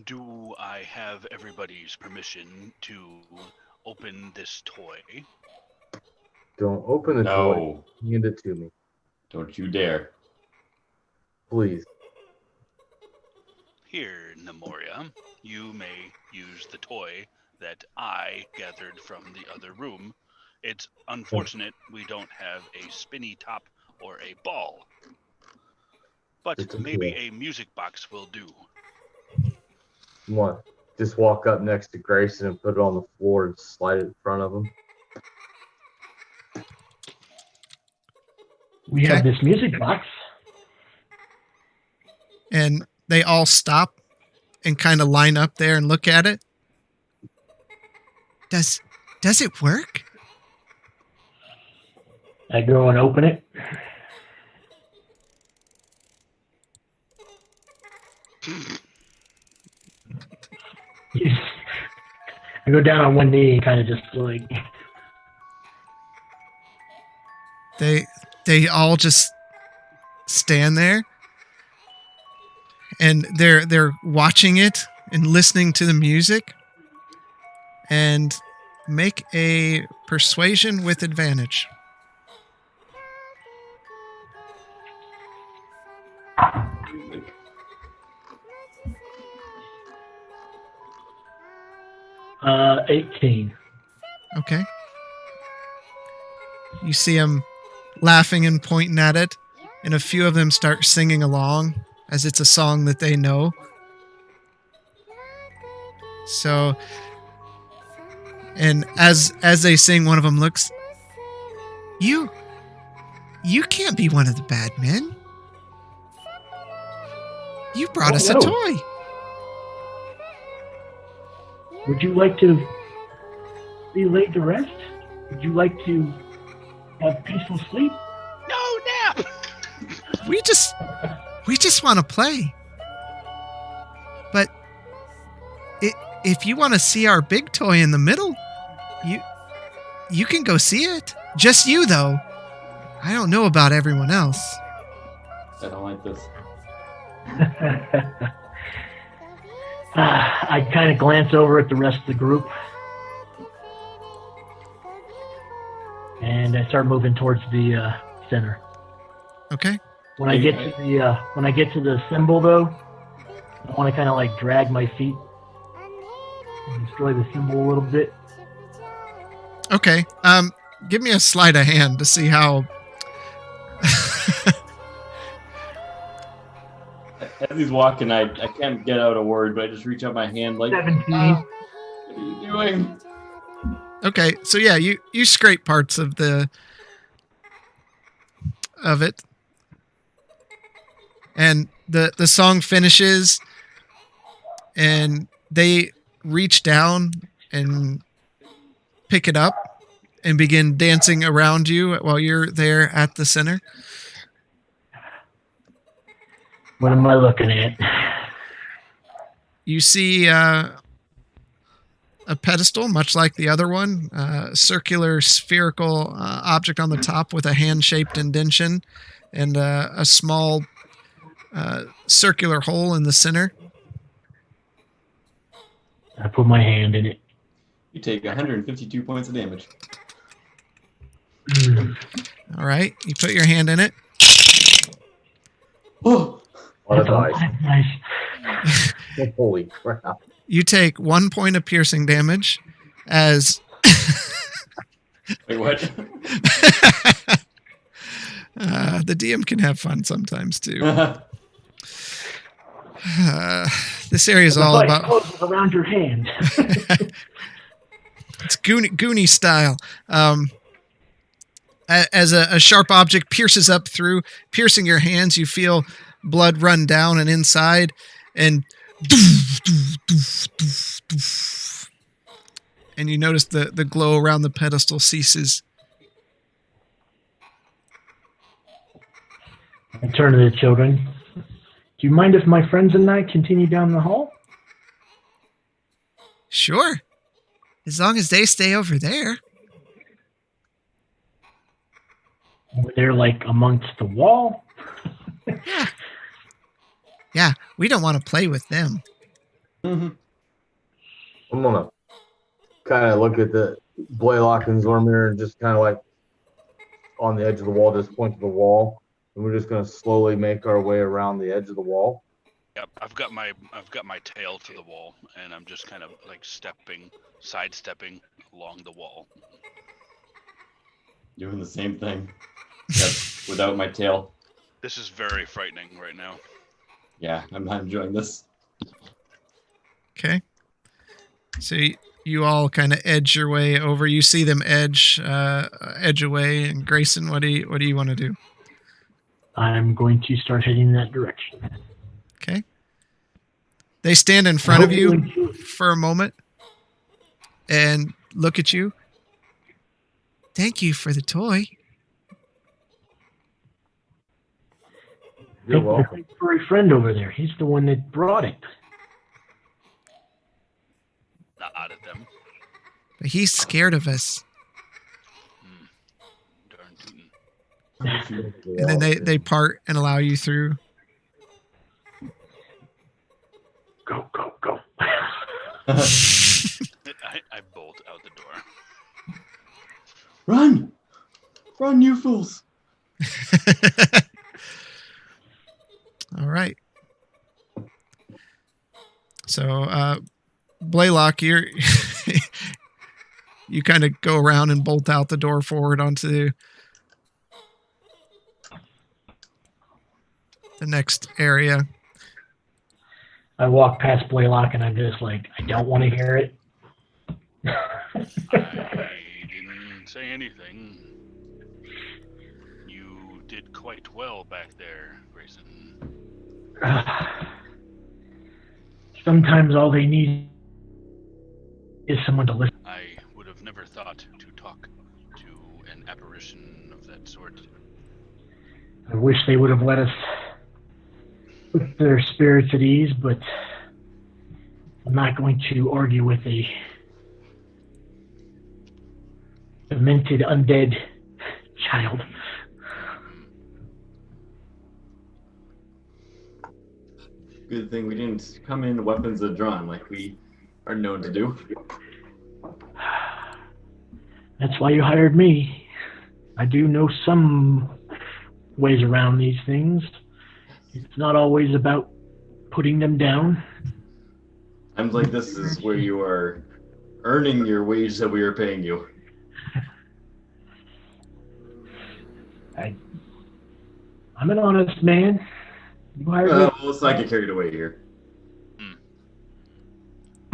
Do I have everybody's permission to open this toy? Don't open the toy. No, Hand it to me, don't you dare. please. Here, Nemoria, you may use the toy that I gathered from the other room. It's unfortunate we don't have a spinny top or a ball. But It's maybe okay. a music box will do. What? Just walk up next to Grayson and put it on the floor and slide it in front of him. We have this music box. And they all stop and kind of line up there and look at it. Does it work? I go and open it. I go down on one knee and kind of just like. They all just stand there and they're watching it and listening to the music, and make a persuasion with advantage. Music. 18. Okay. You see them laughing and pointing at it, and a few of them start singing along as it's a song that they know. So, and as they sing, one of them looks, you can't be one of the bad men. You brought us a no. toy. Would you like to be laid to rest? Would you like to have peaceful sleep? No nap. We just want to play. But if you want to see our big toy in the middle, you can go see it. Just you, though. I don't know about everyone else. I don't like this. I kind of glance over at the rest of the group, and I start moving towards the center. Okay. When I get to the symbol, though, I want to kind of like drag my feet and destroy the symbol a little bit. Okay. Give me a sleight of hand to see how. As he's walking, I can't get out a word, but I just reach out my hand like, 17. "Ah, what are you doing?" Okay, so yeah, you scrape parts of it, and the song finishes, and they reach down and pick it up and begin dancing around you while you're there at the center. What am I looking at? You see a pedestal, much like the other one, circular spherical object on the top with a hand-shaped indentation and a small circular hole in the center. I put my hand in it. You take 152 points of damage. All right, you put your hand in it. Oh, What a dice. Nice. Holy crap. You take 1 point of piercing damage as wait, what? the DM can have fun sometimes too. This area is all The about. closes around your hand. It's Goonie style. As a sharp object pierces up through, piercing your hands, you feel blood run down and inside, and you notice the glow around the pedestal ceases. I turn to the children. Do you mind if my friends and I continue down the hall? Sure. As long as they stay over there. Over there, like amongst the wall? Yeah, we don't want to play with them. Mhm. I'm gonna kind of look at the Blaylock and Zormir and just kind of like on the edge of the wall, just point to the wall, and we're just gonna slowly make our way around the edge of the wall. Yep, I've got my tail to the wall, and I'm just kind of like sidestepping along the wall. Doing the same thing. Yep, without my tail. This is very frightening right now. Yeah, I'm not enjoying this. Okay. So you all kind of edge your way over. You see them edge away. And Grayson, what do you want to do? I'm going to start heading in that direction. Okay. They stand in front of you for a moment and look at you. Thank you for the toy. You're welcome. Thank you for a friend over there. He's the one that brought it. Not out of them. But he's scared of us. Darn tootin'. And then they part and allow you through. Go, go, go. I bolt out the door. Run! Run, you fools! All right. So, Blaylock, you kind of go around and bolt out the door forward onto the next area. I walk past Blaylock and I'm just like, I don't want to hear it. I didn't say anything. You did quite well back there, Grayson. Sometimes all they need is someone to listen. I would have never thought to talk to an apparition of that sort. I wish they would have let us put their spirits at ease, but I'm not going to argue with a demented undead child. Good thing we didn't come in weapons are drawn like we are known to do. That's why you hired me. I do know some ways around these things. It's not always about putting them down. Sounds like this is where you are earning your wage that we are paying you. I'm an honest man. You hired me. Well, let's not get carried away here.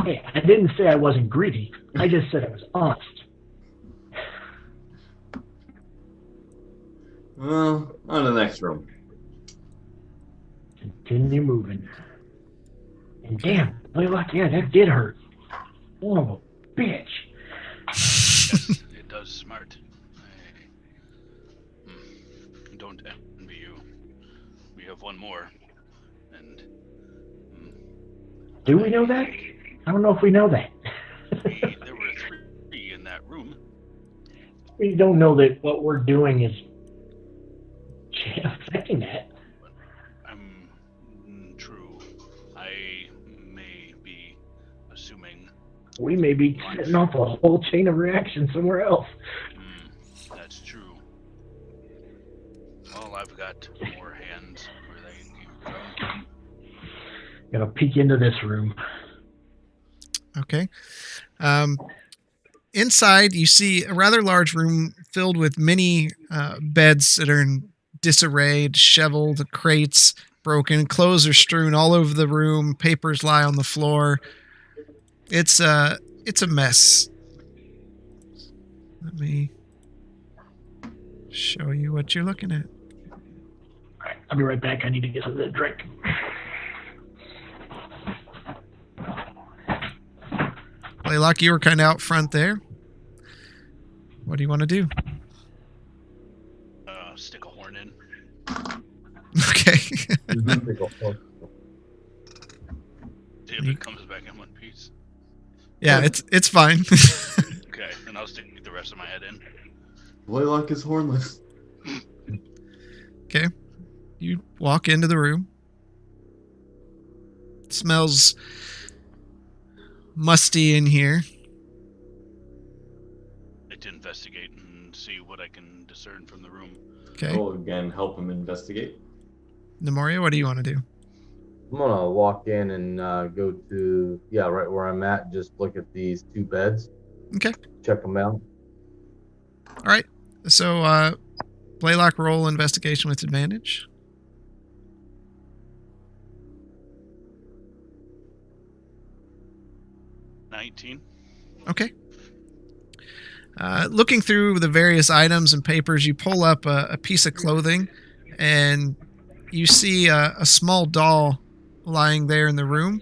Hey, I didn't say I wasn't greedy. I just said I was honest. Well, on to the next room. Continue moving. And damn, Blaylock, yeah, that did hurt. Son of a bitch. Yes, it does smart. I don't envy you. We have one more. And Do we know that? I don't know if we know that. there were 3 in that room. We don't know that what we're doing is affecting that. True. I may be assuming. We may be setting off a whole chain of reaction somewhere else. That's true. Well, I've got more hands where they came from. Gonna peek into this room. Okay. Inside, you see a rather large room filled with many beds that are in disarray, disheveled, crates broken, clothes are strewn all over the room, papers lie on the floor. It's a mess. Let me show you what you're looking at. All right, I'll be right back. I need to get something to drink. Blaylock, you were kind of out front there. What do you want to do? Stick a horn in. Okay. See if it comes back in one piece. Yeah, it's fine. Okay, and I'll stick the rest of my head in. Blaylock is hornless. Okay. You walk into the room. It smells musty in here. I'd like to investigate and see what I can discern from the room. Okay. We'll again help him investigate. Nemoria, what do you want to do? I'm gonna walk in and go to right where I'm at. Just look at these 2 beds. Okay. Check them out. All right. So, Blaylock, roll investigation with advantage. $19. Okay. Looking through the various items and papers, you pull up a piece of clothing, and you see a small doll lying there in the room,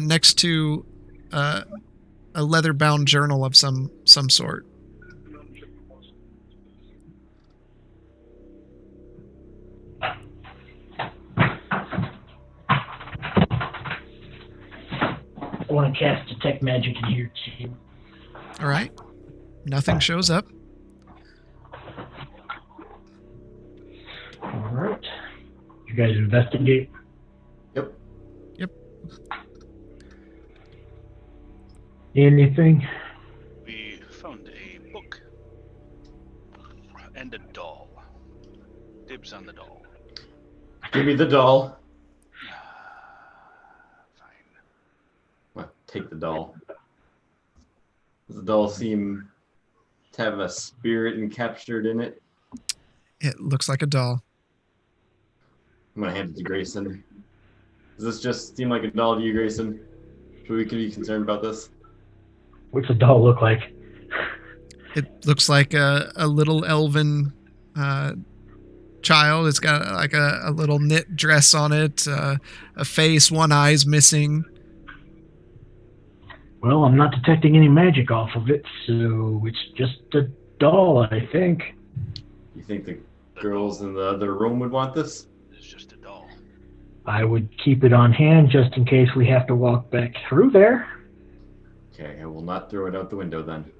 next to a leather-bound journal of some sort. I want to cast Detect Magic in here too. All right. Nothing shows up. All right. You guys investigate. Yep. Yep. Anything? We found a book and a doll. Dibs on the doll. Give me the doll. Fine. Well, take the doll. Does the doll seem have a spirit encaptured in it? It looks like a doll. I'm gonna hand it to Grayson. Does this just seem like a doll to you, Grayson? Should we be concerned about this? What's a doll look like? It looks like a little elven child. It's got like a little knit dress on it, a face, one eye's missing. Well, I'm not detecting any magic off of it, so it's just a doll, I think. You think the girls in the other room would want this? It's just a doll. I would keep it on hand just in case we have to walk back through there. Okay, I will not throw it out the window then.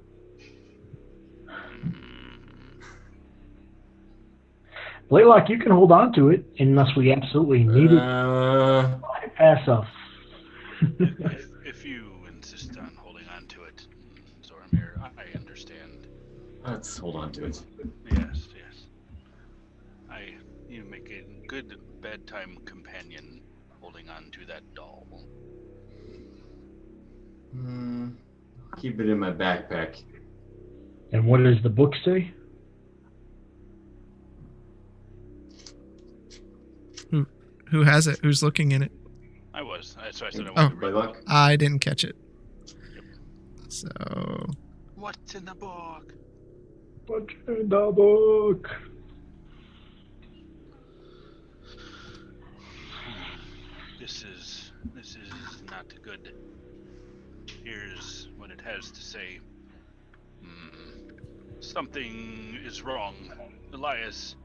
Blaylock, you can hold on to it unless we absolutely need it. Pass off. If you insist on holding on to it, Zoramir, I understand. Let's hold on to it. Yes. You make a good bedtime companion holding on to that doll. Keep it in my backpack. And what does the book say? Who has it? Who's looking in it? I was. That's why I said I Oh. wanted to read the Blaylock? book. I didn't catch it. Yep. So What's in the book? What's in the book? This is not good. Here's what it has to say. Something is wrong. Elias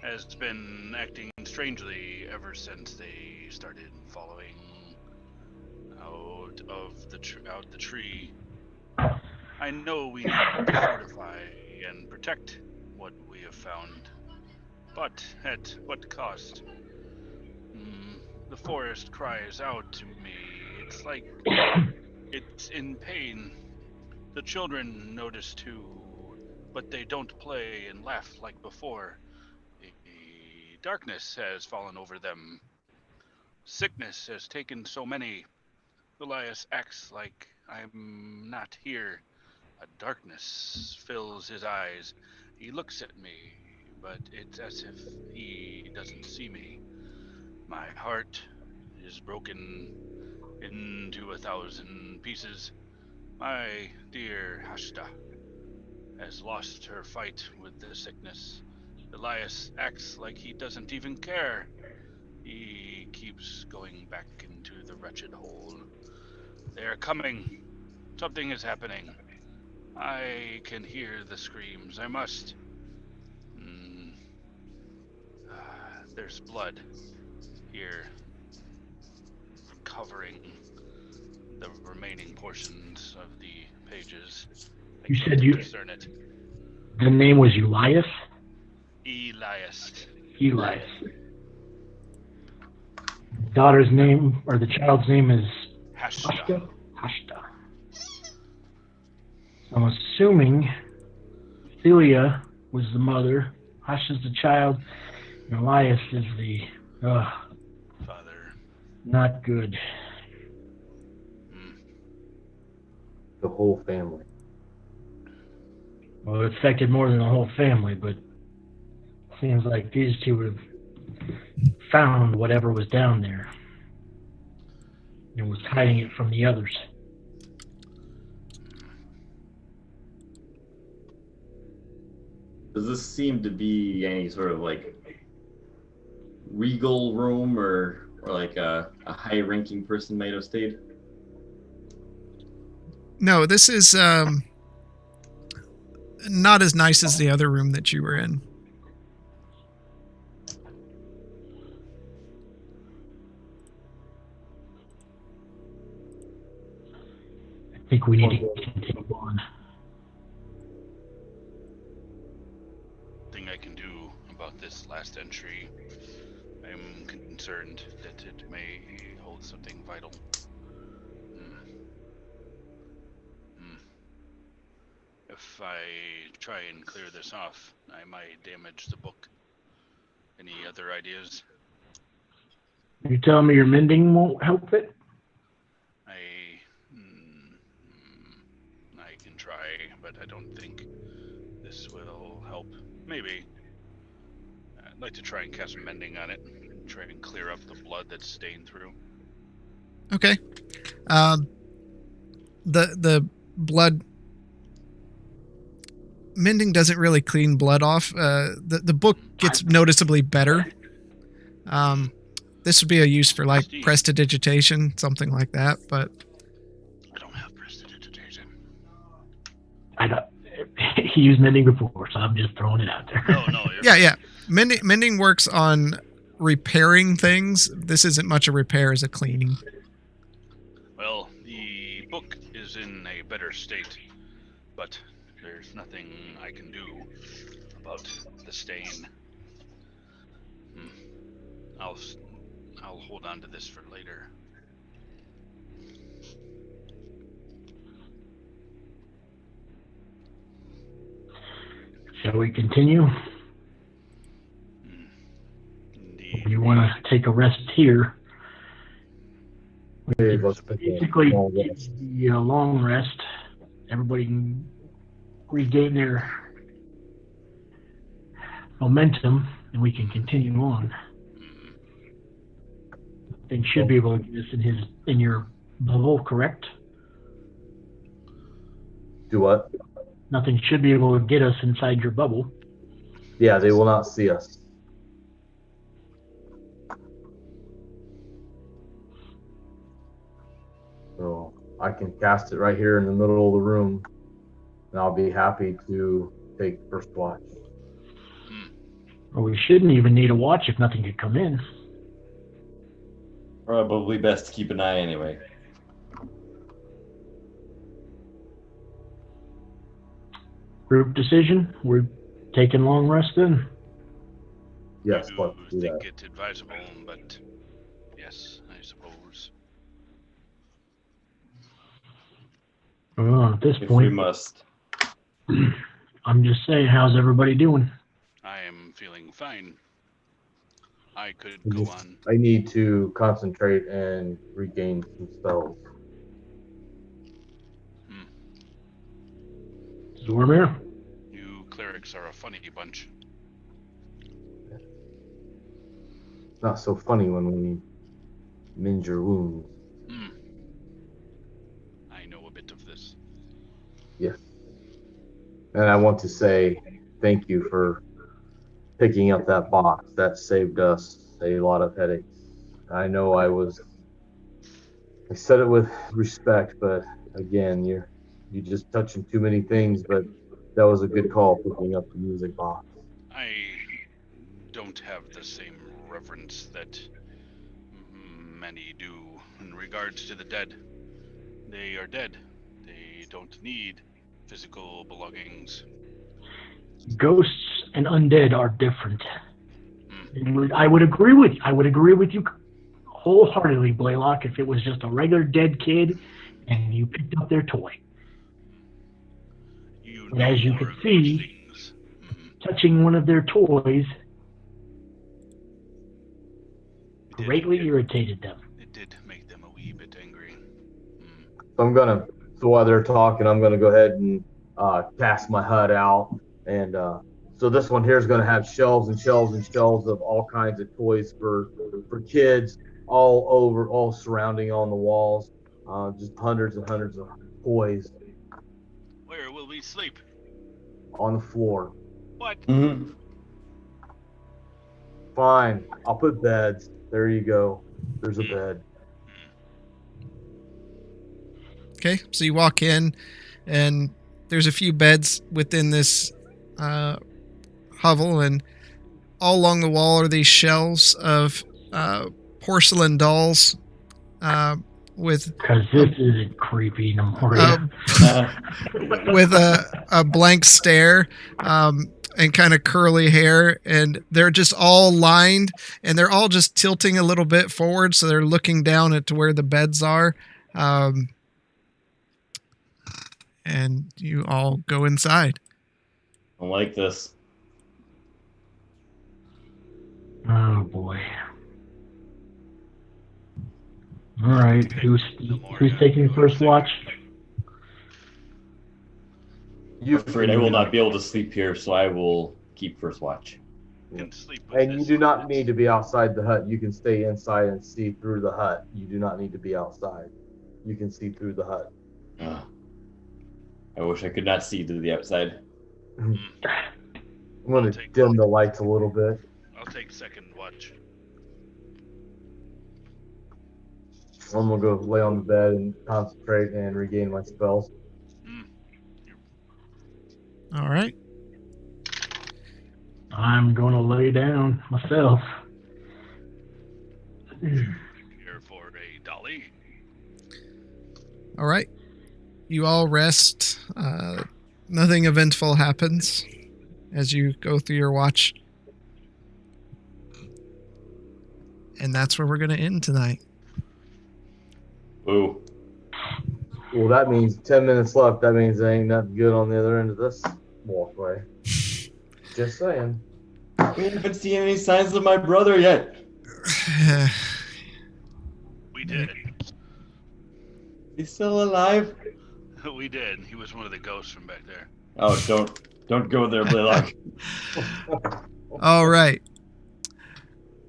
has been acting strangely ever since they started following out the tree. I know we need to fortify and protect what we have found, but at what cost? The forest cries out to me. It's like it's in pain. The children notice too, but they don't play and laugh like before. Darkness has fallen over them. Sickness has taken so many. Elias acts like I'm not here. A darkness fills his eyes. He looks at me, but it's as if he doesn't see me. My heart is broken into 1,000 pieces. My dear Hashta has lost her fight with the sickness. Elias acts like he doesn't even care. He keeps going back into the wretched hole. They are coming. Something is happening. I can hear the screams. I must. There's blood here, covering the remaining portions of the pages. You said you... discern it. The name was Elias? Elias. Elias. Daughter's name, or the child's name is... Hashta. Hashta. I'm assuming Celia was the mother, Hashta's the child, and Elias is the... Father. Not good. The whole family. Well, it affected more than the whole family, but seems like these two would have found whatever was down there and was hiding it from the others. Does this seem to be any sort of like regal room or like a high-ranking person might have stayed? no, this is not as nice as the other room that you were in. I think we need to continue on. Thing I can do about this last entry. I'm concerned that it may hold something vital. If I try and clear this off, I might damage the book. Any other ideas? You telling me your mending won't help it? I can try, but I don't think maybe. I'd like to try and cast mending on it. Try and clear up the blood that's stained through. Okay. The blood mending doesn't really clean blood off. The book gets noticeably better. This would be a use for like prestidigitation, something like that. But I don't have prestidigitation. I don't. He used mending before, so I'm just throwing it out there. No. yeah. Mending works on repairing things. This isn't much a repair as a cleaning. Well, the book is in a better state, but there's nothing I can do about the stain. I'll hold on to this for later. Shall we continue? Indeed. Or you want to take a rest here? Hey, let's take a Basically, long rest. the long rest. Everybody can regain their momentum, and we can continue on. Things should be able to get us in your bubble, correct? Do what? Nothing should be able to get us inside your bubble. Yeah, they will not see us. So I can cast it right here in the middle of the room, and I'll be happy to take first watch. Well, we shouldn't even need a watch if nothing could come in. Probably best to keep an eye anyway. Group decision. We're taking long rest then. Yes, You let's do think that. it advisable, but yes, I suppose. Well, at this If we point, must. I'm just saying, how's everybody doing? I am feeling fine. I could We go just- on. I need to concentrate and regain some spells. Zormir? You clerics are a funny bunch. It's not so funny when we mend your wounds. I know a bit of this. Yes. And I want to say thank you for picking up that box. That saved us a lot of headaches. I know I said it with respect, but again, you just touching too many things, but that was a good call picking up the music box. I don't have the same reverence that many do in regards to the dead. They are dead. They don't need physical belongings. Ghosts and undead are different. I would agree with you. I would agree with you wholeheartedly, Blaylock, if it was just a regular dead kid and you picked up their toy. But as you could see, touching one of their toys greatly irritated them. It did make them a wee bit angry. So while they're talking, I'm gonna go ahead and cast my HUD out, and so this one here is gonna have shelves and shelves and shelves of all kinds of toys for kids, all surrounding on the walls, just hundreds and hundreds of toys Where will we sleep? on the floor. What? Mm-hmm. Fine, I'll put beds. There you go. There's a bed. Okay, so you walk in, and there's a few beds within this hovel, and all along the wall are these shelves of porcelain dolls with Because this isn't creepy no more. with a blank stare and kind of curly hair, and they're just all lined, and they're all just tilting a little bit forward, so they're looking down at to where the beds are. And you all go inside. I like this. Oh boy. All right, who's taking the first watch? I'm afraid I will not be able to sleep here, so I will keep first watch. You can sleep with And you this do not on. need to be outside the hut. You can stay inside and see through the hut. You do not need to be outside. You can see through the hut. I wish I could not see to the outside. Mm. I'm going I'll to take dim that. the lights a little bit. I'll take second watch. I'm going to go lay on the bed and concentrate and regain my spells. Mm. All right. I'm going to lay down myself. Here for a dolly. All right. You all rest. Nothing eventful happens as you go through your watch. And that's where we're going to end tonight. Ooh. Well, that means 10 minutes left. That means there ain't nothing good on the other end of this walkway. Just saying. We haven't seen any signs of my brother yet. We did. He's still alive? We did. He was one of the ghosts from back there. Oh, don't go there, Blaylock. All right.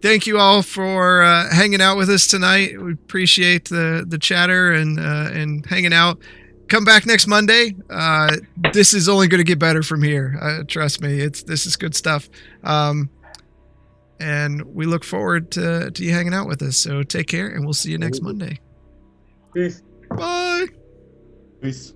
Thank you all for hanging out with us tonight. We appreciate the chatter and hanging out. Come back next Monday. This is only going to get better from here. Trust me. This is good stuff. And we look forward to you hanging out with us. So take care, and we'll see you next Monday. Peace. Bye. Peace.